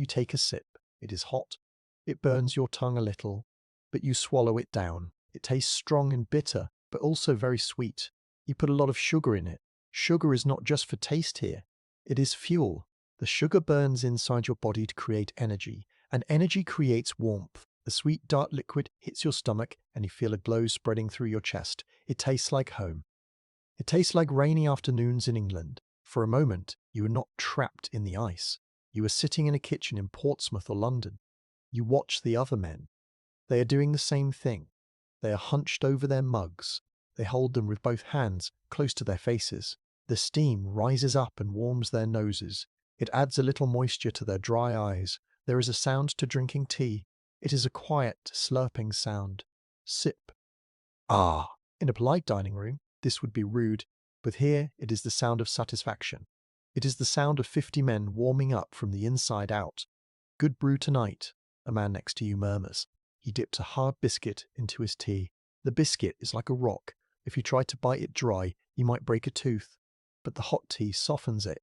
You take a sip. It is hot. It burns your tongue a little, but you swallow it down. It tastes strong and bitter, but also very sweet. You put a lot of sugar in it. Sugar is not just for taste here. It is fuel. The sugar burns inside your body to create energy, and energy creates warmth. The sweet dark liquid hits your stomach, and you feel a glow spreading through your chest. It tastes like home. It tastes like rainy afternoons in England. For a moment, you are not trapped in the ice. You are sitting in a kitchen in Portsmouth or London. You watch the other men. They are doing the same thing. They are hunched over their mugs. They hold them with both hands close to their faces. The steam rises up and warms their noses. It adds a little moisture to their dry eyes. There is a sound to drinking tea. It is a quiet, slurping sound. Sip. Ah! In a polite dining room, this would be rude, but here it is the sound of satisfaction. It is the sound of 50 men warming up from the inside out. Good brew tonight, a man next to you murmurs. He dips a hard biscuit into his tea. The biscuit is like a rock. If you try to bite it dry, you might break a tooth. But the hot tea softens it.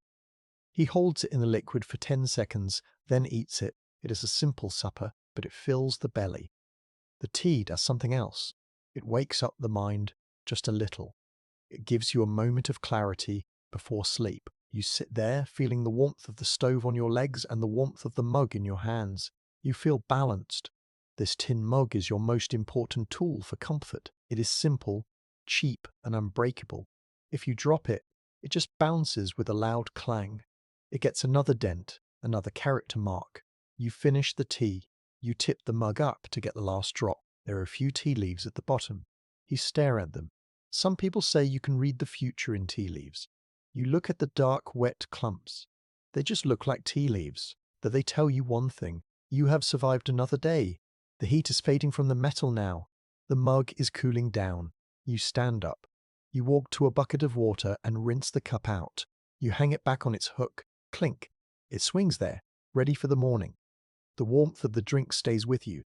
He holds it in the liquid for 10 seconds, then eats it. It is a simple supper, but it fills the belly. The tea does something else. It wakes up the mind just a little. It gives you a moment of clarity before sleep. You sit there feeling the warmth of the stove on your legs and the warmth of the mug in your hands. You feel balanced. This tin mug is your most important tool for comfort. It is simple, cheap, and unbreakable. If you drop it, it just bounces with a loud clang. It gets another dent, another character mark. You finish the tea. You tip the mug up to get the last drop. There are a few tea leaves at the bottom. You stare at them. Some people say you can read the future in tea leaves. You look at the dark, wet clumps. They just look like tea leaves. That they tell you one thing. You have survived another day. The heat is fading from the metal now. The mug is cooling down. You stand up. You walk to a bucket of water and rinse the cup out. You hang it back on its hook. Clink. It swings there, ready for the morning. The warmth of the drink stays with you.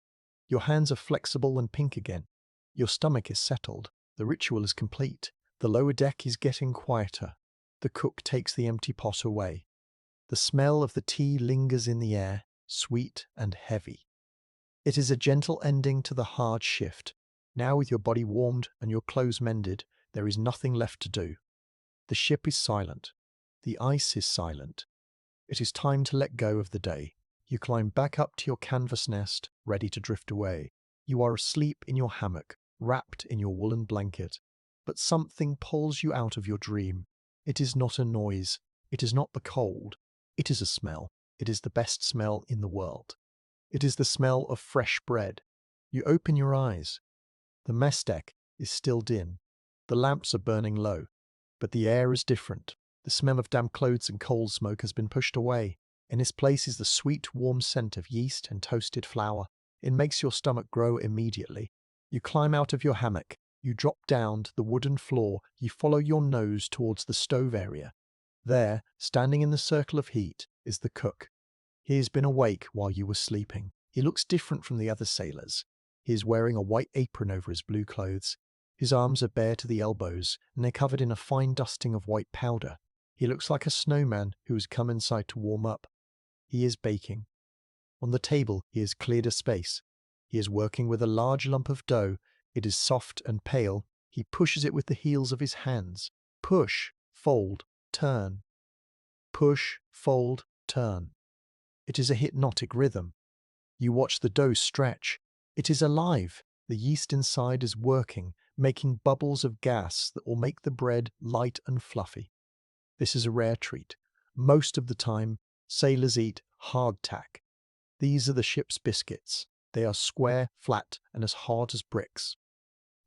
Your hands are flexible and pink again. Your stomach is settled. The ritual is complete. The lower deck is getting quieter. The cook takes the empty pot away. The smell of the tea lingers in the air, sweet and heavy. It is a gentle ending to the hard shift. Now, with your body warmed and your clothes mended, there is nothing left to do. The ship is silent. The ice is silent. It is time to let go of the day. You climb back up to your canvas nest, ready to drift away. You are asleep in your hammock, wrapped in your woolen blanket. But something pulls you out of your dream. It is not a noise. It is not the cold. It is a smell. It is the best smell in the world. It is the smell of fresh bread. You open your eyes. The mess deck is still dim. The lamps are burning low. But the air is different. The smell of damp clothes and coal smoke has been pushed away. In its place is the sweet, warm scent of yeast and toasted flour. It makes your stomach grow immediately. You climb out of your hammock. You drop down to the wooden floor. You follow your nose towards the stove area. There, standing in the circle of heat, is the cook. He has been awake while you were sleeping. He looks different from the other sailors. He is wearing a white apron over his blue clothes. His arms are bare to the elbows, and they're covered in a fine dusting of white powder. He looks like a snowman who has come inside to warm up. He is baking. On the table, he has cleared a space. He is working with a large lump of dough. It is soft and pale. He pushes it with the heels of his hands. Push, fold, turn. Push, fold, turn. It is a hypnotic rhythm. You watch the dough stretch. It is alive. The yeast inside is working, making bubbles of gas that will make the bread light and fluffy. This is a rare treat. Most of the time, sailors eat hardtack. These are the ship's biscuits. They are square, flat, and as hard as bricks.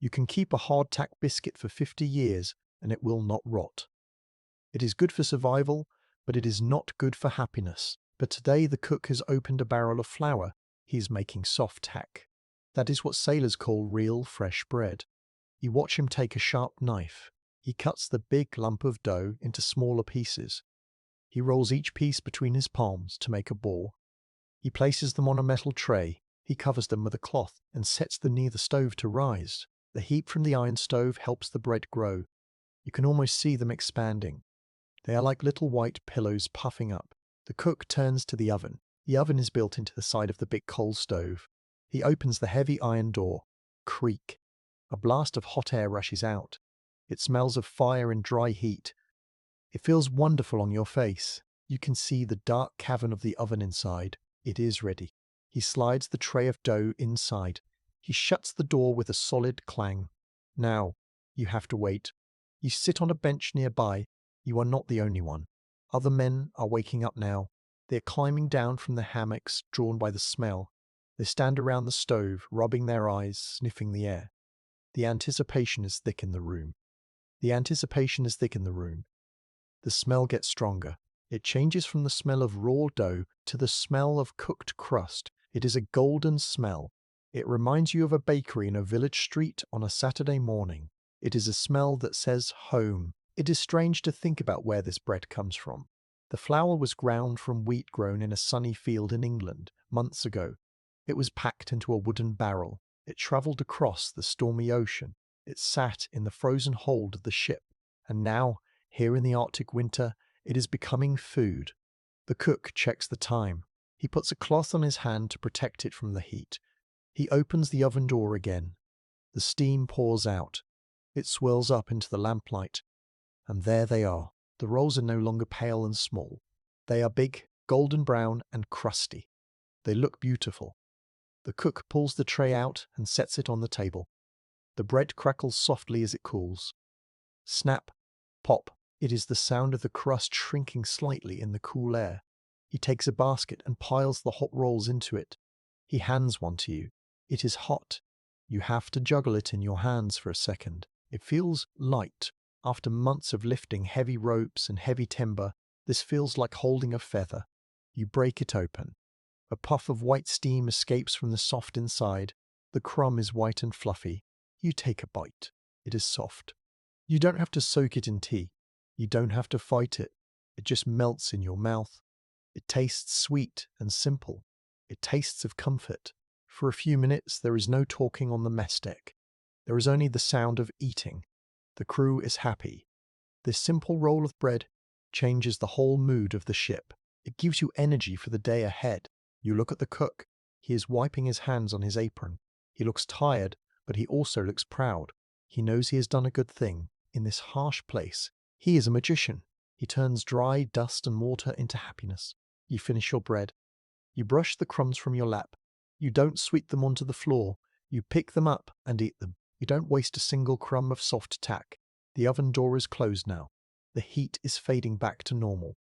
You can keep a hardtack biscuit for 50 years and it will not rot. It is good for survival, but it is not good for happiness. But today the cook has opened a barrel of flour. He is making soft tack. That is what sailors call real fresh bread. You watch him take a sharp knife. He cuts the big lump of dough into smaller pieces. He rolls each piece between his palms to make a ball. He places them on a metal tray. He covers them with a cloth and sets them near the stove to rise. The heat from the iron stove helps the bread grow. You can almost see them expanding. They are like little white pillows puffing up. The cook turns to the oven. The oven is built into the side of the big coal stove. He opens the heavy iron door. Creak. A blast of hot air rushes out. It smells of fire and dry heat. It feels wonderful on your face. You can see the dark cavern of the oven inside. It is ready. He slides the tray of dough inside. He shuts the door with a solid clang. Now, you have to wait. You sit on a bench nearby. You are not the only one. Other men are waking up now. They are climbing down from the hammocks, drawn by the smell. They stand around the stove, rubbing their eyes, sniffing the air. The anticipation is thick in the room. The anticipation is thick in the room. The smell gets stronger. It changes from the smell of raw dough to the smell of cooked crust. It is a golden smell. It reminds you of a bakery in a village street on a Saturday morning. It is a smell that says home. It is strange to think about where this bread comes from. The flour was ground from wheat grown in a sunny field in England months ago. It was packed into a wooden barrel. It travelled across the stormy ocean. It sat in the frozen hold of the ship. And now, here in the Arctic winter, it is becoming food. The cook checks the time. He puts a cloth on his hand to protect it from the heat. He opens the oven door again. The steam pours out. It swirls up into the lamplight. And there they are. The rolls are no longer pale and small. They are big, golden brown, and crusty. They look beautiful. The cook pulls the tray out and sets it on the table. The bread crackles softly as it cools. Snap, pop. It is the sound of the crust shrinking slightly in the cool air. He takes a basket and piles the hot rolls into it. He hands one to you. It is hot. You have to juggle it in your hands for a second. It feels light. After months of lifting heavy ropes and heavy timber, this feels like holding a feather. You break it open. A puff of white steam escapes from the soft inside. The crumb is white and fluffy. You take a bite. It is soft. You don't have to soak it in tea. You don't have to fight it. It just melts in your mouth. It tastes sweet and simple. It tastes of comfort. For a few minutes, there is no talking on the mess deck. There is only the sound of eating. The crew is happy. This simple roll of bread changes the whole mood of the ship. It gives you energy for the day ahead. You look at the cook. He is wiping his hands on his apron. He looks tired, but he also looks proud. He knows he has done a good thing. In this harsh place, he is a magician. He turns dry dust and water into happiness. You finish your bread. You brush the crumbs from your lap. You don't sweep them onto the floor. You pick them up and eat them. You don't waste a single crumb of soft tack. The oven door is closed now. The heat is fading back to normal.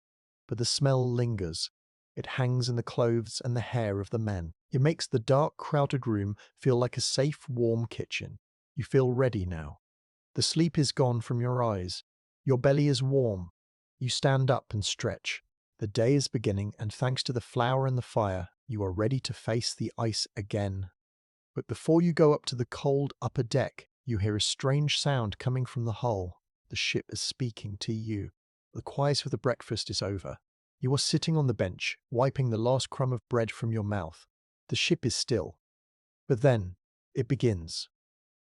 But the smell lingers. It hangs in the clothes and the hair of the men. It makes the dark, crowded room feel like a safe, warm kitchen. You feel ready now. The sleep is gone from your eyes. Your belly is warm. You stand up and stretch. The day is beginning, and thanks to the flour and the fire, you are ready to face the ice again. But before you go up to the cold upper deck, you hear a strange sound coming from the hull. The ship is speaking to you. The quiet of the breakfast is over. You are sitting on the bench, wiping the last crumb of bread from your mouth. The ship is still. But then, it begins.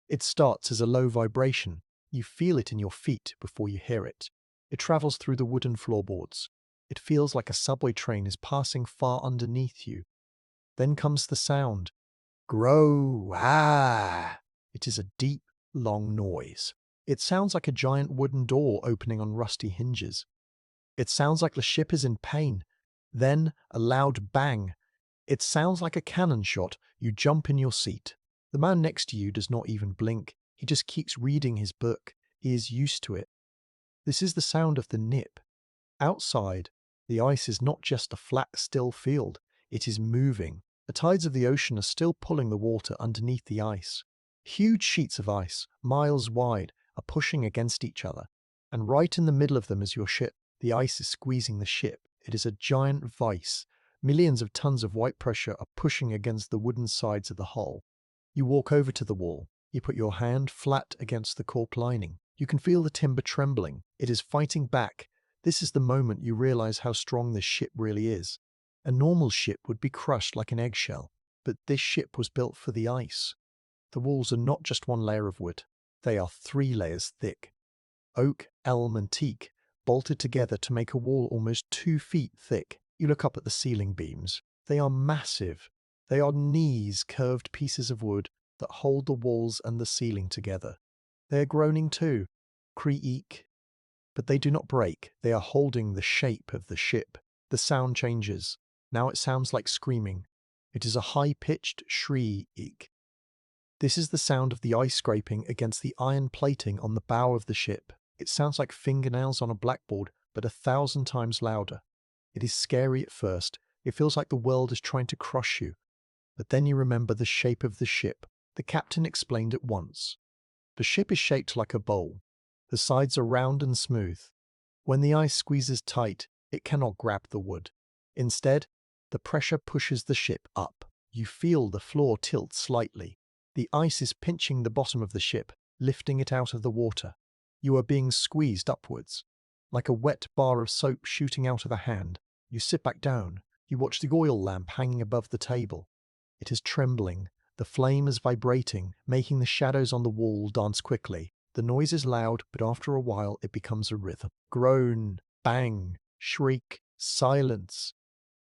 It starts as a low vibration. You feel it in your feet before you hear it. It travels through the wooden floorboards. It feels like a subway train is passing far underneath you. Then comes the sound. Grow, ah! It is a deep, long noise. It sounds like a giant wooden door opening on rusty hinges. It sounds like the ship is in pain. Then a loud bang. It sounds like a cannon shot. You jump in your seat. The man next to you does not even blink. He just keeps reading his book. He is used to it. This is the sound of the nip. Outside, the ice is not just a flat, still field. It is moving. The tides of the ocean are still pulling the water underneath the ice. Huge sheets of ice, miles wide, are pushing against each other. And right in the middle of them is your ship. The ice is squeezing the ship. It is a giant vice. Millions of tons of white pressure are pushing against the wooden sides of the hull. You walk over to the wall. You put your hand flat against the cork lining. You can feel the timber trembling. It is fighting back. This is the moment you realize how strong this ship really is. A normal ship would be crushed like an eggshell, but this ship was built for the ice. The walls are not just one layer of wood. They are 3 layers thick. Oak, elm, and teak bolted together to make a wall almost 2 feet thick. You look up at the ceiling beams. They are massive. They are knees curved pieces of wood that hold the walls and the ceiling together. They are groaning too. Creak. But they do not break. They are holding the shape of the ship. The sound changes. Now it sounds like screaming. It is a high-pitched shriek. This is the sound of the ice scraping against the iron plating on the bow of the ship. It sounds like fingernails on a blackboard, but 1,000 times louder. It is scary at first. It feels like the world is trying to crush you. But then you remember the shape of the ship. The captain explained it once. The ship is shaped like a bowl. The sides are round and smooth. When the ice squeezes tight, it cannot grab the wood. Instead, the pressure pushes the ship up. You feel the floor tilt slightly. The ice is pinching the bottom of the ship, lifting it out of the water. You are being squeezed upwards. Like a wet bar of soap shooting out of a hand, you sit back down. You watch the oil lamp hanging above the table. It is trembling. The flame is vibrating, making the shadows on the wall dance quickly. The noise is loud, but after a while it becomes a rhythm. Groan, bang, shriek, silence.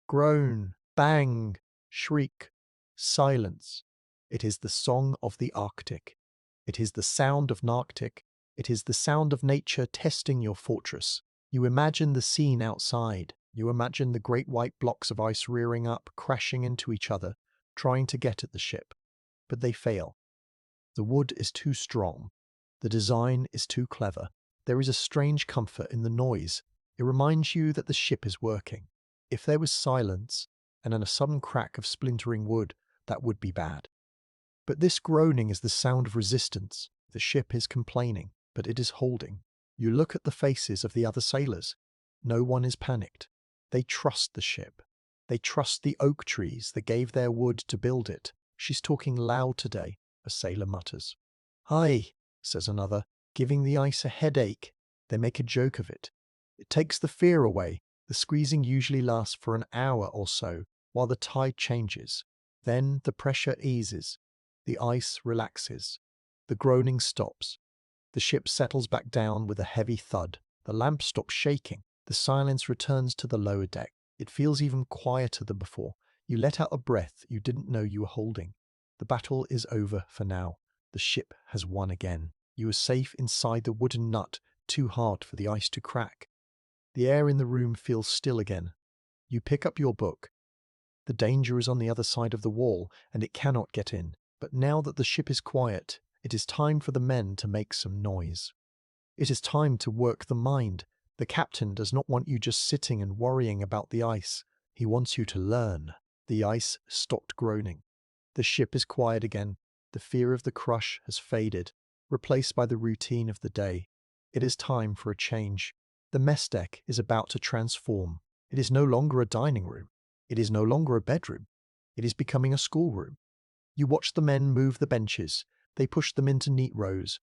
Groan, bang, shriek, silence. It is the song of the Arctic. It is the sound of Narctic. It is the sound of nature testing your fortress. You imagine the scene outside. You imagine the great white blocks of ice rearing up, crashing into each other. trying to get at the ship, but they fail. The wood is too strong. The design is too clever. There is a strange comfort in the noise. It reminds you that the ship is working. If there was silence and then a sudden crack of splintering wood, that would be bad. But this groaning is the sound of resistance. The ship is complaining, but it is holding. You look at the faces of the other sailors. No one is panicked. They trust the ship. They trust the oak trees that gave their wood to build it. She's talking loud today, a sailor mutters. Hi, says another, giving the ice a headache. They make a joke of it. It takes the fear away. The squeezing usually lasts for an hour or so, while the tide changes. Then the pressure eases. The ice relaxes. The groaning stops. The ship settles back down with a heavy thud. The lamp stops shaking. The silence returns to the lower deck. It feels even quieter than before. You let out a breath you didn't know you were holding. The battle is over for now. The ship has won again. You are safe inside the wooden nut, too hard for the ice to crack. The air in the room feels still again. You pick up your book. The danger is on the other side of the wall, and it cannot get in. But now that the ship is quiet, it is time for the men to make some noise. It is time to work the mind. The captain does not want you just sitting and worrying about the ice. He wants you to learn. The ice stopped groaning. The ship is quiet again. The fear of the crush has faded, replaced by the routine of the day. It is time for a change. The mess deck is about to transform. It is no longer a dining room. It is no longer a bedroom. It is becoming a schoolroom. You watch the men move the benches. They push them into neat rows.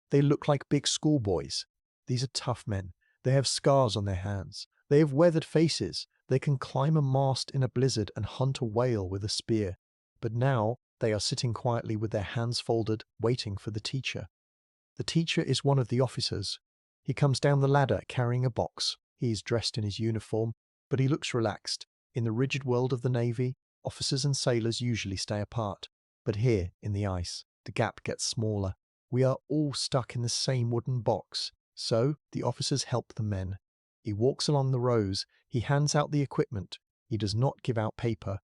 They look like big schoolboys. These are tough men. They have scars on their hands. They have weathered faces. They can climb a mast in a blizzard and hunt a whale with a spear. But now they are sitting quietly with their hands folded, waiting for the teacher. The teacher is one of the officers. He comes down the ladder carrying a box. He is dressed in his uniform, but he looks relaxed. In the rigid world of the Navy, officers and sailors usually stay apart. But here, in the ice, the gap gets smaller. We are all stuck in the same wooden box. So, the officers help the men. He walks along the rows. He hands out the equipment. He does not give out paper.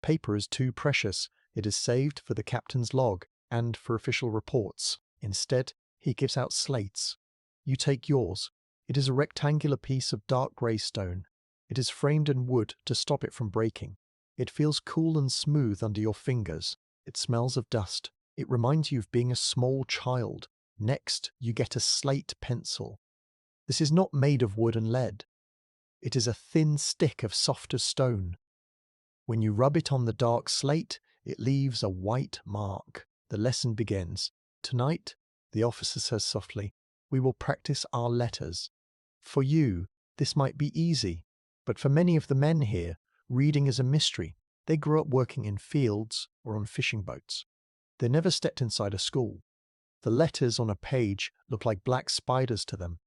Paper is too precious. It is saved for the captain's log and for official reports. Instead, he gives out slates. You take yours. It is a rectangular piece of dark grey stone. It is framed in wood to stop it from breaking. It feels cool and smooth under your fingers. It smells of dust. It reminds you of being a small child. Next, you get a slate pencil. This is not made of wood and lead. It is a thin stick of softer stone. When you rub it on the dark slate, it leaves a white mark. The lesson begins. Tonight, the officer says softly, we will practice our letters. For you, this might be easy, but for many of the men here, reading is a mystery. They grew up working in fields or on fishing boats. They never stepped inside a school. The letters on a page look like black spiders to them.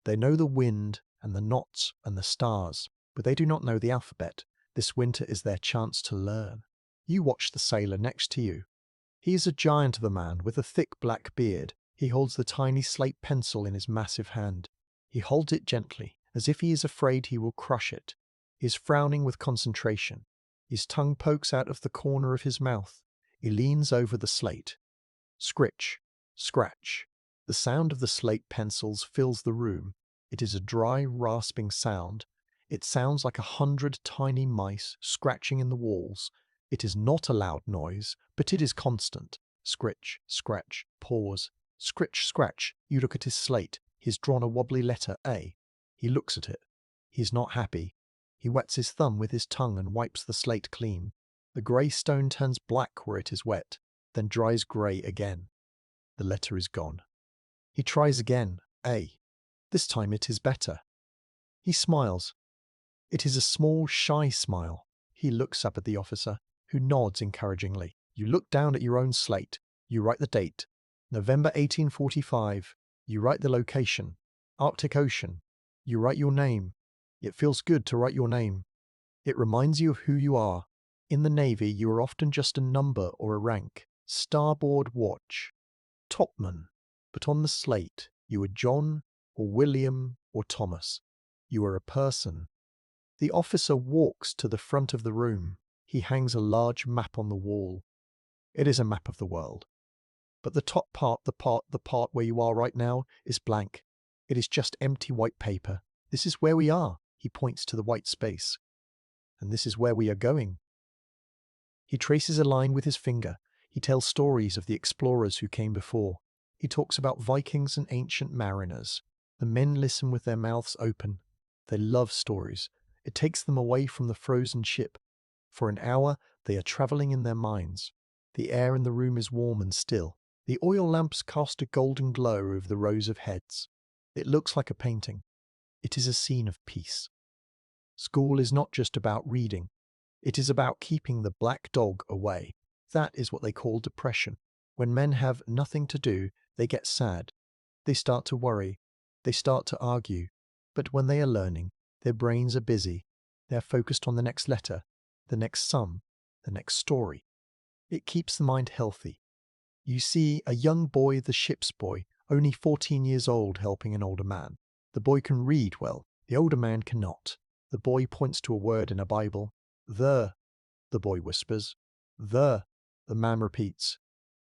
They know the wind and the knots and the stars, but they do not know the alphabet. This winter is their chance to learn. You watch the sailor next to you. He is a giant of a man with a thick black beard. He holds the tiny slate pencil in his massive hand. He holds it gently, as if he is afraid he will crush it. He is frowning with concentration. His tongue pokes out of the corner of his mouth. He leans over the slate. Scritch, scratch. The sound of the slate pencils fills the room. It is a dry, rasping sound. It sounds like 100 tiny mice scratching in the walls. It is not a loud noise, but it is constant. Scritch, scratch, pause. Scritch, scratch. You look at his slate. He has drawn a wobbly letter A. He looks at it. He is not happy. He wets his thumb with his tongue and wipes the slate clean. The grey stone turns black where it is wet, then dries grey again. The letter is gone. He tries again. A. This time it is better. He smiles. It is a small, shy smile. He looks up at the officer, who nods encouragingly. You look down at your own slate. You write the date. November 1845. You write the location. Arctic Ocean. You write your name. It feels good to write your name. It reminds you of who you are. In the Navy, you are often just a number or a rank. Starboard watch. Topman. But on the slate, you are John or William or Thomas. You are a person. The officer walks to the front of the room. He hangs a large map on the wall. It is a map of the world. But the top part, the part where you are right now, is blank. It is just empty white paper. This is where we are. He points to the white space. And this is where we are going. He traces a line with his finger. He tells stories of the explorers who came before. He talks about Vikings and ancient mariners. The men listen with their mouths open. They love stories. It takes them away from the frozen ship. For an hour, they are traveling in their minds. The air in the room is warm and still. The oil lamps cast a golden glow over the rows of heads. It looks like a painting. It is a scene of peace. School is not just about reading. It is about keeping the black dog away. That is what they call depression. When men have nothing to do, they get sad. They start to worry. They start to argue. But when they are learning, their brains are busy. They are focused on the next letter, the next sum, the next story. It keeps the mind healthy. You see a young boy, the ship's boy, only 14 years old, helping an older man. The boy can read well. The older man cannot. The boy points to a word in a Bible. The boy whispers. The man repeats.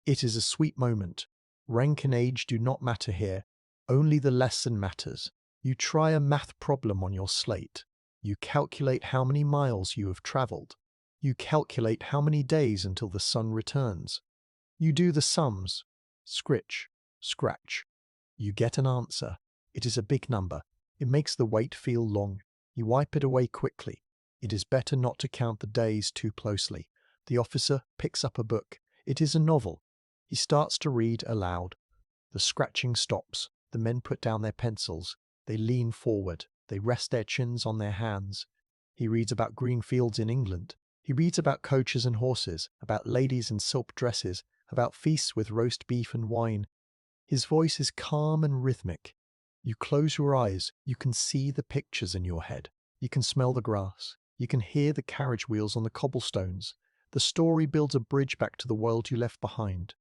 It is a sweet moment. Rank and age do not matter here. Only the lesson matters. You try a math problem on your slate. You calculate how many miles you have traveled. You calculate how many days until the sun returns. You do the sums. Scritch, scratch. You get an answer. It is a big number. It makes the wait feel long. You wipe it away quickly. It is better not to count the days too closely. The officer picks up a book. It is a novel. He starts to read aloud. The scratching stops. The men put down their pencils. They lean forward. They rest their chins on their hands. He reads about green fields in England. He reads about coaches and horses, about ladies in silk dresses, about feasts with roast beef and wine. His voice is calm and rhythmic. You close your eyes. You can see the pictures in your head. You can smell the grass. You can hear the carriage wheels on the cobblestones. The story builds a bridge back to the world you left behind.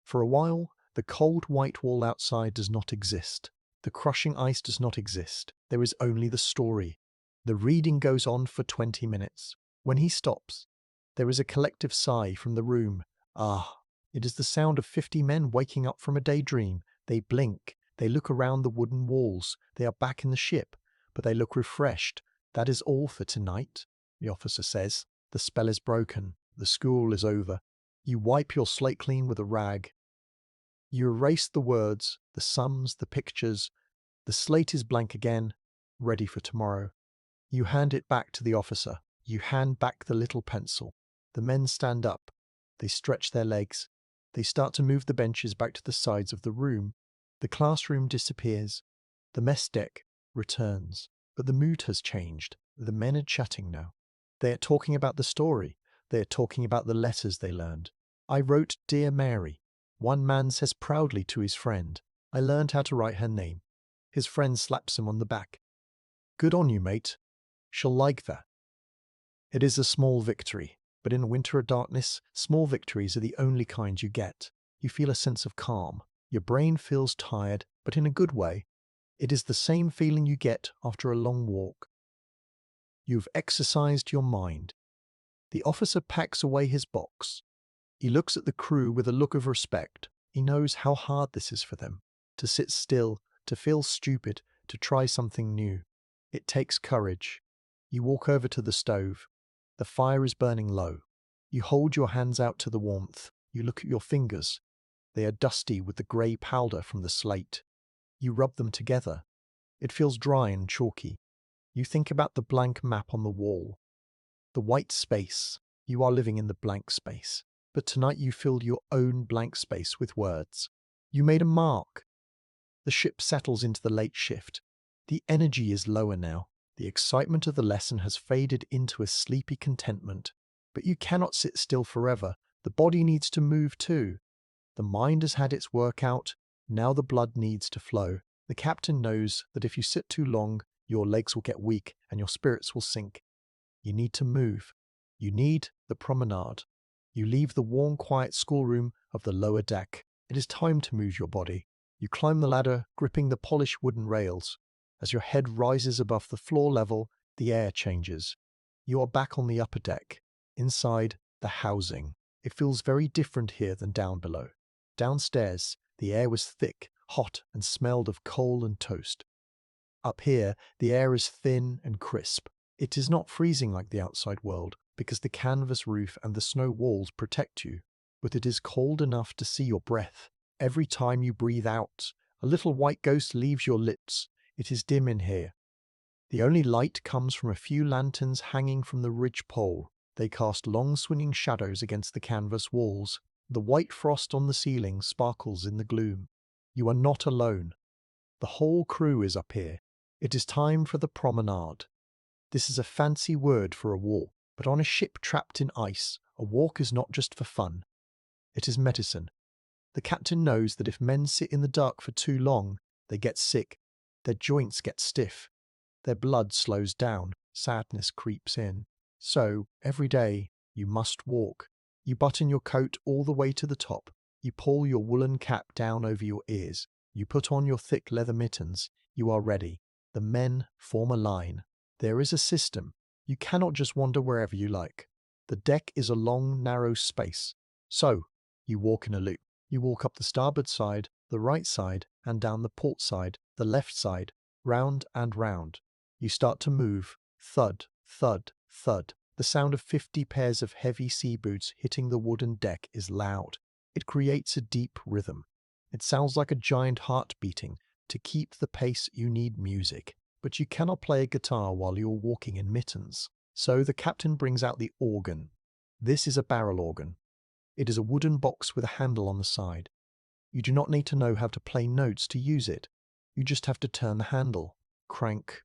For a while, the cold white wall outside does not exist. The crushing ice does not exist. There is only the story. The reading goes on for 20 minutes. When he stops, there is a collective sigh from the room. Ah, it is the sound of 50 men waking up from a daydream. They blink. They look around the wooden walls. They are back in the ship, but they look refreshed. That is all for tonight, the officer says. The spell is broken. The school is over. You wipe your slate clean with a rag. You erase the words, the sums, the pictures. The slate is blank again, ready for tomorrow. You hand it back to the officer. You hand back the little pencil. The men stand up. They stretch their legs. They start to move the benches back to the sides of the room. The classroom disappears. The mess deck returns. But the mood has changed. The men are chatting now. They are talking about the story. They are talking about the letters they learned. I wrote Dear Mary. One man says proudly to his friend, I learned how to write her name. His friend slaps him on the back. Good on you, mate. She'll like that. It is a small victory, but in a winter of darkness, small victories are the only kind you get. You feel a sense of calm. Your brain feels tired, but in a good way. It is the same feeling you get after a long walk. You've exercised your mind. The officer packs away his box. He looks at the crew with a look of respect. He knows how hard this is for them. To sit still, to feel stupid, to try something new. It takes courage. You walk over to the stove. The fire is burning low. You hold your hands out to the warmth. You look at your fingers. They are dusty with the grey powder from the slate. You rub them together. It feels dry and chalky. You think about the blank map on the wall. The white space. You are living in the blank space. But tonight you filled your own blank space with words. You made a mark. The ship settles into the late shift. The energy is lower now. The excitement of the lesson has faded into a sleepy contentment. But you cannot sit still forever. The body needs to move too. The mind has had its work out. Now the blood needs to flow. The captain knows that if you sit too long, your legs will get weak and your spirits will sink. You need to move. You need the promenade. You leave the warm, quiet schoolroom of the lower deck. It is time to move your body. You climb the ladder, gripping the polished wooden rails. As your head rises above the floor level, the air changes. You are back on the upper deck. inside, the housing. It feels very different here than down below. Downstairs, the air was thick, hot, and smelled of coal and toast. Up here, the air is thin and crisp. It is not freezing like the outside world, because the canvas roof and the snow walls protect you, but it is cold enough to see your breath. Every time you breathe out, a little white ghost leaves your lips. It is dim in here. The only light comes from a few lanterns hanging from the ridge pole. They cast long swinging shadows against the canvas walls. The white frost on the ceiling sparkles in the gloom. You are not alone. The whole crew is up here. It is time for the promenade. This is a fancy word for a walk, but on a ship trapped in ice, a walk is not just for fun. It is medicine. The captain knows that if men sit in the dark for too long, they get sick, their joints get stiff, their blood slows down, sadness creeps in. So, every day, you must walk. You button your coat all the way to the top. You pull your woolen cap down over your ears. You put on your thick leather mittens. You are ready. The men form a line. There is a system. You cannot just wander wherever you like. The deck is a long, narrow space. So, you walk in a loop. You walk up the starboard side, the right side, and down the port side, the left side, round and round. You start to move. Thud, thud, thud. The sound of 50 pairs of heavy sea boots hitting the wooden deck is loud. It creates a deep rhythm. It sounds like a giant heart beating. To keep the pace, you need music. But you cannot play a guitar while you're walking in mittens. So the captain brings out the organ. This is a barrel organ. It is a wooden box with a handle on the side. You do not need to know how to play notes to use it. You just have to turn the handle. Crank,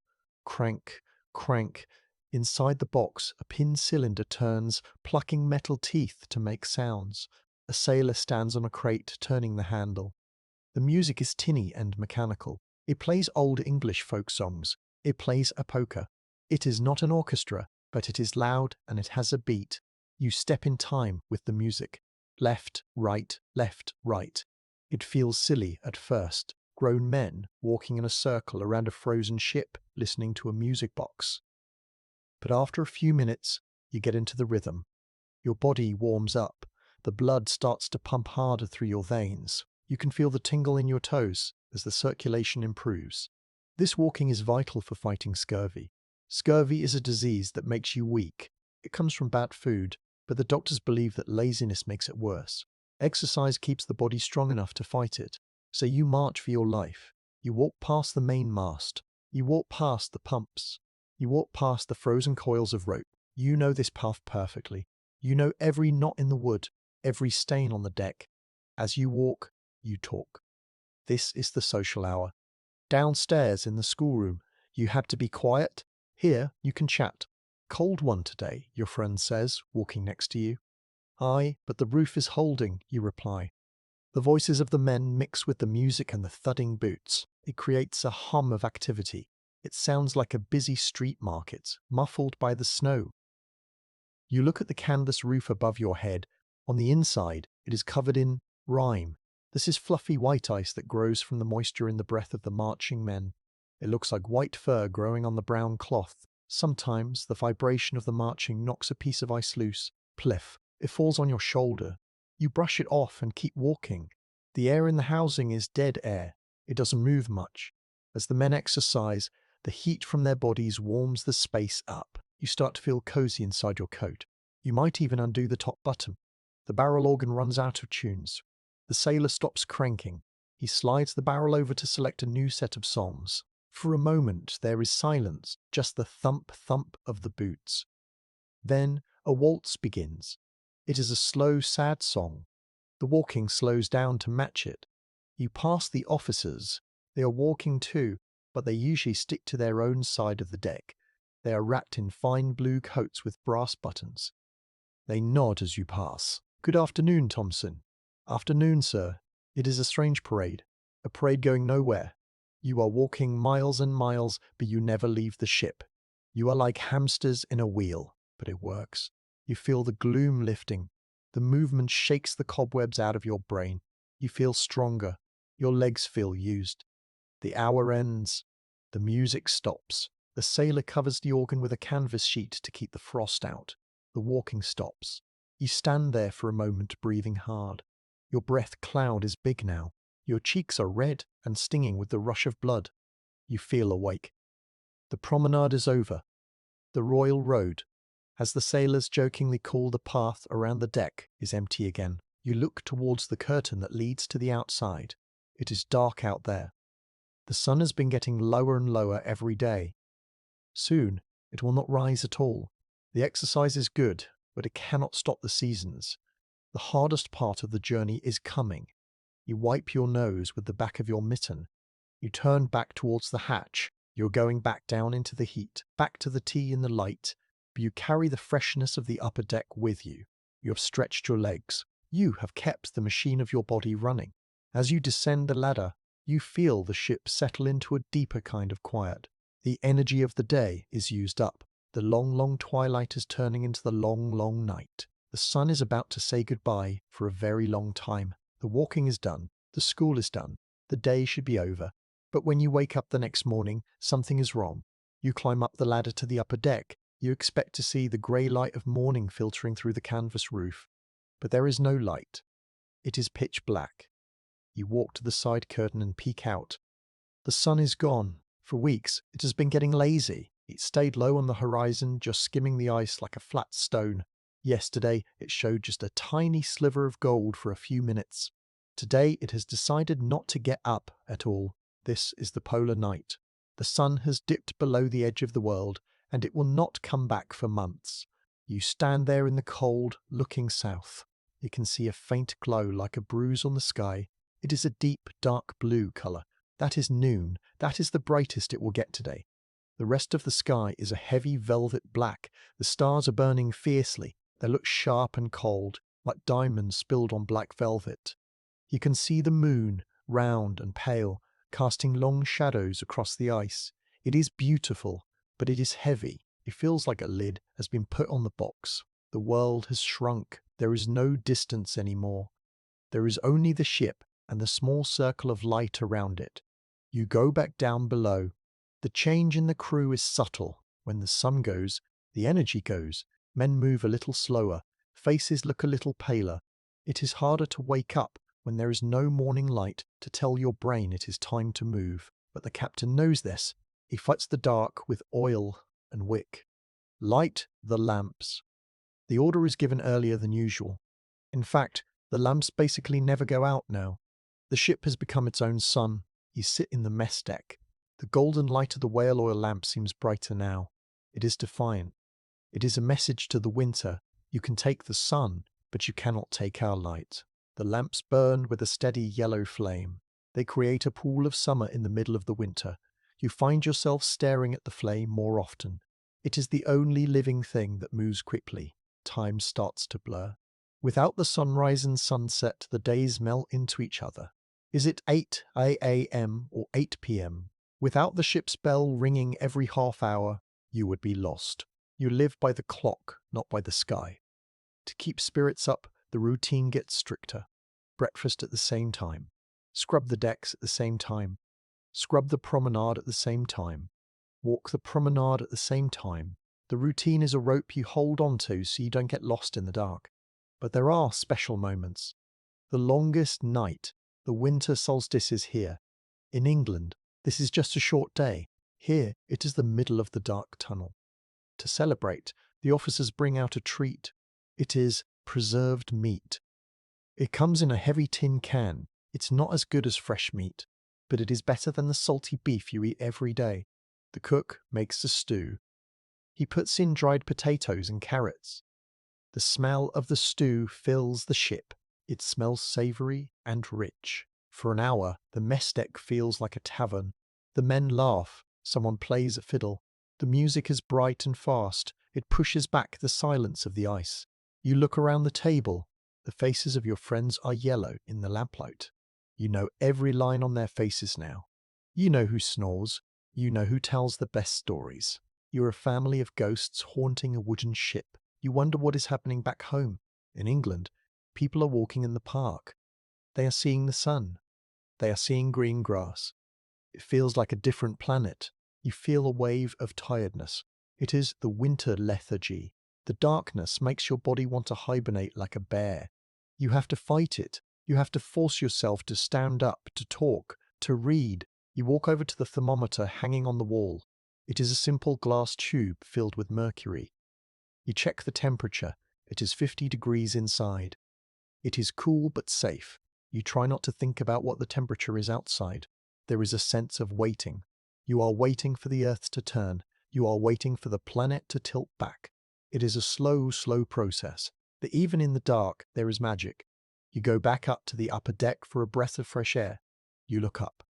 crank, crank. Inside the box, a pin cylinder turns, plucking metal teeth to make sounds. A sailor stands on a crate, turning the handle. The music is tinny and mechanical. It plays old English folk songs. It plays a polka. It is not an orchestra, but it is loud and it has a beat. You step in time with the music. Left, right, left, right. It feels silly at first. Grown men walking in a circle around a frozen ship, listening to a music box. But after a few minutes, you get into the rhythm. Your body warms up. The blood starts to pump harder through your veins. You can feel the tingle in your toes as the circulation improves. This walking is vital for fighting scurvy. Scurvy is a disease that makes you weak. It comes from bad food, but the doctors believe that laziness makes it worse. Exercise keeps the body strong enough to fight it. So you march for your life. You walk past the main mast. You walk past the pumps. You walk past the frozen coils of rope. You know this path perfectly. You know every knot in the wood, every stain on the deck. As you walk, you talk. This is the social hour. Downstairs in the schoolroom, you had to be quiet. Here, you can chat. Cold one today, your friend says, walking next to you. Aye, but the roof is holding, you reply. The voices of the men mix with the music and the thudding boots. It creates a hum of activity. It sounds like a busy street market, muffled by the snow. You look at the canvas roof above your head. On the inside, it is covered in rime. This is fluffy white ice that grows from the moisture in the breath of the marching men. It looks like white fur growing on the brown cloth. Sometimes the vibration of the marching knocks a piece of ice loose. Pliff. It falls on your shoulder. You brush it off and keep walking. The air in the housing is dead air. It doesn't move much. As the men exercise, the heat from their bodies warms the space up. You start to feel cozy inside your coat. You might even undo the top button. The barrel organ runs out of tunes. The sailor stops cranking. He slides the barrel over to select a new set of songs. For a moment there is silence, just the thump-thump of the boots. Then a waltz begins. It is a slow, sad song. The walking slows down to match it. You pass the officers. They are walking too, but they usually stick to their own side of the deck. They are wrapped in fine blue coats with brass buttons. They nod as you pass. Good afternoon, Thompson. Afternoon, sir. It is a strange parade. A parade going nowhere. You are walking miles and miles, but you never leave the ship. You are like hamsters in a wheel, but it works. You feel the gloom lifting. The movement shakes the cobwebs out of your brain. You feel stronger. Your legs feel used. The hour ends. The music stops. The sailor covers the organ with a canvas sheet to keep the frost out. The walking stops. You stand there for a moment, breathing hard. Your breath cloud is big now. Your cheeks are red and stinging with the rush of blood. You feel awake. The promenade is over. The royal road, as the sailors jokingly call the path around the deck, is empty again. You look towards the curtain that leads to the outside. It is dark out there. The sun has been getting lower and lower every day. Soon, it will not rise at all. The exercise is good, but it cannot stop the seasons. The hardest part of the journey is coming. You wipe your nose with the back of your mitten. You turn back towards the hatch. You're going back down into the heat, back to the tea in the light, but you carry the freshness of the upper deck with you. You have stretched your legs. You have kept the machine of your body running. As you descend the ladder, you feel the ship settle into a deeper kind of quiet. The energy of the day is used up. The long, long twilight is turning into the long, long night. The sun is about to say goodbye for a very long time. The walking is done. The school is done. The day should be over. But when you wake up the next morning, something is wrong. You climb up the ladder to the upper deck. You expect to see the grey light of morning filtering through the canvas roof. But there is no light. It is pitch black. You walk to the side curtain and peek out. The sun is gone. For weeks, it has been getting lazy. It stayed low on the horizon, just skimming the ice like a flat stone. Yesterday, it showed just a tiny sliver of gold for a few minutes. Today, it has decided not to get up at all. This is the polar night. The sun has dipped below the edge of the world, and it will not come back for months. You stand there in the cold, looking south. You can see a faint glow like a bruise on the sky. It is a deep, dark blue colour. That is noon. That is the brightest it will get today. The rest of the sky is a heavy velvet black. The stars are burning fiercely. They look sharp and cold, like diamonds spilled on black velvet. You can see the moon, round and pale, casting long shadows across the ice. It is beautiful, but it is heavy. It feels like a lid has been put on the box. The world has shrunk. There is no distance anymore. There is only the ship and the small circle of light around it. You go back down below. The change in the crew is subtle. When the sun goes, the energy goes. Men move a little slower. Faces look a little paler. It is harder to wake up when there is no morning light to tell your brain it is time to move. But the captain knows this. He fights the dark with oil and wick. Light the lamps. The order is given earlier than usual. In fact, the lamps basically never go out now. The ship has become its own sun. You sit in the mess deck. The golden light of the whale oil lamp seems brighter now. It is defiant. It is a message to the winter. You can take the sun, but you cannot take our light. The lamps burn with a steady yellow flame. They create a pool of summer in the middle of the winter. You find yourself staring at the flame more often. It is the only living thing that moves quickly. Time starts to blur. Without the sunrise and sunset, the days melt into each other. Is it 8 a.m. or 8 p.m.? Without the ship's bell ringing every half hour, you would be lost. You live by the clock, not by the sky. To keep spirits up, the routine gets stricter. Breakfast at the same time. Scrub the decks at the same time. Scrub the promenade at the same time. Walk the promenade at the same time. The routine is a rope you hold onto so you don't get lost in the dark. But there are special moments. The longest night, the winter solstice, is here. In England, this is just a short day. Here, it is the middle of the dark tunnel. To celebrate, the officers bring out a treat. It is preserved meat. It comes in a heavy tin can. It's not as good as fresh meat, but it is better than the salty beef you eat every day. The cook makes the stew. He puts in dried potatoes and carrots. The smell of the stew fills the ship. It smells savoury and rich. For an hour, the mess deck feels like a tavern. The men laugh. Someone plays a fiddle. The music is bright and fast. It pushes back the silence of the ice. You look around the table. The faces of your friends are yellow in the lamplight. You know every line on their faces now. You know who snores. You know who tells the best stories. You're a family of ghosts haunting a wooden ship. You wonder what is happening back home. In England, people are walking in the park. They are seeing the sun. They are seeing green grass. It feels like a different planet. You feel a wave of tiredness. It is the winter lethargy. The darkness makes your body want to hibernate like a bear. You have to fight it. You have to force yourself to stand up, to talk, to read. You walk over to the thermometer hanging on the wall. It is a simple glass tube filled with mercury. You check the temperature. It is 50 degrees inside. It is cool but safe. You try not to think about what the temperature is outside. There is a sense of waiting. You are waiting for the Earth to turn. You are waiting for the planet to tilt back. It is a slow, slow process. But even in the dark, there is magic. You go back up to the upper deck for a breath of fresh air. You look up.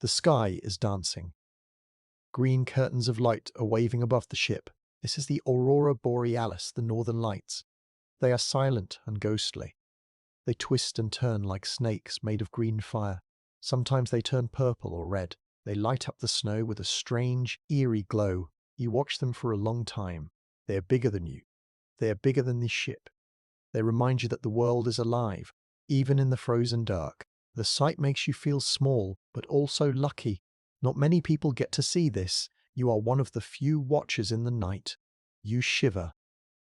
The sky is dancing. Green curtains of light are waving above the ship. This is the aurora borealis, the northern lights. They are silent and ghostly. They twist and turn like snakes made of green fire. Sometimes they turn purple or red. They light up the snow with a strange, eerie glow. You watch them for a long time. They are bigger than you. They are bigger than this ship. They remind you that the world is alive, even in the frozen dark. The sight makes you feel small, but also lucky. Not many people get to see this. You are one of the few watchers in the night. You shiver.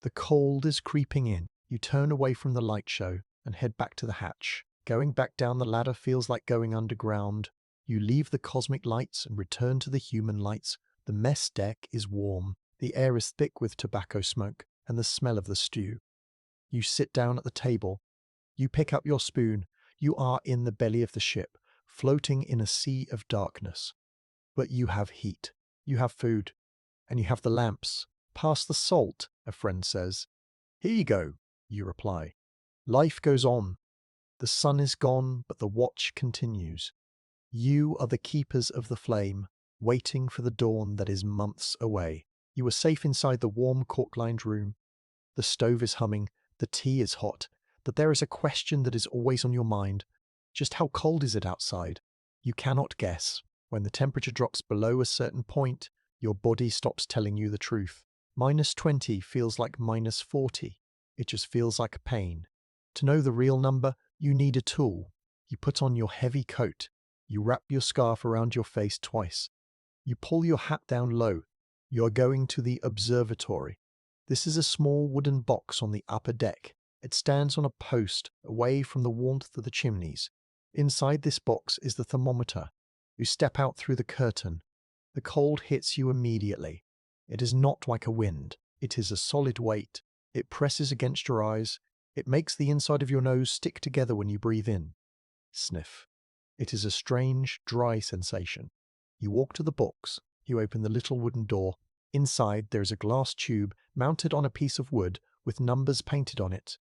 The cold is creeping in. You turn away from the light show and head back to the hatch. Going back down the ladder feels like going underground. You leave the cosmic lights and return to the human lights. The mess deck is warm. The air is thick with tobacco smoke and the smell of the stew. You sit down at the table. You pick up your spoon. You are in the belly of the ship, floating in a sea of darkness. But you have heat. You have food. And you have the lamps. Pass the salt, a friend says. Here you go, you reply. Life goes on. The sun is gone, but the watch continues. You are the keepers of the flame, waiting for the dawn that is months away. You are safe inside the warm cork-lined room. The stove is humming, the tea is hot, but there is a question that is always on your mind. Just how cold is it outside? You cannot guess. When the temperature drops below a certain point, your body stops telling you the truth. -20 feels like -40. It just feels like pain. To know the real number, you need a tool. You put on your heavy coat. You wrap your scarf around your face twice. You pull your hat down low. You are going to the observatory. This is a small wooden box on the upper deck. It stands on a post away from the warmth of the chimneys. Inside this box is the thermometer. You step out through the curtain. The cold hits you immediately. It is not like a wind. It is a solid weight. It presses against your eyes. It makes the inside of your nose stick together when you breathe in. Sniff. It is a strange, dry sensation. You walk to the box. You open the little wooden door. Inside there is a glass tube mounted on a piece of wood with numbers painted on it.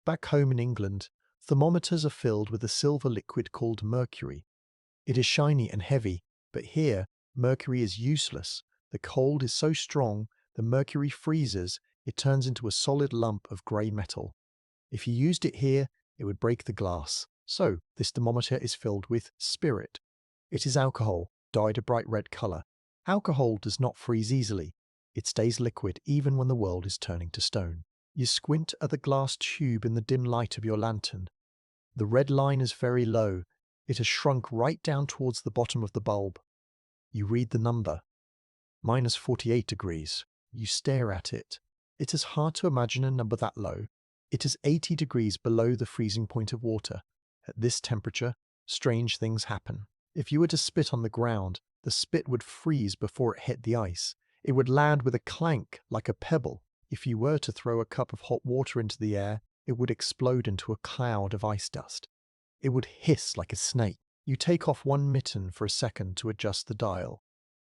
Back home in England, thermometers are filled with a silver liquid called mercury. It is shiny and heavy, but here, mercury is useless. The cold is so strong, the mercury freezes, it turns into a solid lump of grey metal. If you used it here, it would break the glass. So, this thermometer is filled with spirit. It is alcohol, dyed a bright red colour. Alcohol does not freeze easily. It stays liquid even when the world is turning to stone. You squint at the glass tube in the dim light of your lantern. The red line is very low. It has shrunk right down towards the bottom of the bulb. You read the number. -48 degrees. You stare at it. It is hard to imagine a number that low. It is 80 degrees below the freezing point of water. At this temperature, strange things happen. If you were to spit on the ground, the spit would freeze before it hit the ice. It would land with a clank like a pebble. If you were to throw a cup of hot water into the air, it would explode into a cloud of ice dust. It would hiss like a snake. You take off one mitten for a second to adjust the dial.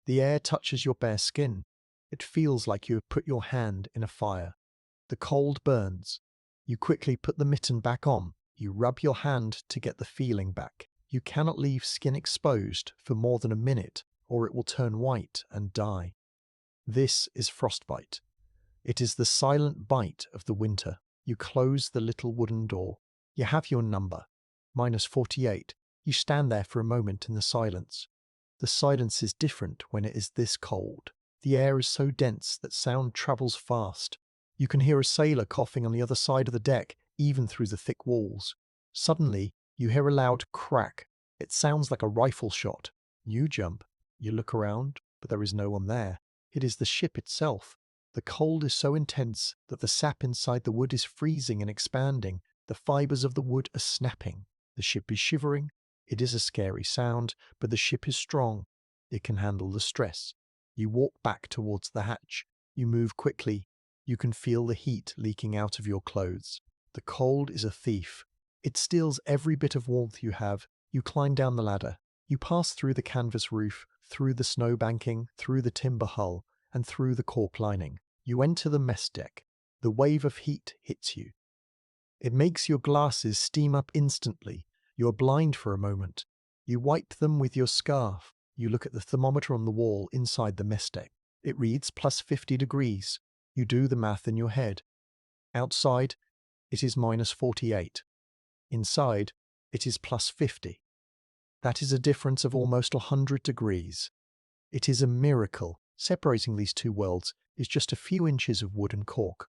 The air touches your bare skin. It feels like you have put your hand in a fire. The cold burns. You quickly put the mitten back on. You rub your hand to get the feeling back. You cannot leave skin exposed for more than a minute, or it will turn white and die. This is frostbite. It is the silent bite of the winter. You close the little wooden door. You have your number. -48. You stand there for a moment in the silence. The silence is different when it is this cold. The air is so dense that sound travels fast. You can hear a sailor coughing on the other side of the deck, even through the thick walls. Suddenly, you hear a loud crack. It sounds like a rifle shot. You jump. You look around, but there is no one there. It is the ship itself. The cold is so intense that the sap inside the wood is freezing and expanding. The fibers of the wood are snapping. The ship is shivering. It is a scary sound, but the ship is strong. It can handle the stress. You walk back towards the hatch. You move quickly. You can feel the heat leaking out of your clothes. The cold is a thief. It steals every bit of warmth you have. You climb down the ladder. You pass through the canvas roof, through the snow banking, through the timber hull, and through the cork lining. You enter the mess deck. The wave of heat hits you. It makes your glasses steam up instantly. You are blind for a moment. You wipe them with your scarf. You look at the thermometer on the wall inside the mess deck. It reads plus 50 degrees. You do the math in your head. Outside, it is minus 48. Inside, it is plus 50. That is a difference of almost 100 degrees. It is a miracle. Separating these two worlds is just a few inches of wood and cork.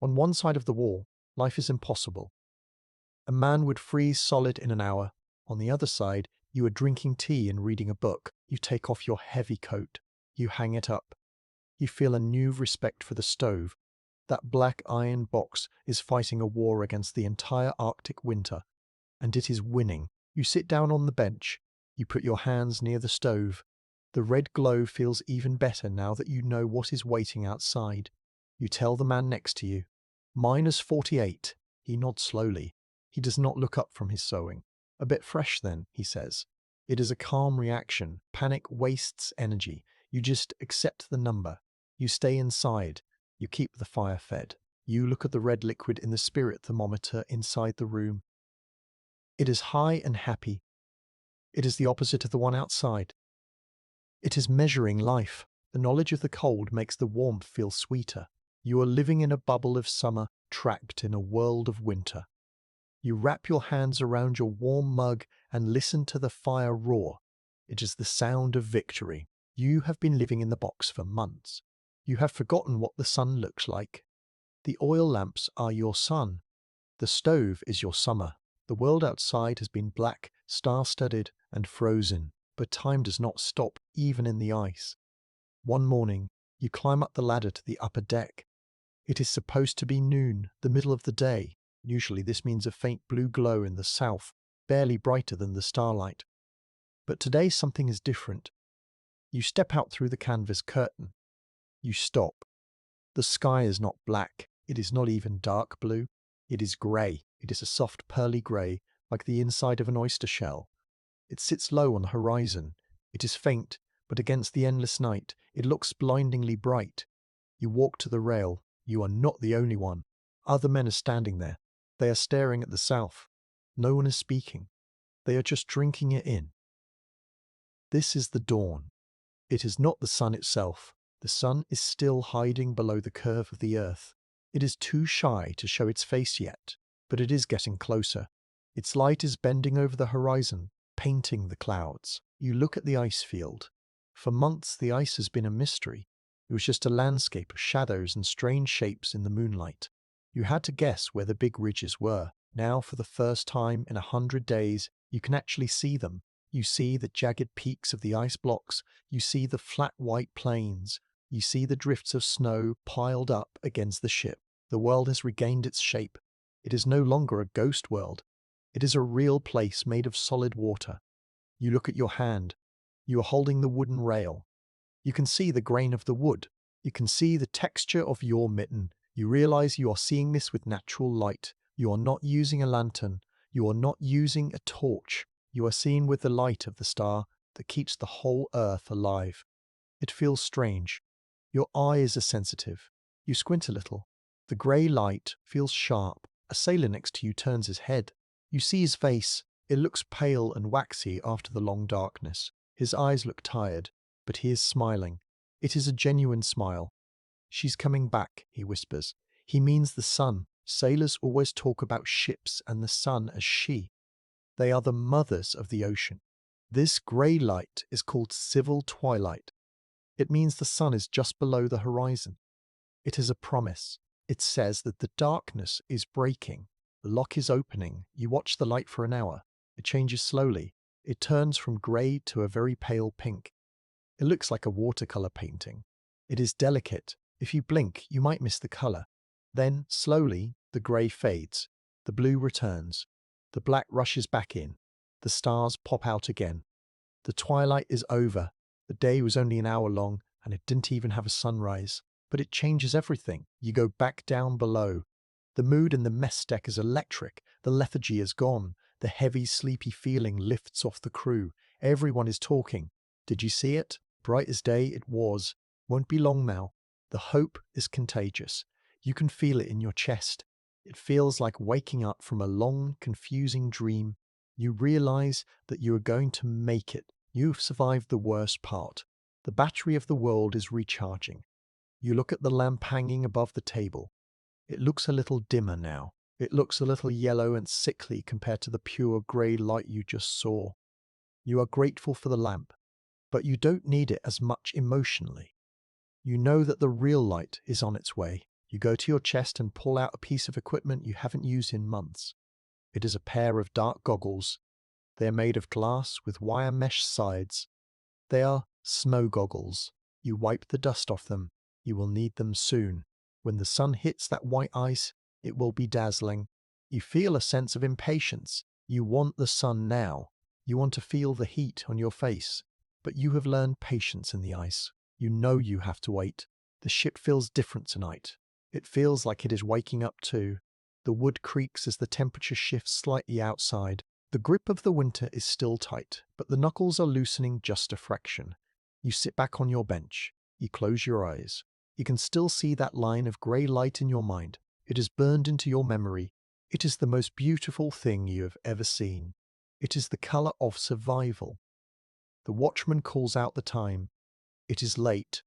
On one side of the wall, life is impossible. A man would freeze solid in an hour. On the other side, you are drinking tea and reading a book. You take off your heavy coat. You hang it up. You feel a new respect for the stove. That black iron box is fighting a war against the entire Arctic winter, and it is winning. You sit down on the bench. You put your hands near the stove. The red glow feels even better now that you know what is waiting outside. You tell the man next to you. Minus 48. He nods slowly. He does not look up from his sewing. A bit fresh then, he says. It is a calm reaction. Panic wastes energy. You just accept the number. You stay inside. You keep the fire fed. You look at the red liquid in the spirit thermometer inside the room. It is high and happy. It is the opposite of the one outside. It is measuring life. The knowledge of the cold makes the warmth feel sweeter. You are living in a bubble of summer, trapped in a world of winter. You wrap your hands around your warm mug and listen to the fire roar. It is the sound of victory. You have been living in the box for months. You have forgotten what the sun looks like. The oil lamps are your sun. The stove is your summer. The world outside has been black, star-studded, and frozen, but time does not stop, even in the ice. One morning, you climb up the ladder to the upper deck. It is supposed to be noon, the middle of the day. Usually this means a faint blue glow in the south, barely brighter than the starlight. But today something is different. You step out through the canvas curtain. You stop. The sky is not black. It is not even dark blue. It is grey. It is a soft pearly grey, like the inside of an oyster shell. It sits low on the horizon. It is faint, but against the endless night, it looks blindingly bright. You walk to the rail. You are not the only one. Other men are standing there. They are staring at the south. No one is speaking. They are just drinking it in. This is the dawn. It is not the sun itself. The sun is still hiding below the curve of the earth. It is too shy to show its face yet, but it is getting closer. Its light is bending over the horizon, painting the clouds. You look at the ice field. For months the ice has been a mystery. It was just a landscape of shadows and strange shapes in the moonlight. You had to guess where the big ridges were. Now, for the first time in 100 days, you can actually see them. You see the jagged peaks of the ice blocks. You see the flat white plains. You see the drifts of snow piled up against the ship. The world has regained its shape. It is no longer a ghost world. It is a real place made of solid water. You look at your hand. You are holding the wooden rail. You can see the grain of the wood. You can see the texture of your mitten. You realize you are seeing this with natural light. You are not using a lantern. You are not using a torch. You are seeing with the light of the star that keeps the whole earth alive. It feels strange. Your eyes are sensitive. You squint a little. The grey light feels sharp. A sailor next to you turns his head. You see his face. It looks pale and waxy after the long darkness. His eyes look tired, but he is smiling. It is a genuine smile. She's coming back, he whispers. He means the sun. Sailors always talk about ships and the sun as she. They are the mothers of the ocean. This grey light is called civil twilight. It means the sun is just below the horizon. It is a promise. It says that the darkness is breaking. The lock is opening. You watch the light for an hour. It changes slowly. It turns from grey to a very pale pink. It looks like a watercolor painting. It is delicate. If you blink, you might miss the color. Then, slowly, the gray fades. The blue returns. The black rushes back in. The stars pop out again. The twilight is over. The day was only an hour long, and it didn't even have a sunrise. But it changes everything. You go back down below. The mood in the mess deck is electric. The lethargy is gone. The heavy, sleepy feeling lifts off the crew. Everyone is talking. Did you see it? Bright as day it was. Won't be long now. The hope is contagious. You can feel it in your chest. It feels like waking up from a long, confusing dream. You realize that you are going to make it. You've survived the worst part. The battery of the world is recharging. You look at the lamp hanging above the table. It looks a little dimmer now. It looks a little yellow and sickly compared to the pure grey light you just saw. You are grateful for the lamp, but you don't need it as much emotionally. You know that the real light is on its way. You go to your chest and pull out a piece of equipment you haven't used in months. It is a pair of dark goggles. They are made of glass with wire mesh sides. They are snow goggles. You wipe the dust off them. You will need them soon. When the sun hits that white ice, it will be dazzling. You feel a sense of impatience. You want the sun now. You want to feel the heat on your face. But you have learned patience in the ice. You know you have to wait. The ship feels different tonight. It feels like it is waking up too. The wood creaks as the temperature shifts slightly outside. The grip of the winter is still tight, but the knuckles are loosening just a fraction. You sit back on your bench. You close your eyes. You can still see that line of grey light in your mind. It is burned into your memory. It is the most beautiful thing you have ever seen. It is the colour of survival. The watchman calls out the time. It is late.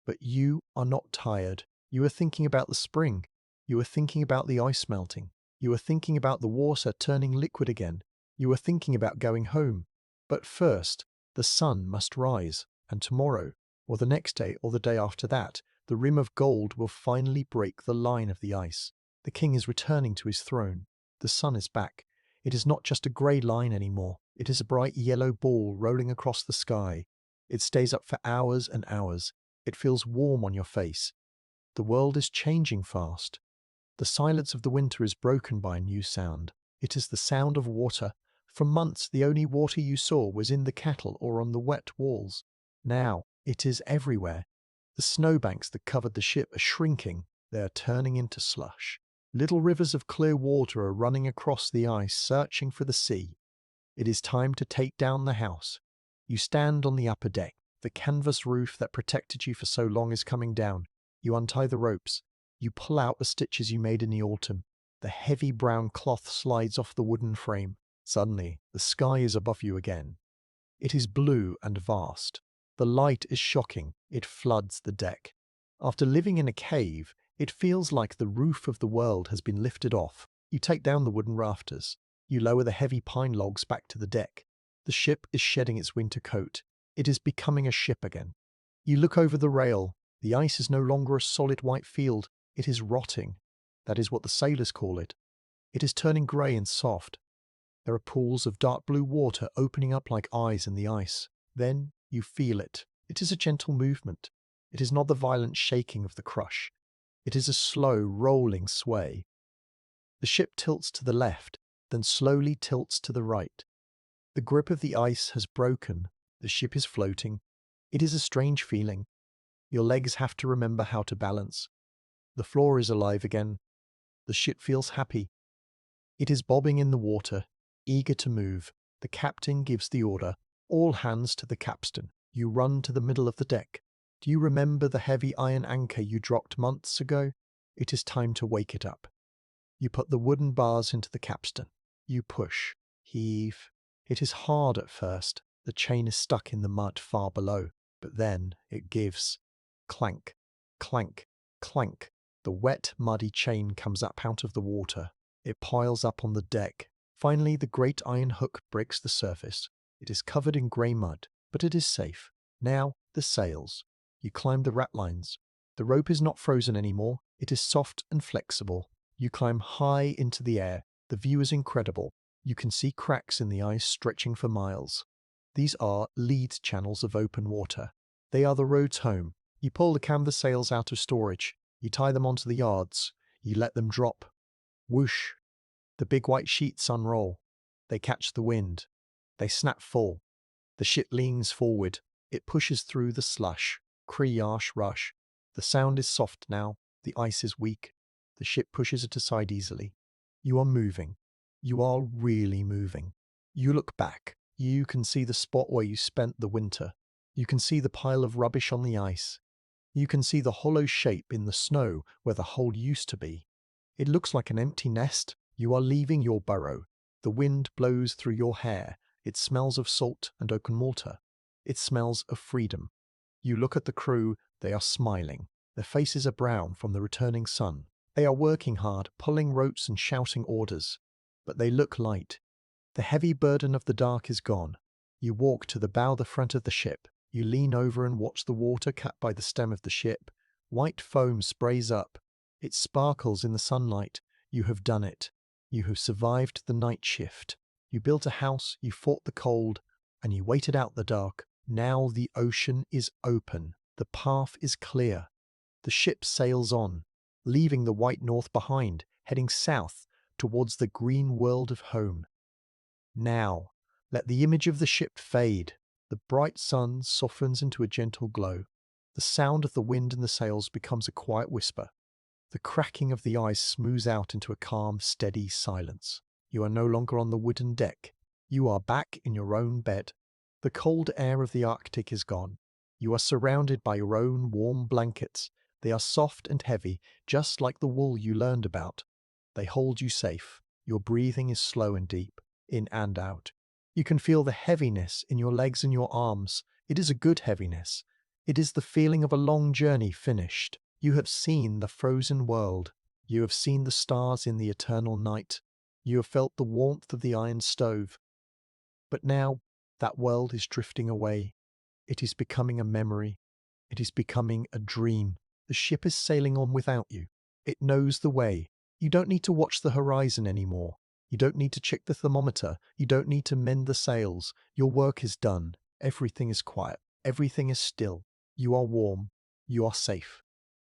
But you are not tired. You are thinking about the spring. You are thinking about the ice melting. You are thinking about the water turning liquid again. You are thinking about going home. But first, the sun must rise, and tomorrow, or the next day, or the day after that, the rim of gold will finally break the line of the ice. The king is returning to his throne. The sun is back. It is not just a grey line anymore. It is a bright yellow ball rolling across the sky. It stays up for hours and hours. It feels warm on your face. The world is changing fast. The silence of the winter is broken by a new sound. It is the sound of water. For months, the only water you saw was in the kettle or on the wet walls. Now, it is everywhere. The snowbanks that covered the ship are shrinking. They are turning into slush. Little rivers of clear water are running across the ice, searching for the sea. It is time to take down the house. You stand on the upper deck. The canvas roof that protected you for so long is coming down. You untie the ropes. You pull out the stitches you made in the autumn. The heavy brown cloth slides off the wooden frame. Suddenly, the sky is above you again. It is blue and vast. The light is shocking. It floods the deck. After living in a cave, it feels like the roof of the world has been lifted off. You take down the wooden rafters. You lower the heavy pine logs back to the deck. The ship is shedding its winter coat. It is becoming a ship again. You look over the rail. The ice is no longer a solid white field. It is rotting. That is what the sailors call it. It is turning grey and soft. There are pools of dark blue water opening up like eyes in the ice. Then you feel it. It is a gentle movement. It is not the violent shaking of the crush. It is a slow, rolling sway. The ship tilts to the left, then slowly tilts to the right. The grip of the ice has broken. The ship is floating. It is a strange feeling. Your legs have to remember how to balance. The floor is alive again. The ship feels happy. It is bobbing in the water, eager to move. The captain gives the order. All hands to the capstan. You run to the middle of the deck. Do you remember the heavy iron anchor you dropped months ago? It is time to wake it up. You put the wooden bars into the capstan. You push, heave. It is hard at first. The chain is stuck in the mud far below, but then it gives. Clank, clank, clank. The wet, muddy chain comes up out of the water. It piles up on the deck. Finally, the great iron hook breaks the surface. It is covered in grey mud, but it is safe. Now, the sails. You climb the ratlines. The rope is not frozen anymore. It is soft and flexible. You climb high into the air. The view is incredible. You can see cracks in the ice stretching for miles. These are lead channels of open water. They are the roads home. You pull the canvas sails out of storage. You tie them onto the yards. You let them drop. Whoosh! The big white sheets unroll. They catch the wind. They snap full. The ship leans forward. It pushes through the slush. Creash rush. The sound is soft now. The ice is weak. The ship pushes it aside easily. You are moving. You are really moving. You look back. You can see the spot where you spent the winter. You can see the pile of rubbish on the ice. You can see the hollow shape in the snow where the hole used to be. It looks like an empty nest. You are leaving your burrow. The wind blows through your hair. It smells of salt and oaken mortar. It smells of freedom. You look at the crew. They are smiling. Their faces are brown from the returning sun. They are working hard, pulling ropes and shouting orders. But they look light. The heavy burden of the dark is gone. You walk to the bow, the front of the ship. You lean over and watch the water cut by the stem of the ship. White foam sprays up. It sparkles in the sunlight. You have done it. You have survived the night shift. You built a house, you fought the cold, and you waited out the dark. Now the ocean is open. The path is clear. The ship sails on, leaving the white north behind, heading south towards the green world of home. Now, let the image of the ship fade. The bright sun softens into a gentle glow. The sound of the wind in the sails becomes a quiet whisper. The cracking of the ice smooths out into a calm, steady silence. You are no longer on the wooden deck. You are back in your own bed. The cold air of the Arctic is gone. You are surrounded by your own warm blankets. They are soft and heavy, just like the wool you learned about. They hold you safe. Your breathing is slow and deep, in and out. You can feel the heaviness in your legs and your arms. It is a good heaviness. It is the feeling of a long journey finished. You have seen the frozen world. You have seen the stars in the eternal night. You have felt the warmth of the iron stove. But now, that world is drifting away. It is becoming a memory. It is becoming a dream. The ship is sailing on without you. It knows the way. You don't need to watch the horizon anymore. You don't need to check the thermometer. You don't need to mend the sails. Your work is done. Everything is quiet. Everything is still. You are warm. You are safe.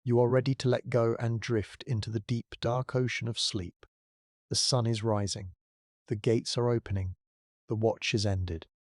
You are ready to let go and drift into the deep, dark ocean of sleep. The sun is rising. The gates are opening. The watch is ended.